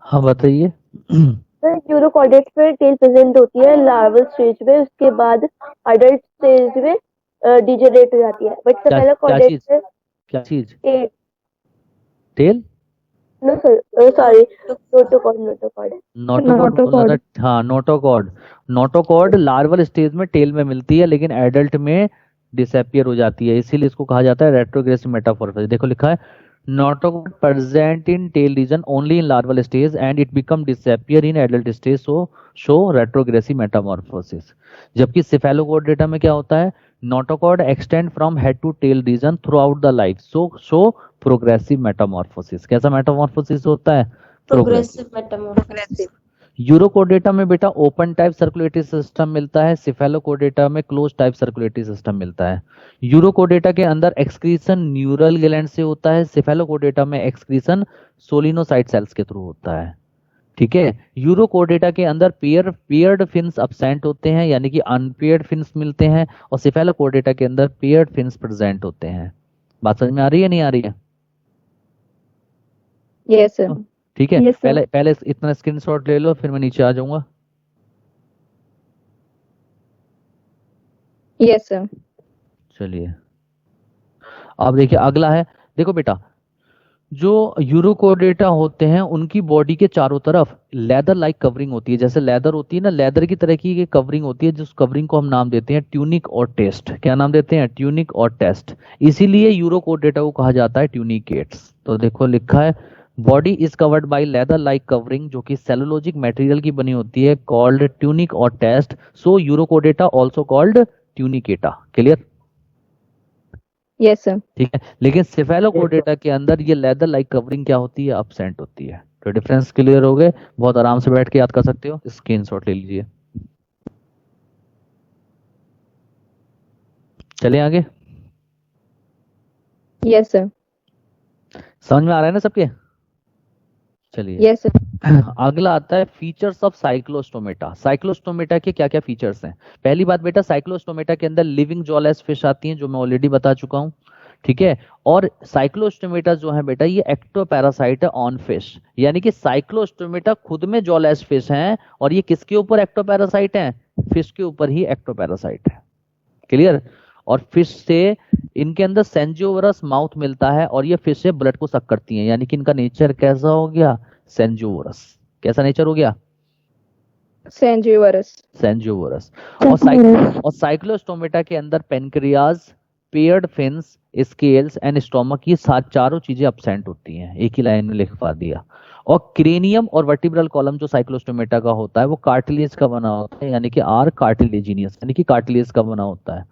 हाँ बताइए। सर यूरोकॉर्डेट पे टेल प्रेजेंट होती है लार्वल स्टेज में, उसके बाद अडल्ट स्टेज में डिजेनरेट हो जाती है, बट सिफेलोकॉर्डेट पे क्या चीज? Tail tail? No sir sorry notochord notochord. हाँ नोटोकॉर्ड। नोटोकॉर्ड लार्वल स्टेज में टेल में मिलती है, लेकिन एडल्ट में डिसअपियर हो जाती है, इसीलिए इसको कहा जाता है रेट्रोग्रेसिव मेटामॉर्फोसिस। देखो लिखा है notochord present in tail region only in larval stage and it become disappear in adult stage, show retrogressive metamorphosis. जबकि सिफेलोकोडेटा में क्या होता है? Notochord extend from head to tail region throughout the life, show progressive metamorphosis. कैसा metamorphosis होता है? Progressive Metamorphosis. Urochordata में बेटा ओपन टाइप सर्कुलेटरी सिस्टम मिलता है, सिफेलोकोडेटा में क्लोज टाइप सर्कुलेटरी सिस्टम मिलता है। यूरोकोडेटा के अंदर एक्सक्रीशन न्यूरल ग्लैंड से होता है, सिफेलोकोडेटा में एक्सक्रीशन सोलिनोसाइट सेल्स के थ्रू होता है। ठीक है, यूरोकोडेटा के अंदर पेयर्ड फिन्स अब्सेंट होते हैं, यानी कि अनपेयर्ड फिन्स मिलते हैं, और सिफेलोकोडेटा के अंदर पेयर्ड फिन्स प्रेजेंट होते हैं। बात समझ में आ रही है नहीं आ रही है? yes sir ठीक है, Yes, sir. पहले इतना स्क्रीनशॉट ले लो, फिर मैं नीचे आ जाऊंगा। yes sir चलिए अब देखिए अगला है। देखो बेटा, जो यूरोकोडेटा होते हैं उनकी बॉडी के चारों तरफ लेदर लाइक कवरिंग होती है। जैसे लेदर होती है ना, लेदर की तरह की कवरिंग होती है, जिस कवरिंग को हम नाम देते हैं ट्यूनिक और टेस्ट। क्या नाम देते हैं? ट्यूनिक और टेस्ट। इसीलिए यूरोकोडेटा को कहा जाता है ट्यूनिकेट्स। तो देखो लिखा है body is covered by leather like covering, जो कि सेलुलोजिक मटेरियल की बनी होती है, कॉल्ड ट्यूनिक और test. So urochordata also called tunicata. Clear? yes sir ठीक है, लेकिन सिफेलोकोडेटा के अंदर ये लेदर लाइक कवरिंग क्या होती है? अब्सेंट होती है। तो डिफरेंस क्लियर हो गए, बहुत आराम से बैठ के याद कर सकते हो। स्क्रीनशॉट ले लीजिए। चलिए आगे। yes sir समझ में आ रहा है ना सबके? चलिए yes sir अगला आता है फीचर्स ऑफ साइक्लोस्टोमेटा। साइक्लोस्टोमेटा के क्या क्या फीचर्स हैं? पहली बात बेटा, साइक्लोस्टोमेटा के अंदर लिविंग जॉलेस फिश आती हैं, जो मैं ऑलरेडी बता चुका हूं। ठीक है, और साइक्लोस्टोमेटा जो है बेटा ये एक्टोपैरासाइट है ऑन फिश, यानी कि साइक्लोस्टोमेटा खुद में जॉलेस फिश हैं, और ये किसके ऊपर एक्टोपैरासाइट हैं? फिश के ऊपर ही एक्टोपैरासाइट है। क्लियर? और फिश से इनके अंदर सेंजियोवरस माउथ मिलता है, और ये फिश से ब्लड को सक करती हैं, यानी कि इनका नेचर कैसा हो गया? सेंजियोवरस। कैसा नेचर हो गया? Sangiovous सेंजियोवरस। और साइक्लोस्टोमेटा के अंदर pancreas, paired fins, scales and stomach, ये चारों चीजें अब्सेंट होती हैं। एक ही लाइन में लिखवा दिया। और क्रेनियम और वर्टिब्रल कॉलम जो साइक्लोस्टोमेटा का होता है वो कार्टिलेज का बना होता है, यानी कि आर कार्टिलेजिनियस, यानी कि कार्टिलेज का बना होता है।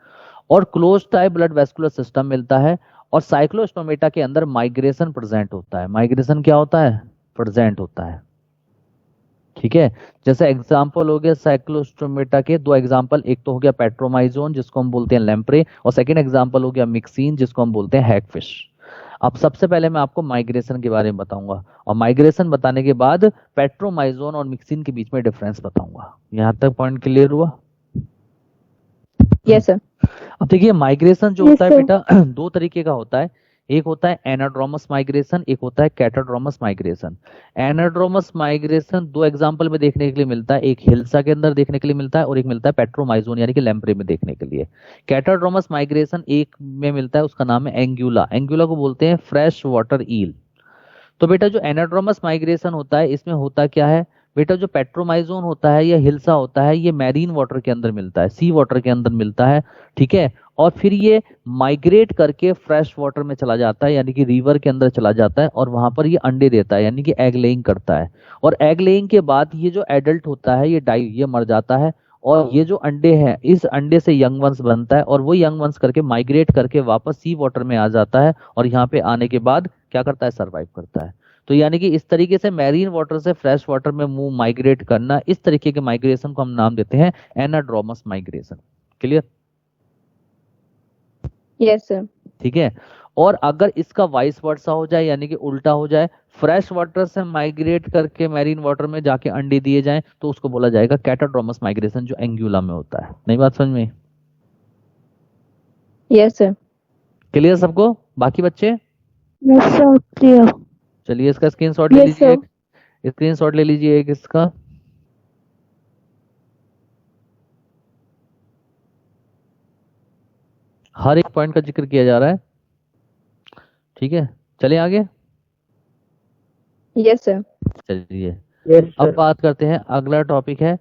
और close type blood vascular system मिलता है। और साइक्लोस्टोमेटा के अंदर माइग्रेशन प्रेजेंट होता है। माइग्रेशन क्या होता है? प्रेजेंट होता है। ठीक है, जैसे एग्जांपल हो गया साइक्लोस्टोमेटा के दो एग्जांपल, एक तो हो गया पेट्रोमाइजोन जिसको हम बोलते हैं लैम्प्रे, और सेकंड एग्जांपल हो गया मिक्सिन जिसको हम बोलते हैं हैगफिश। अब सबसे पहले मैं आपको माइग्रेशन के बारे में बताऊंगा, और माइग्रेशन बताने के बाद पेट्रोमाइजोन और मिक्सिन के बीच में डिफरेंस बताऊंगा। यहां तक पॉइंट क्लियर हुआ? yes sir अब देखिए माइग्रेशन जो Yes, होता है sir. बेटा दो तरीके का होता है। एक होता है एनाड्रोमस माइग्रेशन, एक होता है कैटाड्रोमस माइग्रेशन। एनाड्रोमस माइग्रेशन दो एग्जांपल में देखने के लिए मिलता है, एक हिल्सा के अंदर देखने के लिए मिलता है, और एक मिलता है पेट्रोमाइजोन यानी कि लैम्प्रे में देखने के लिए। कैटाड्रोमस माइग्रेशन एक में मिलता है, उसका नाम है एंगुला। एंगुला को बोलते हैं फ्रेश वाटर ईल। तो बेटा जो एनाड्रोमस माइग्रेशन होता है इसमें होता क्या है बेटा, जो पेट्रोमाइजोन होता है या हिल्सा होता है ये मैरीन वाटर के अंदर मिलता है, सी वाटर के अंदर मिलता है। ठीक है, और फिर ये माइग्रेट करके फ्रेश वाटर में चला जाता है, यानी कि रिवर के अंदर चला जाता है, और वहां पर ये अंडे देता है, यानी कि एग लेइंग करता है। और एग लेइंग के बाद ये जो एडल्ट होता है ये मर जाता है, और ये जो अंडे हैं इस अंडे से यंग वंस बनता है, और वो यंग वंस करके माइग्रेट करके वापस सी वाटर में आ जाता है, और यहाँ पे आने के बाद क्या करता है, सर्वाइव करता है। तो यानी कि इस तरीके से मैरीन वाटर से फ्रेश वाटर में मूव माइग्रेट करना, इस तरीके के माइग्रेशन को हम नाम देते हैं anadromous migration. Clear? Yes sir. ठीक है। और अगर इसका वाइस वर्सा हो जाए, यानी कि उल्टा हो जाए, फ्रेश वाटर से माइग्रेट करके मैरीन वाटर में जाके अंडे दिए जाएं, तो उसको बोला जाएगा कैटाड्रोमस माइग्रेशन, जो एंगुला में होता है। नई बात समझ में? Yes sir. क्लियर सबको? बाकी बच्चे? Yes sir, clear. चलिए इसका स्क्रीनशॉट ले Yes, लीजिए, sir. स्क्रीनशॉट ले लीजिए एक इसका। हर एक पॉइंट का जिक्र किया जा रहा है, ठीक है। चलिए आगे। Yes sir. चलिए यस अब सर। बात करते हैं, अगला टॉपिक है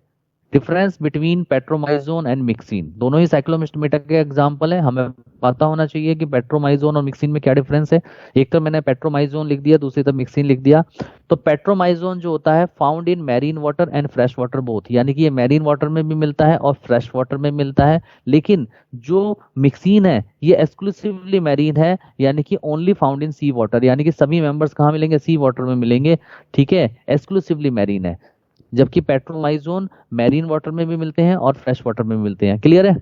difference between Petromyzon and mixing. दोनों ही साइक्लोमिस्टोमेटा के एग्जांपल है, हमें पता होना चाहिए कि पेट्रोमाइजोन और मिक्सिन में क्या डिफरेंस है। एक तो मैंने पेट्रोमाइजोन लिख दिया, दूसरी तरफ मिक्सिन लिख दिया। तो पेट्रोमाइजोन जो होता है found in marine water and fresh water both, यानी कि ये मैरीन वाटर में भी मिलता है और फ्रेश वाटर में मिलता है। लेकिन जो मिक्सिन है ये एक्सक्लूसिवली मैरीन है, यानी कि only found in sea water, यानी कि सभी मेंबर्स कहाँ मिलेंगे, सी वाटर में मिलेंगे, ठीक है, एक्सक्लूसिवली मैरीन है। जबकि पेट्रोमाइजोन मैरीन वाटर में भी मिलते हैं और फ्रेश वाटर में भी मिलते हैं। क्लियर है?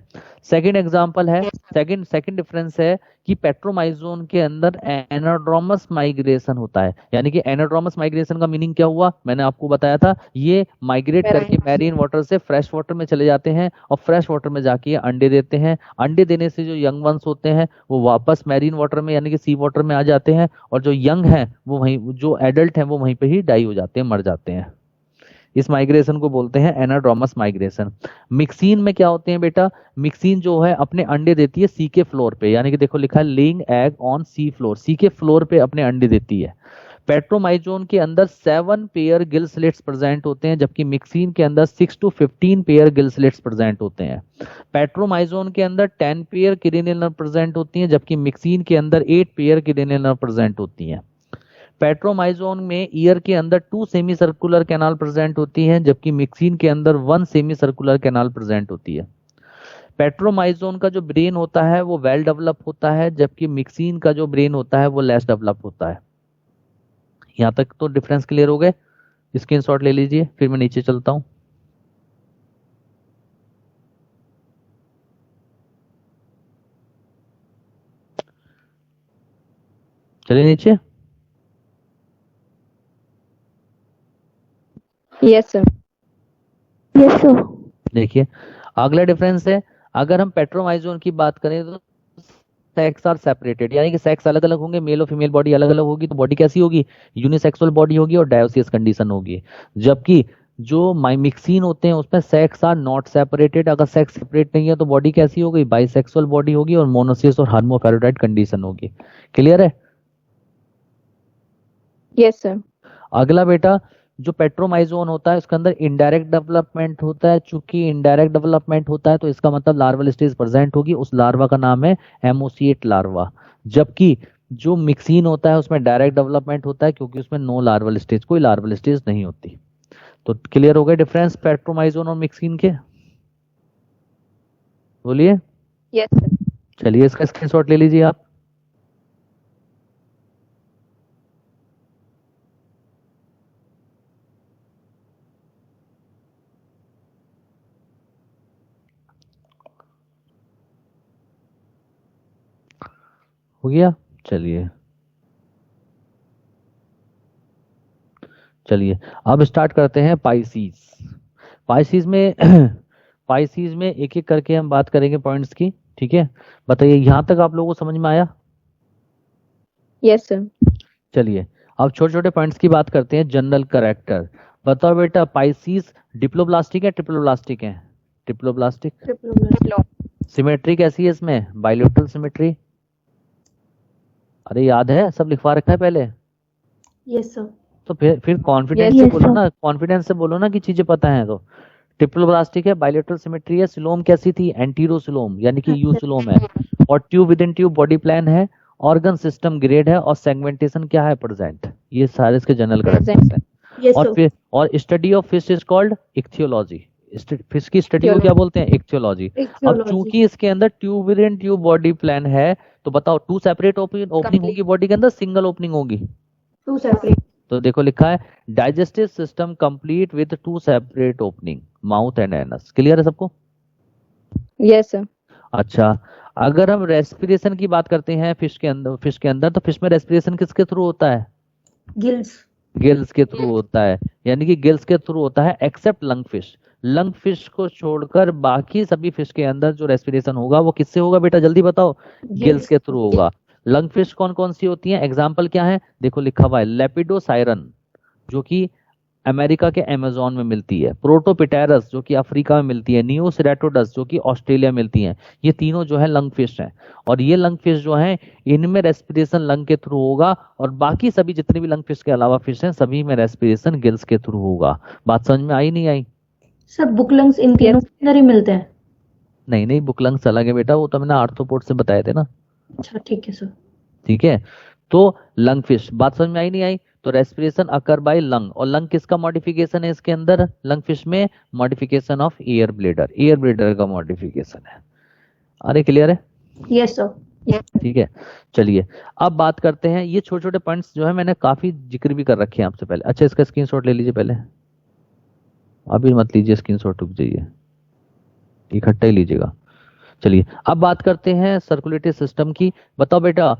सेकंड एग्जांपल है, सेकंड डिफरेंस है कि पेट्रोमाइजोन के अंदर एनाड्रोमस माइग्रेशन होता है। यानी कि एनाड्रोमस माइग्रेशन का मीनिंग क्या हुआ, मैंने आपको बताया था, ये माइग्रेट करके मैरीन वाटर से फ्रेश वाटर में चले जाते हैं, और फ्रेश वाटर में जाके अंडे देते हैं। अंडे देने से जो यंग वंस होते हैं वो वापस मैरीन वाटर में यानी कि सी वाटर में आ जाते हैं, और जो यंग हैं वो वहीं, जो एडल्ट हैं वो वहीं पे ही डाई हो जाते हैं, मर जाते हैं। इस माइग्रेशन को बोलते हैं एनाड्रोमस माइग्रेशन। मिक्सिन में क्या होते हैं बेटा, मिक्सिन जो है अपने अंडे देती है सी के फ्लोर पे, यानी कि देखो लिखा है laying egg on sea floor, sea के फ्लोर पे अपने अंडे देती है। पेट्रोमाइजोन के अंदर 7 पेयर गिल स्लिट्स प्रेजेंट होते हैं, जबकि मिक्सिन के अंदर 6 to 15 pair gill slits present होते हैं। पेट्रोमाइजोन के अंदर 10 पेयर किडनी नर्व प्रेजेंट होती हैं, जबकि मिक्सिन के अंदर 8 पेयर किडनी नर्व प्रेजेंट होती हैं। पेट्रोमाइजोन में ईयर के अंदर 2 सेमी सर्कुलर कैनाल प्रेजेंट होती हैं, जबकि मिक्सिन के अंदर 1 सेमी सर्कुलर कैनाल प्रेजेंट होती है। पेट्रोमाइजोन का जो ब्रेन होता है वो वेल डेवलप होता है, जबकि मिक्सिन का जो ब्रेन होता है वो लेस डेवलप होता है। यहां तक तो डिफरेंस क्लियर हो गए? स्क्रीनशॉट ले लीजिए, फिर मैं नीचे चलता हूं। चलिए नीचे। Yes sir. Yes sir. देखिए अगला डिफरेंस है, अगर हम पेट्रोमाइजोन की बात करें तो सेक्स आर सेपरेटेड, यानी कि सेक्स अलग अलग होंगे, मेल और फीमेल बॉडी अलग अलग होगी, तो बॉडी कैसी होगी, यूनिसेक्सुअल बॉडी होगी और डायोसियस कंडीशन होगी। जबकि जो मिक्सिन होते हैं उसमें सेक्स आर नॉट सेपरेटेड, अगर सेक्स सेपरेट नहीं है तो बॉडी कैसी होगी, बाइसेक्सुअल बॉडी होगी और मोनोसियस और हर्माफ्रोडाइट कंडीशन होगी। क्लियर है? Yes sir. अगला बेटा, जो पेट्रोमाइजोन होता है उसके अंदर इनडायरेक्ट डेवलपमेंट होता है। चूंकि इनडायरेक्ट डेवलपमेंट होता है तो इसका मतलब लार्वल स्टेज प्रेजेंट होगी, उस लार्वा का नाम है एमोसिएट लार्वा। जबकि जो मिक्सिन होता है उसमें डायरेक्ट डेवलपमेंट होता है, क्योंकि उसमें नो लार्वल स्टेज, कोई लार्वल स्टेज नहीं होती। तो क्लियर हो गए डिफरेंस पेट्रोमाइजोन और मिक्सिन के? बोलिए। Yes sir. चलिए इसका स्क्रीनशॉट ले लीजिए आप। हो गया? चलिए अब स्टार्ट करते हैं पाइसीज में पाइसीज में एक एक करके हम बात करेंगे पॉइंट्स की, ठीक है। बताइए यहां तक आप लोगों को समझ में आया? Yes sir. चलिए अब छोटे छोटे पॉइंट्स की बात करते हैं। जनरल कैरेक्टर बताओ बेटा, पाइसीज डिप्लोब्लास्टिक है ट्रिप्लोब्लास्टिक है? ट्रिप्लोब्लास्टिक। सिमेट्री कैसी है इसमें? Bilateral symmetry. अरे याद है, सब लिखवा रखा है पहले? Yes sir. तो फिर कॉन्फिडेंस से बोलो ना, कॉन्फिडेंस से बोलो ना कि चीजें पता है। तो ट्रिप्लोब्लास्टिक है, बाइलेटरल सिमेट्री है। सिलोम कैसी थी? एंटीरोसिलोम, यानी कि यूसिलोम है। और tube with in tube body plan है, ऑर्गन सिस्टम ग्रेड है, और सेगमेंटेशन क्या है? प्रेजेंट। ये सारे इसके जनरल करेक्टर्स हैं। यस और सर। फिर और study of fish is called ichthyology. Fish की स्टडी को क्या बोलते हैं? इक्थियोलॉजी। अब Ichthyology। चूंकि इसके अंदर tube with in tube body plan है, तो बताओ 2 सेपरेट ओपनिंग होगी बॉडी के अंदर, सिंगल ओपनिंग होगी? 2 सेपरेट। तो देखो लिखा है digestive system complete with 2 separate opening, mouth and anus. Clear है सबको? Yes sir. अच्छा, अगर हम रेस्पिरेशन की बात करते हैं फिश के अंदर तो फिश में रेस्पिरेशन किसके थ्रू होता है? गिल्स। गिल्स के थ्रू होता है, यानी कि गिल्स के थ्रू होता है, except lung fish. Lung fish को छोड़कर बाकी सभी फिश के अंदर जो रेस्पिरेशन होगा वो किससे होगा बेटा? जल्दी बताओ। गिल्स के थ्रू होगा। लंग फिश कौन कौन सी होती हैं? एग्जाम्पल क्या है? देखो लिखा हुआ है लेपिडोसायरन, जो कि अमेरिका के अमेज़न में मिलती है, प्रोटोपिटेरस जो कि अफ्रीका में मिलती है, नियोसेरेटोडस जो कि ऑस्ट्रेलिया में मिलती है। ये तीनों जो है लंग फिश हैं, और ये लंग फिश जो हैं इनमें रेस्पिरेशन लंग के थ्रू होगा, और बाकी सभी जितने भी लंग फिश के अलावा फिश हैं सभी में रेस्पिरेशन गिल्स के थ्रू होगा। बात समझ में आई नहीं आई? सर बुक लंग्स इन तीनों के अंदर ही मिलते हैं? नहीं नहीं, बुक लंग्स अलग है बेटा, वो तो मैंने आर्थ्रोपोड से बताए थे ना। अच्छा ठीक है सर। ठीक है, तो लंग फिश। बात समझ में आई नहीं आई? तो रेस्पिरेशन अकर बाय लंग, और लंग किसका मॉडिफिकेशन है इसके अंदर? लंग फिश में modification of air bladder, air bladder का मॉडिफिकेशन है। अरे क्लियर है? Yes sir. ठीक है, चलिए अब बात करते हैं। ये छोटे छोटे पॉइंट्स जो है मैंने काफी जिक्र भी कर रखे हैं आपसे पहले। अच्छा, इसका स्क्रीनशॉट ले लीजिए पहले, अभी मत लीजिए स्क्रीनशॉट, रुक जाइए, इकट्ठा ही लीजिएगा। चलिए अब बात करते हैं सर्कुलेटरी सिस्टम की। बताओ बेटा,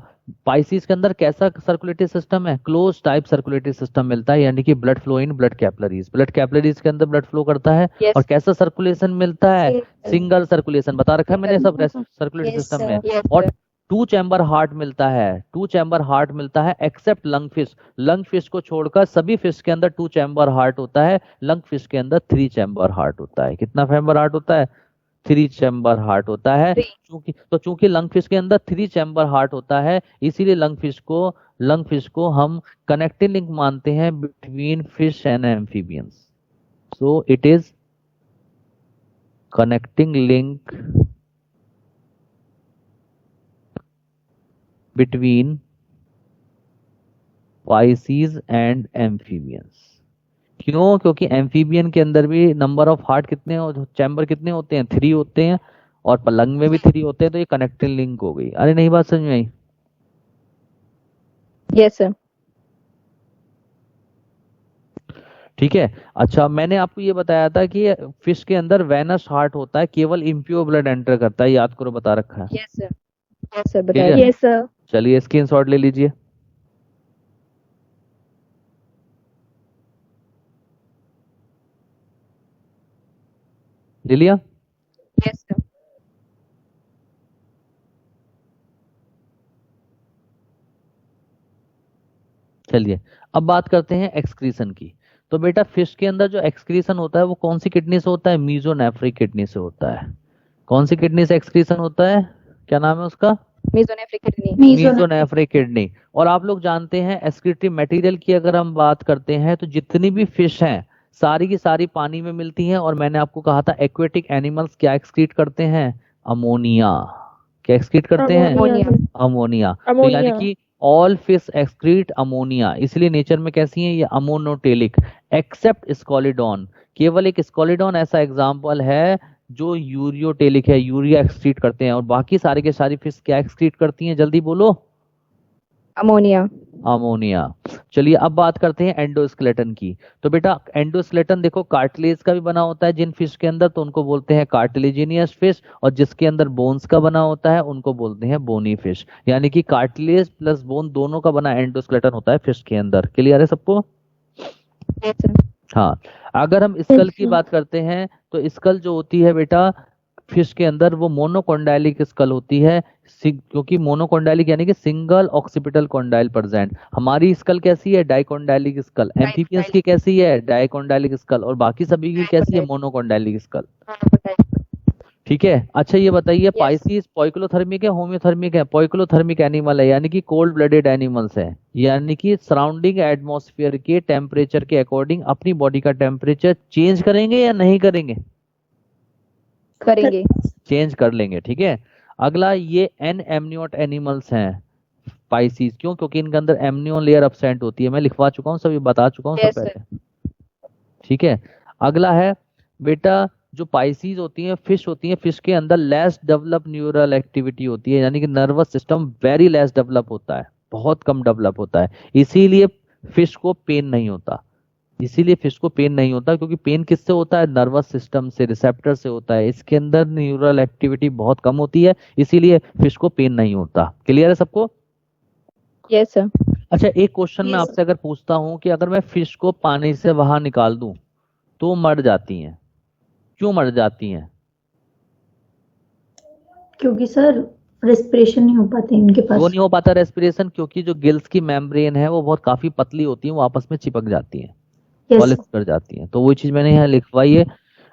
पाइसिस के अंदर कैसा सर्कुलेटरी सिस्टम है? क्लोज टाइप सर्कुलेटरी सिस्टम मिलता है, यानी कि blood flow in blood capillaries, blood capillaries के अंदर ब्लड फ्लो करता है। Yes. और कैसा सर्कुलेशन मिलता है? सिंगल सर्कुलेशन बता रखा है मैंने सब सर्कुलेटरी Yes, सिस्टम sir. में। Yes, और sir. 2 चैम्बर हार्ट मिलता है, 2 चैम्बर हार्ट मिलता है, except lung fish. Lung fish को छोड़कर सभी फिश के अंदर 2 चैम्बर हार्ट होता है, लंग फिश के अंदर 3 चैम्बर हार्ट होता है। कितना चैम्बर हार्ट होता है? 3 चैम्बर हार्ट होता है। चूंकि लंग फिश के अंदर 3 चैम्बर हार्ट होता है, इसीलिए लंग फिश को हम कनेक्टिंग लिंक मानते हैं between fish and amphibians. So it is connecting link between Pisces and amphibians. क्यों? क्योंकि एम्फीबियन के अंदर भी नंबर ऑफ हार्ट कितने चैम्बर कितने होते हैं? 3 होते हैं, और पलंग में भी 3 होते हैं, तो ये कनेक्टिंग लिंक हो गई। अरे नहीं, बात समझ में आई? Yes sir. ठीक है। अच्छा, मैंने आपको ये बताया था कि फिश के अंदर वेनस हार्ट होता है, केवल इम्प्योर ब्लड एंटर करता है, याद करो, बता रखा है। Yes sir. यस सर, ठीक है। बताइए। Yes sir. चलिए स्क्रीनशॉट ले लीजिए। ले लिया? Yes sir. चलिए अब बात करते हैं एक्सक्रीशन की। तो बेटा फिश के अंदर जो एक्सक्रीशन होता है वो कौन सी किडनी से होता है? मीजोनेफ्रिक किडनी से होता है। कौन सी किडनी से एक्सक्रीशन होता है? क्या नाम है उसका? Mesonephric kidney. Mesonephric kidney. और आप लोग जानते हैं एक्सक्रीटरी मटेरियल की अगर हम बात करते हैं तो जितनी भी फिश हैं सारी की सारी पानी में मिलती हैं, और मैंने आपको कहा था एक्वेटिक एनिमल्स क्या एक्सक्रीट करते हैं? अमोनिया। क्या एक्सक्रीट करते हैं? अमोनिया। तो यानी कि ऑल फिश एक्सक्रीट अमोनिया, इसलिए नेचर में कैसी है ये? Ammonotelic, except scoliodon. केवल एक स्कॉलिडॉन ऐसा एग्जाम्पल है जो यूरियोटेलिक है, यूरिया एक्सक्रीट करते हैं, और बाकी सारे के सारी फिश क्या एक्सक्रीट करती हैं? जल्दी बोलो। अमोनिया। अमोनिया। चलिए अब बात करते हैं एंडोस्केलेटन की। तो बेटा एंडोस्केलेटन देखो कार्टिलेज का भी बना होता है जिन फिश के अंदर, तो उनको बोलते हैं कार्टिलेजिनियस फिश, और जिसके अंदर बोन्स का बना होता है उनको बोलते हैं बोनी फिश। यानी कि कार्टिलेज प्लस बोन दोनों का बना एंडोस्केलेटन होता है फिश के अंदर। क्लियर है सबको? Yes sir. हाँ, अगर हम स्कल की बात करते हैं तो स्कल जो होती है बेटा फिश के अंदर वो मोनोकोंडाइलिक स्कल होती है, क्योंकि मोनोकोंडाइलिक यानी कि सिंगल ऑक्सीपिटल कोंडाइल प्रेजेंट। हमारी स्कल कैसी है? Dicondylic skull. एम्फीबियंस की कैसी है? Dicondylic skull. और बाकी सभी की कैसी है? Monocondylic skull. ठीक है। अच्छा ये बताइए पाइसिस पॉइक्लोथर्मिक है होम्योथर्मिक है? पॉइक्लोथर्मिक एनिमल है, यानी कि कोल्ड ब्लडेड एनिमल्स है, यानी कि सराउंडिंग एटमॉस्फेयर के टेम्परेचर के अकॉर्डिंग अपनी बॉडी का टेम्परेचर चेंज करेंगे या नहीं करेंगे? करेंगे। चेंज कर लेंगे। ठीक है। अगला ये एन एमनियोट एनिमल्स हैं पाइसीज, क्यों? क्योंकि इनके अंदर एमनियोन लेयर एब्सेंट होती है। मैं लिखवा चुका हूँ, सभी बता चुका हूँ सब Yes, sir. पहले। ठीक है। अगला है बेटा जो पाइसीज होती हैं, फिश होती हैं, फिश के अंदर लेस डेवलप न्यूरल एक्टिविटी होती है, यानी कि nervous system very less develop होता है, बहुत कम डेवलप होता है। इसीलिए फिश को पेन नहीं होता, इसीलिए फिश को पेन नहीं होता, क्योंकि पेन किससे होता है? नर्वस सिस्टम से, रिसेप्टर से होता है। इसके अंदर न्यूरल एक्टिविटी बहुत कम होती है, इसीलिए फिश को पेन नहीं होता। क्लियर है सबको? Yes sir. अच्छा, एक क्वेश्चन मैं Yes, आपसे अगर पूछता हूं कि अगर मैं फिश को पानी से बाहर निकाल दूं तो मर जाती हैं, क्यों मर जाती हैं? क्योंकि सर रेस्पिरेशन नहीं हो पाते इनके वो पास। नहीं हो पाता रेस्पिरेशन, क्योंकि जो गिल्स की मेम्ब्रेन है वो बहुत काफी पतली होती है, वो आपस में चिपक जाती है, यस पॉलिश कर जाती हैं। तो वो चीज मैंने यहाँ लिखवाई है।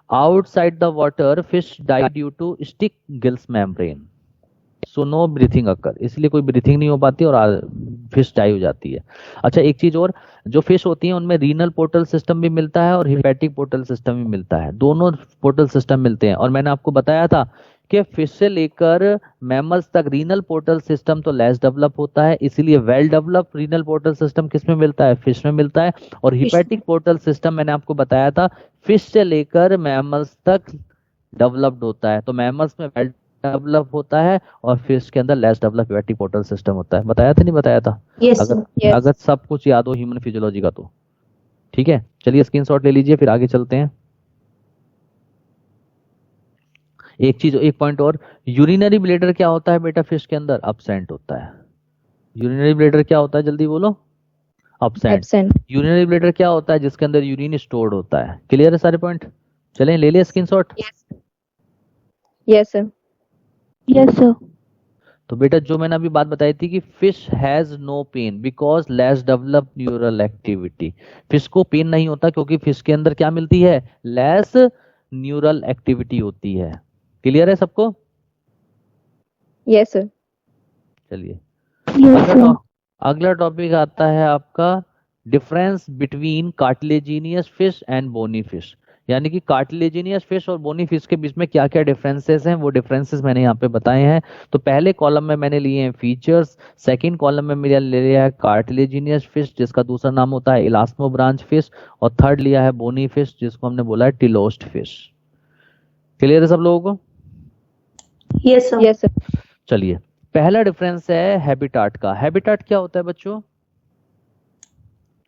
Outside the water fish die due to stick gills membrane, so no breathing occur, इसलिए कोई ब्रीथिंग नहीं हो पाती और फिश डाई हो जाती है। अच्छा, एक चीज और, जो फिश होती है उनमें रीनल पोर्टल सिस्टम भी मिलता है और हिपैटिक पोर्टल सिस्टम भी मिलता है, दोनों पोर्टल सिस्टम मिलते हैं। और मैंने आपको बताया था कि फिश से लेकर मैमल्स तक रीनल पोर्टल सिस्टम तो लेस डेवलप होता है, इसीलिए well develop renal portal system किस में मिलता है? फिश में मिलता है। और हिपैटिक पोर्टल सिस्टम मैंने आपको बताया था फिश से लेकर मैमल्स तक डेवलप्ड होता है, तो मैमल्स में वेल डेवलप होता है और फिश के अंदर less develop hepatic portal system होता है। बताया था नहीं बताया था? यस अगर Yes. अगर सब कुछ याद हो ह्यूमन फिजियोलॉजी का तो ठीक है। चलिए स्क्रीनशॉट ले लीजिए, फिर आगे चलते हैं। एक चीज, एक पॉइंट और, यूरिनरी ब्लैडर क्या होता है बेटा फिश के अंदर? अब्सेंट होता है। यूरिनरी ब्लैडर क्या होता है? जल्दी बोलो। अब्सेंट। एब्सेंट। यूरिनरी ब्लैडर क्या होता है? जिसके अंदर यूरिन स्टोर्ड होता है। क्लियर है सारे पॉइंट? चलें ले लिया screenshot. Yes sir. Yes sir. तो बेटा जो मैंने अभी बात बताई थी कि fish has no pain because less develop neural activity, fish को पेन नहीं होता क्योंकि फिश के अंदर क्या मिलती है? लेस न्यूरल एक्टिविटी होती है। क्लियर है सबको? Yes sir. चलिए यस सर। अगला टॉपिक आता है आपका difference between cartilaginous fish and bony fish, यानी कि कार्टिलेजिनियस फिश और बोनी फिश के बीच में क्या क्या डिफरेंसेस हैं, वो डिफरेंसेस मैंने यहाँ पे बताए हैं। तो पहले कॉलम में मैंने लिए हैं फीचर्स, सेकंड कॉलम में मैंने ले लिया है कार्टिलेजिनियस फिश जिसका दूसरा नाम होता है इलास्मो ब्रांच फिश, और थर्ड लिया है बोनी फिश जिसको हमने बोला है टिलोस्ट फिश। क्लियर है सब लोगों को? Yes sir. Yes sir. चलिए पहला डिफरेंस है हैबिटाट का। हैबिटाट क्या होता है बच्चों?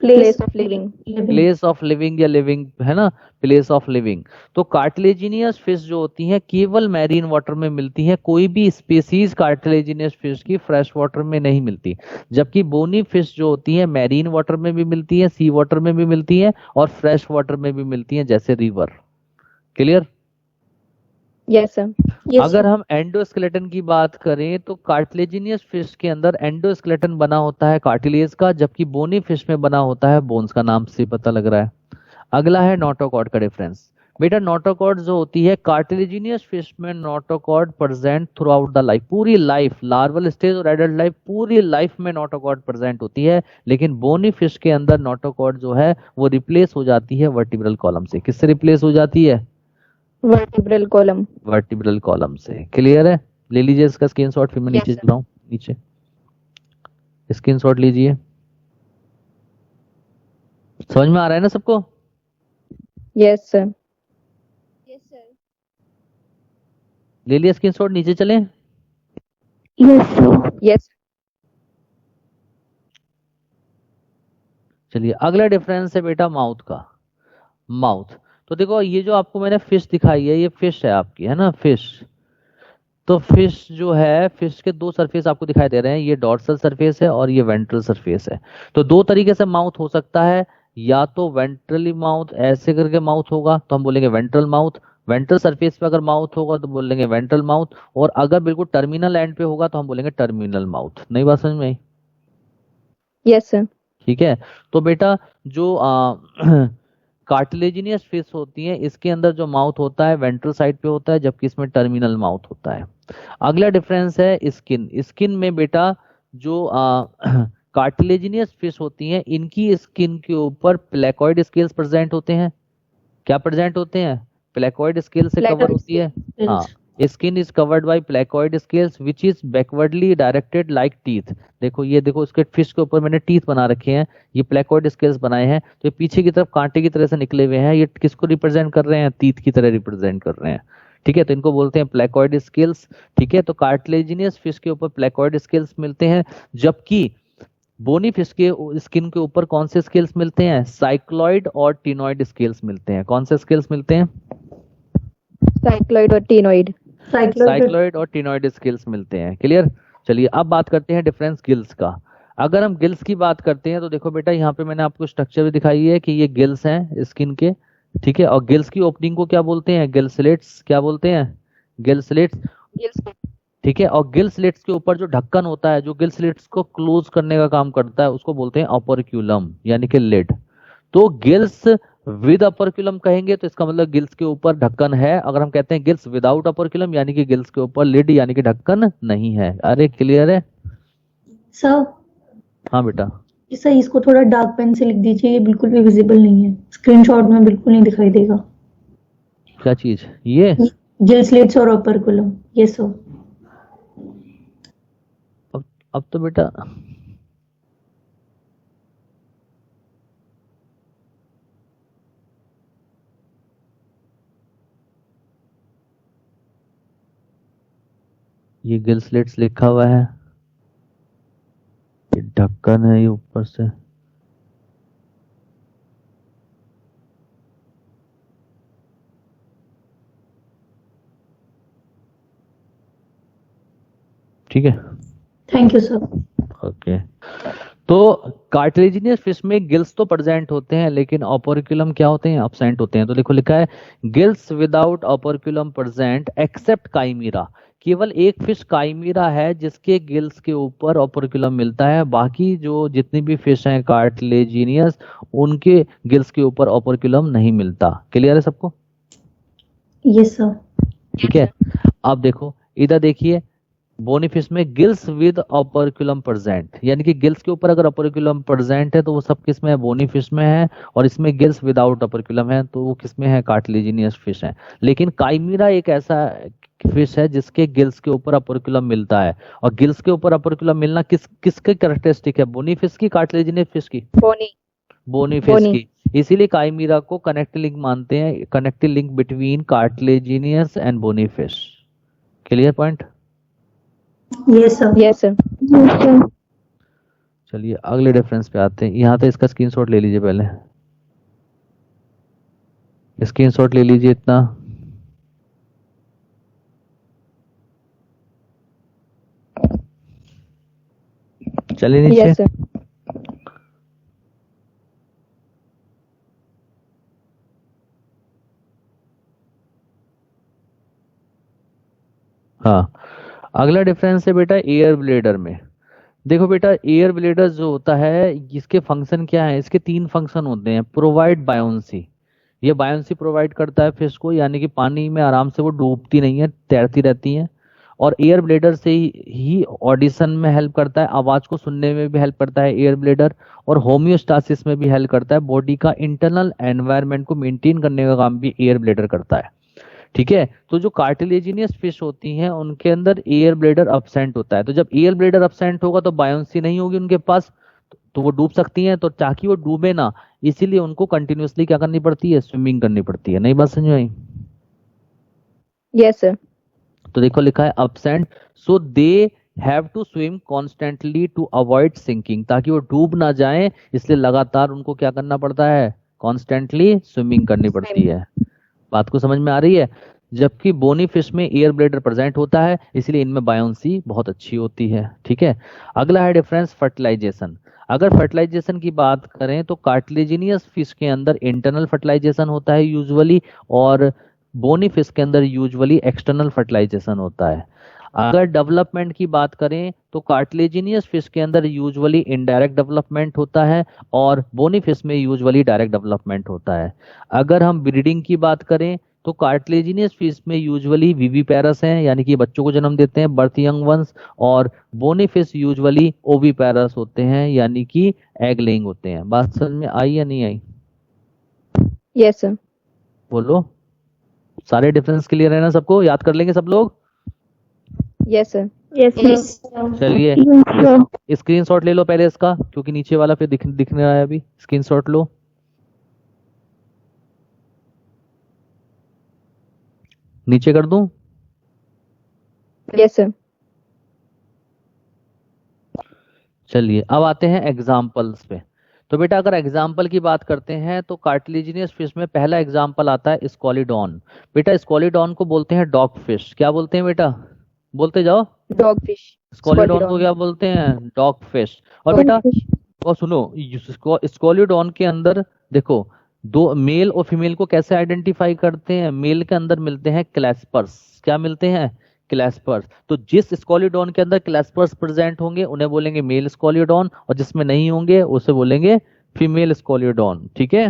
Place of living. Place of living या लिविंग, है ना, प्लेस ऑफ लिविंग। तो कार्टिलेजिनियस फिश जो होती हैं केवल मैरीन वाटर में मिलती हैं, कोई भी स्पीसीज कार्टिलेजिनियस फिश की फ्रेश वाटर में नहीं मिलती, जबकि बोनी फिश जो होती है मैरीन वाटर में भी मिलती है, सी वाटर में भी मिलती है और फ्रेश वाटर में भी मिलती है जैसे रिवर। क्लियर? Yes sir. अगर हम एंडोस्केलेटन की बात करें तो कार्टिलेजिनियस फिश के अंदर एंडोस्केलेटन बना होता है कार्टिलेज का, जबकि बोनी फिश में बना होता है बोन्स का, नाम से पता लग रहा है। अगला है नोटोकॉर्ड का डिफरेंस। बेटा नोटोकॉर्ड जो होती है कार्टिलेजिनियस फिश में notochord present through out the life, पूरी लाइफ, लार्वल स्टेज और एडल्ट लाइफ, पूरी लाइफ में नोटोकॉर्ड प्रेजेंट होती है, लेकिन बोनी फिश के अंदर नोटोकॉर्ड जो है वो रिप्लेस हो जाती है वर्टिब्रल कॉलम से। किससे रिप्लेस हो जाती है? Vertebral column. वर्टिब्रल कॉलम से। क्लियर है? ले लीजिए इसका स्क्रीनशॉट, फिर मैं नीचे चल रहा हूँ, नीचे स्क्रीनशॉट लीजिए। समझ में आ रहा है ना सबको? Yes sir. ले लिया स्क्रीनशॉट, नीचे चलें। Yes sir. यस। चलिए अगला डिफरेंस है बेटा माउथ का। माउथ, तो देखो ये जो आपको मैंने फिश दिखाई है ये फिश है आपकी, है ना, फिश। तो फिश जो है, फिश के दो सरफेस आपको दिखाई दे रहे हैं, ये डॉर्सल सरफेस है और ये वेंट्रल सरफेस है। तो दो तरीके से माउथ हो सकता है, या तो वेंट्रली माउथ ऐसे करके माउथ होगा तो हम बोलेंगे वेंट्रल माउथ, वेंट्रल सरफेस पे अगर माउथ होगा तो बोलेंगे वेंट्रल माउथ, और अगर बिल्कुल टर्मिनल एंड पे होगा तो हम बोलेंगे टर्मिनल माउथ। नई बात समझ में आई? Yes sir. ठीक है। तो बेटा जो कार्टिलेजिनियस फिश होती है इसके अंदर जो माउथ होता है वेंट्रल साइड पे होता है, जबकि इसमें टर्मिनल माउथ होता है। अगला डिफरेंस है स्किन। स्किन में बेटा जो कार्टिलेजिनियस फिश होती हैं इनकी स्किन के ऊपर प्लेकॉइड स्केल्स प्रेजेंट होते हैं। क्या प्रेजेंट होते हैं? प्लेकॉइड स्केल से कवर होती है। हाँ, skin is covered bye placoid scales which is backwardly directed like teeth. देखो ये देखो उसके फिश के ऊपर मैंने टीथ बना रखे हैं, ये प्लेकोइड स्केल्स बनाए हैं, तो ये पीछे की तरफ कांटे की तरह से निकले हुए हैं, ये किसको रिप्रेजेंट कर रहे हैं, टीथ की तरह रिप्रेजेंट कर रहे हैं। ठीक है, तो इनको बोलते हैं प्लेकोइड स्केल्स। ठीक है, तो कार्टिलेजिनियस फिश के ऊपर प्लेकोइड स्केल्स मिलते हैं, जबकि बोनी फिश के स्किन के ऊपर कौन से स्केल्स मिलते हैं, साइक्लॉइड और टिनॉइड स्केल्स मिलते हैं। कौन से स्केल्स मिलते हैं, साइक्लॉइड और टीनॉइड। साइक्लॉइड और टिनॉइड स्केल्स मिलते हैं। क्लियर। चलिए अब बात करते हैं डिफरेंस गिल्स का। अगर हम गिल्स की बात करते हैं तो देखो बेटा यहाँ पे मैंने आपको स्ट्रक्चर भी दिखाई है कि ये गिल्स हैं स्किन के। ठीक है, और गिल्स की ओपनिंग को क्या बोलते हैं, गिल स्लिट्स। क्या बोलते हैं, गिल स्लिट्स। ठीक है, और गिल स्लिट्स के ऊपर जो ढक्कन होता है जो गिल स्लिट्स को क्लोज करने का काम करता है उसको बोलते हैं ऑपरक्यूलम यानी कि लिड। तो गिल्स विद अपरक्यूलम कहेंगे तो इसका मतलब गिल्स के ऊपर ढक्कन है। अगर हम कहते हैं गिल्स विदाउट अपरक्यूलम यानी कि गिल्स के ऊपर लिड यानी कि ढक्कन नहीं है। अरे क्लियर है। सर हाँ बेटा, सर इसको थोड़ा डार्क पेन से लिख दीजिए, ये बिल्कुल भी विजिबल नहीं है, स्क्रीनशॉट में बिल्कुल नहीं दिखाई देगा। क्या चीज ये गिल स्लिट्स और ओपरकुलम, ये सर। अब तो बेटा ये गिल स्लिट्स लिखा हुआ है, ये ढक्कन है ये ऊपर से। ठीक है, थैंक यू सर। ओके। तो कार्टिलेजिनियस फिश में गिल्स तो प्रेजेंट होते हैं लेकिन ऑपरक्यूलम क्या होते हैं, अब्सेंट होते हैं। तो देखो लिखा है gills without operculum present except chimaera. केवल एक फिश काइमीरा है जिसके गिल्स के ऊपर ऑपरक्यूलम मिलता है, बाकी जो जितनी भी फिश हैं कार्टिलेजिनियस उनके गिल्स के ऊपर ऑपरक्यूलम नहीं मिलता। क्लियर है सबको। Yes sir. ठीक है, अब देखो इधर देखिए बोनी फिश में गिल्स विद ऑपरक्यूलम प्रेजेंट, यानी कि गिल्स के ऊपर अगर ऑपरक्यूलम प्रेजेंट है तो वो सब किस में है, बोनी फिश में है, और इसमें गिल्स विदाउट ऑपरक्यूलम है तो वो किस में है, कार्टिलेजिनियस फिश है। लेकिन काइमीरा एक ऐसा फिश है जिसके गिल्स के ऊपर ऑपरक्यूलम मिलता है, और गिल्स के ऊपर ऑपरक्यूलम मिलना किसके कैरेक्टरिस्टिक है, बोनी फिश की, कार्टिलेजिनियस फिश की, बोनी फिश की। इसीलिए काइमीरा को कनेक्टिव लिंक मानते हैं, connective link between cartilaginous and bony fish. Clear point. Yes sir. Yes sir. चलिए अगले डिफरेंस पे आते हैं। यहाँ तो इसका स्क्रीनशॉट ले लीजिए, पहले स्क्रीनशॉट ले लीजिए इतना। चलिए नीचे। Yes sir. हाँ, अगला डिफरेंस है बेटा एयर ब्लेडर में। देखो बेटा एयर ब्लेडर जो होता है इसके फंक्शन क्या है, इसके 3 फंक्शन होते हैं। प्रोवाइड बायोन्सी, ये बायोन्सी प्रोवाइड करता है फिश को, यानी कि पानी में आराम से वो डूबती नहीं है, तैरती रहती हैं। और एयर ब्लेडर से ही ऑडिशन में हेल्प करता है, आवाज को सुनने में भी हेल्प करता है एयर ब्लेडर, और होम्योस्टासिस में भी हेल्प करता है, बॉडी का इंटरनल एनवायरनमेंट को मेंटेन करने का काम भी एयर ब्लेडर करता है। ठीक है, तो जो कार्टिलेजिनियस फिश होती हैं उनके अंदर एयर ब्लेडर अब्सेंट होता है। तो जब एयर ब्लेडर अब्सेंट होगा तो बायोन्सी नहीं होगी उनके पास, तो वो डूब सकती हैं। तो ताकि वो डूबे ना, इसीलिए उनको कंटिन्यूअसली क्या करनी पड़ती है, स्विमिंग करनी पड़ती है। नहीं बात समझ में आई। Yes sir. तो देखो लिखा है absent, so they have to swim constantly to avoid sinking, ताकि वो डूब ना जाए इसलिए लगातार उनको क्या करना पड़ता है, कॉन्स्टेंटली स्विमिंग करनी पड़ती है। बात को समझ में आ रही है। जबकि बोनी फिश में एयर ब्लेडर प्रेजेंट होता है, इसलिए इनमें बायोन्सी बहुत अच्छी होती है। ठीक है, अगला है डिफरेंस फर्टिलाइजेशन। अगर फर्टिलाइजेशन की बात करें तो कार्टिलेजिनियस फिश के अंदर इंटरनल फर्टिलाइजेशन होता है यूजुअली, और बोनी फिश के अंदर यूजुअली एक्सटर्नल फर्टिलाइजेशन होता है। अगर डेवलपमेंट की बात करें तो कार्टिलेजिनियस फिश के अंदर यूजुअली इनडायरेक्ट डेवलपमेंट होता है, और बोनी फिश में यूजुअली डायरेक्ट डेवलपमेंट होता है। अगर हम ब्रीडिंग की बात करें तो कार्टिलेजिनियस फिश में यूजुअली विविपेरस हैं, यानी कि बच्चों को जन्म देते हैं, बर्थ यंग वंस, और बोनी फिश यूजुअली ओविपेरस होते हैं, यानी कि एग लेइंग होते हैं। बात समझ में आई या नहीं आई? Yes sir. बोलो। सारे डिफरेंस क्लियर है ना सबको, याद कर लेंगे सब लोग। Yes sir. यस चलिए स्क्रीनशॉट ले लो पहले इसका, क्योंकि नीचे वाला फिर दिख नहीं रहा है अभी। स्क्रीनशॉट लो। नीचे कर दूं? Yes sir. चलिए अब आते हैं एग्जाम्पल्स पे। तो बेटा अगर एग्जाम्पल की बात करते हैं तो कार्टिलेजिनियस फिश में पहला एग्जाम्पल आता है स्कॉलिडॉन। बेटा स्कॉलिडॉन को बोलते हैं डॉग फिश। क्या बोलते हैं बेटा? बोलते जाओ। Dog fish. स्कॉलिडॉन को क्या बोलते हैं? Dog fish. और बेटा और सुनो, स्कॉलिडॉन के अंदर देखो, दो मेल और फीमेल को कैसे आइडेंटिफाई करते हैं? मेल के अंदर मिलते हैं क्लैस्पर्स। क्या मिलते हैं? क्लैस्पर्स। तो जिस स्कॉलिडॉन के अंदर क्लैस्पर्स प्रेजेंट होंगे उन्हें बोलेंगे मेल स्कॉलिडॉन, और जिसमें नहीं होंगे उसे बोलेंगे फीमेल स्कॉलिडॉन। ठीक है।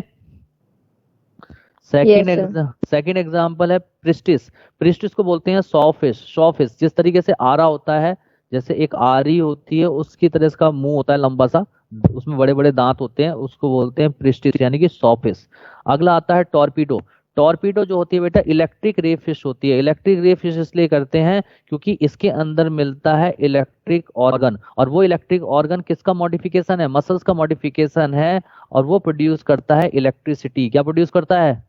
सेकंड एग्जांपल है प्रिस्टिस। प्रिस्टिस को बोलते हैं सॉ फिश। सॉ फिश जिस तरीके से आरा होता है, जैसे एक आरी होती है उसकी तरह इसका मुंह होता है लंबा सा, उसमें बड़े बड़े दांत होते हैं, उसको बोलते हैं प्रिस्टिस यानी कि सॉ फिश। अगला आता है टॉर्पीडो। टॉर्पीडो जो होती है बेटा इलेक्ट्रिक रे फिश होती है। इलेक्ट्रिक रे फिश इसलिए करते हैं क्योंकि इसके अंदर मिलता है इलेक्ट्रिक ऑर्गन, और वो इलेक्ट्रिक ऑर्गन किसका मॉडिफिकेशन है? मसल्स का मॉडिफिकेशन है, और वो प्रोड्यूस करता है इलेक्ट्रिसिटी। क्या प्रोड्यूस करता है?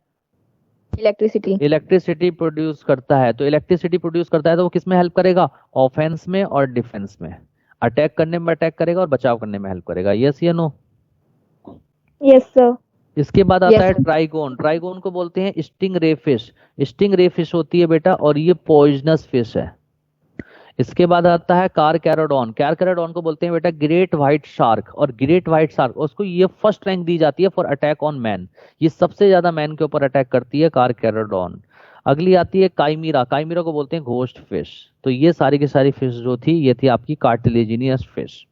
इलेक्ट्रिसिटी। इलेक्ट्रिसिटी प्रोड्यूस करता है। तो इलेक्ट्रिसिटी प्रोड्यूस करता है तो वो किसमें हेल्प करेगा? ऑफेंस में और डिफेंस में। अटैक करने में अटैक करेगा और बचाव करने में हेल्प करेगा। यस या नो? Yes sir. इसके बाद आता Yes, है sir. ट्राइगोन। ट्राइगोन को बोलते हैं स्टिंग रे फिश। स्टिंग रे फिश होती है बेटा, और ये पॉइजनस फिश है। इसके बाद आता है कारकैरोडॉन। कारकैरोडॉन को बोलते हैं बेटा ग्रेट व्हाइट शार्क, और ग्रेट व्हाइट शार्क उसको ये फर्स्ट रैंक दी जाती है फॉर अटैक ऑन मैन। ये सबसे ज्यादा मैन के ऊपर अटैक करती है कारकैरोडॉन। अगली आती है काइमीरा। काइमीरा को बोलते हैं घोस्ट फिश। तो ये सारी की सारी फिश जो थी ये थी आपकी कार्टिलेजिनियस फिश।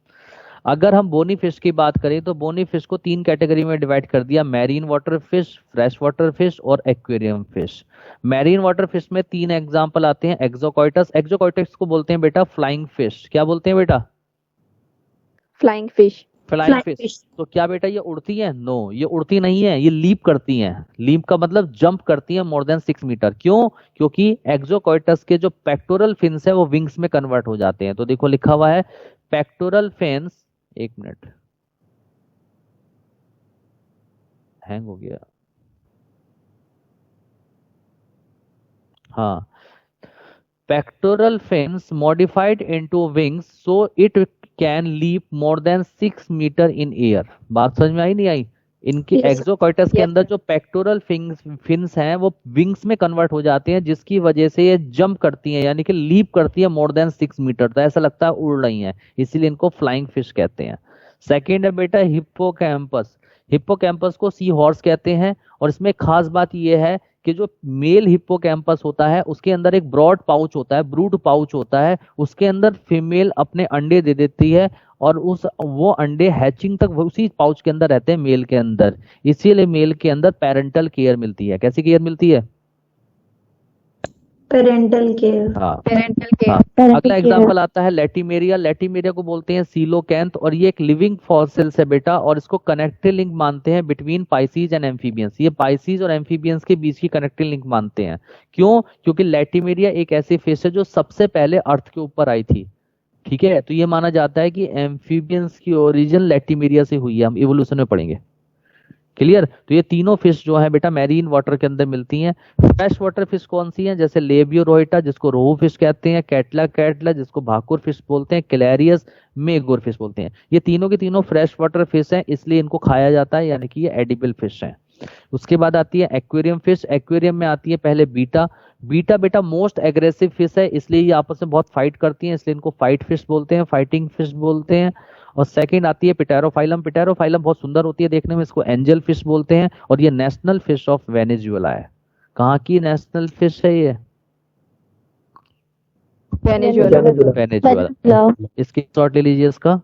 अगर हम बोनी फिश की बात करें तो बोनी फिश को 3 कैटेगरी में डिवाइड कर दिया, marine water fish, fresh water fish और aquarium fish. Marine water fish में 3 एग्जांपल आते हैं। एक्सोकॉइटस। एक्सोकॉइटस को बोलते हैं बेटा फ्लाइंग फिश। क्या बोलते हैं बेटा? Flying fish. Flying fish. तो क्या बेटा ये उड़ती है? नो, ये उड़ती नहीं है, ये लीप करती हैं। लीप का मतलब जंप करती है मोर देन 6 मीटर। क्यों? क्योंकि एक्सोकॉइटस के जो पेक्टोरल फिन्स है वो विंग्स में कन्वर्ट हो जाते हैं। तो देखो लिखा हुआ है पेक्टोरल फिन्स, एक मिनट हैंग हो गया। हाँ, pectoral fins modified into wings so it can leap more than 6 metre in air. बात समझ में आई नहीं आई? इनके Yes, sir. एक्सोकॉइटस के अंदर जो पेक्टोरल फिन्स हैं वो विंग्स में कन्वर्ट हो जाते हैं, जिसकी वजह से ये जंप करती हैं यानी कि लीप करती है मोर देन 6 मीटर। तो ऐसा लगता है उड़ रही हैं, इसीलिए इनको फ्लाइंग फिश कहते हैं। सेकेंड है बेटा हिप्पोकैम्पस। हिप्पोकैम्पस को सी हॉर्स कहते हैं, और इसमें खास बात यह है कि जो मेल हिप्पोकैम्पस होता है उसके अंदर एक ब्रॉड पाउच होता है, ब्रूड पाउच होता है, उसके अंदर फीमेल अपने अंडे दे देती है, और वो अंडे हैचिंग तक उसी पाउच के अंदर रहते हैं मेल के अंदर। इसीलिए मेल के अंदर पेरेंटल केयर मिलती है। कैसी केयर मिलती है? Parental care. हाँ। पेरेंटल हाँ। केयर। अगला एग्जांपल आता है लेटिमेरिया। लेटिमेरिया को बोलते हैं सीलोकैंथ, और ये एक लिविंग फॉसिल्स है बेटा, और इसको कनेक्टिव लिंक मानते हैं बिटवीन पाइसीज एंड एम्फीबियंस। ये पाइसीज और एम्फीबियंस के बीच की कनेक्टिव लिंक मानते हैं। क्यों? क्योंकि लेटिमेरिया एक ऐसी फिश है जो सबसे पहले अर्थ के ऊपर आई थी। ठीक है, तो ये माना जाता है कि एम्फीबियंस की ओरिजिन लेटिमेरिया से हुई है। हम इवोल्यूशन में पढ़ेंगे। क्लियर? तो ये तीनों फिश जो है बेटा मैरीन वाटर के अंदर मिलती हैं। फ्रेश वाटर फिश कौन सी हैं? जैसे लेबियो रोहिटा जिसको रोहू फिश कहते हैं, कैटला कैटला जिसको भाकुर फिश बोलते हैं, क्लैरियस मेगोर फिश बोलते हैं। ये तीनों की तीनों फ्रेश वाटर फिश हैं, इसलिए इनको खाया जाता है, यानी कि ये एडिबल फिश हैं। उसके बाद आती है एक्वेरियम फिश। एक्वेरियम में आती है पहले बीटा। बीटा बेटा मोस्ट एग्रेसिव फिश है, इसलिए ये आपस में बहुत फाइट करती हैं, इसलिए इनको फाइट फिश बोलते हैं, फाइटिंग फिश बोलते हैं। और सेकंड आती है पिटेरोफाइलम। पिटेरोफाइलम बहुत सुंदर होती है देखने में, इसको एंजल फिश बोलते हैं, और ये नेशनल फिश ऑफ वेनेजुएला है। कहाँ की नेशनल फिश है ये? वेनेजुएला। इसकी शॉट ले लीजिए इसका।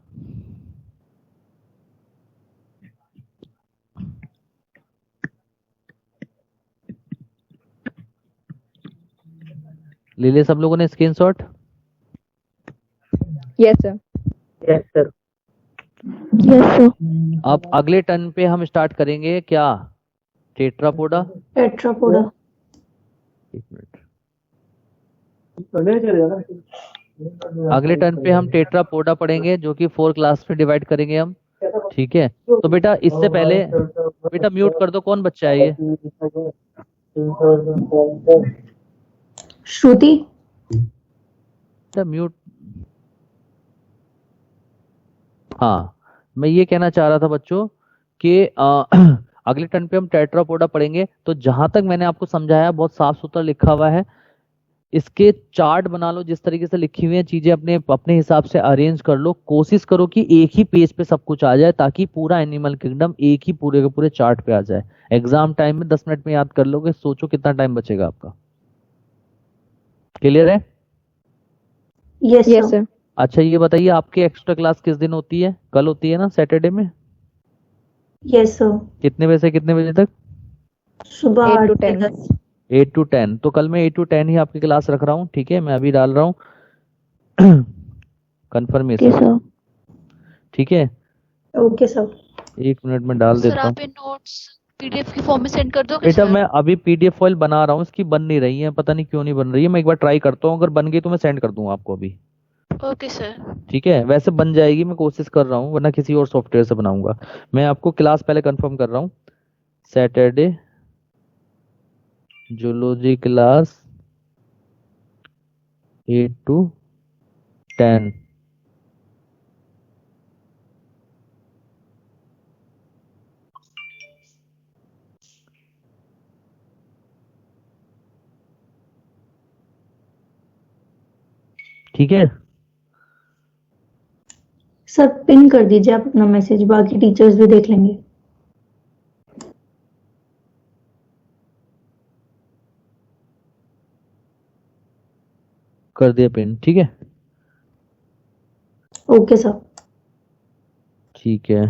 ले लिया सब लोगों ने screenshot? Yes sir. Yes sir. Yes sir. अब अगले टर्न पे हम स्टार्ट करेंगे क्या? टेट्रापोडा। टेट्रापोडा। एक मिनट, अगले टर्न पे हम टेट्रापोडा पढ़ेंगे जो कि 4 क्लास में डिवाइड करेंगे हम, ठीक है। तो बेटा इससे पहले बेटा म्यूट कर दो, कौन बच्चा है ये? श्रुति। बेटा म्यूट। हाँ, मैं ये कहना चाह रहा था बच्चों कि अगले टर्न पे हम टेट्रापोडा पढ़ेंगे। तो जहां तक मैंने आपको समझाया बहुत साफ सुथरा लिखा हुआ है, इसके चार्ट बना लो, जिस तरीके से लिखी हुई है चीजें अपने अपने हिसाब से अरेंज कर लो। कोशिश करो कि एक ही पेज पे सब कुछ आ जाए ताकि पूरा एनिमल किंगडम एक ही पूरे के पूरे चार्ट पे आ जाए। एग्जाम टाइम में 10 मिनट में याद कर लोगे, सोचो कितना टाइम बचेगा आपका। क्लियर है? Yes yes sir. सर। अच्छा ये बताइए, आपकी एक्स्ट्रा क्लास किस दिन होती है? कल होती है ना, सैटरडे में? Yes sir. कितने बजे से कितने बजे तक? सुबह 8 to 8 से 10। 10। 8 to 10। तो कल मैं 8 to 10 ही आपकी क्लास रख रहा हूँ, ठीक है। मैं अभी डाल रहा हूँ कंफर्मेशन, सर। ठीक है। Okay sir. 1 मिनट में डाल सर देता हूँ। आप ये नोट्स पीडीएफ की फॉर्म में सेंड कर दोगे बेटा सर? मैं अभी पीडीएफ फाइल बना रहा हूँ, इसकी बन नहीं रही है, पता नहीं क्यों नहीं बन रही है। मैं एक बार ट्राई करता हूँ, अगर बन गई तो मैं सेंड कर दूंगा आपको अभी, ओके सर। ठीक है। वैसे बन जाएगी, मैं कोशिश कर रहा हूँ, वरना किसी और सॉफ्टवेयर से बनाऊंगा। मैं आपको क्लास पहले कंफर्म कर रहा हूँ। Saturday zoology class 8 to 10। ठीक है। सर पिन कर दीजिए आप अपना मैसेज, बाकी टीचर्स भी देख लेंगे। कर दिया पिन, ठीक है। Okay sir. ठीक है,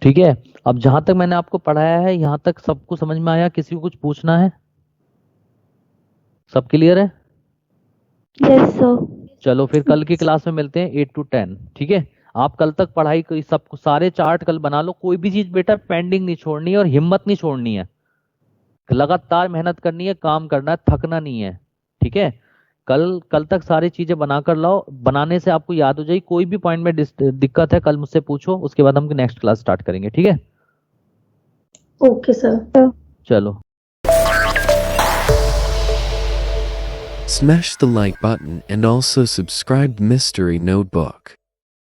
ठीक है। अब जहां तक मैंने आपको पढ़ाया है यहां तक सबको समझ में आया? किसी को कुछ पूछना है? सब क्लियर है? Yes sir. चलो फिर कल की क्लास में मिलते हैं 8 to 10, ठीक है। आप कल तक पढ़ाई सब सारे चार्ट कल बना लो। कोई भी चीज बेटा पेंडिंग नहीं छोड़नी है और हिम्मत नहीं छोड़नी है। लगातार मेहनत करनी है, काम करना है, थकना नहीं है, ठीक है। कल तक सारी चीजें बनाकर लाओ। बनाने से आपको याद हो जाएगी। कोई भी पॉइंट में दिक्कत है कल मुझसे पूछो, उसके बाद हम नेक्स्ट क्लास स्टार्ट करेंगे, ठीक है। Okay sir. चलो। Smash the like button and also subscribe Mystery Notebook.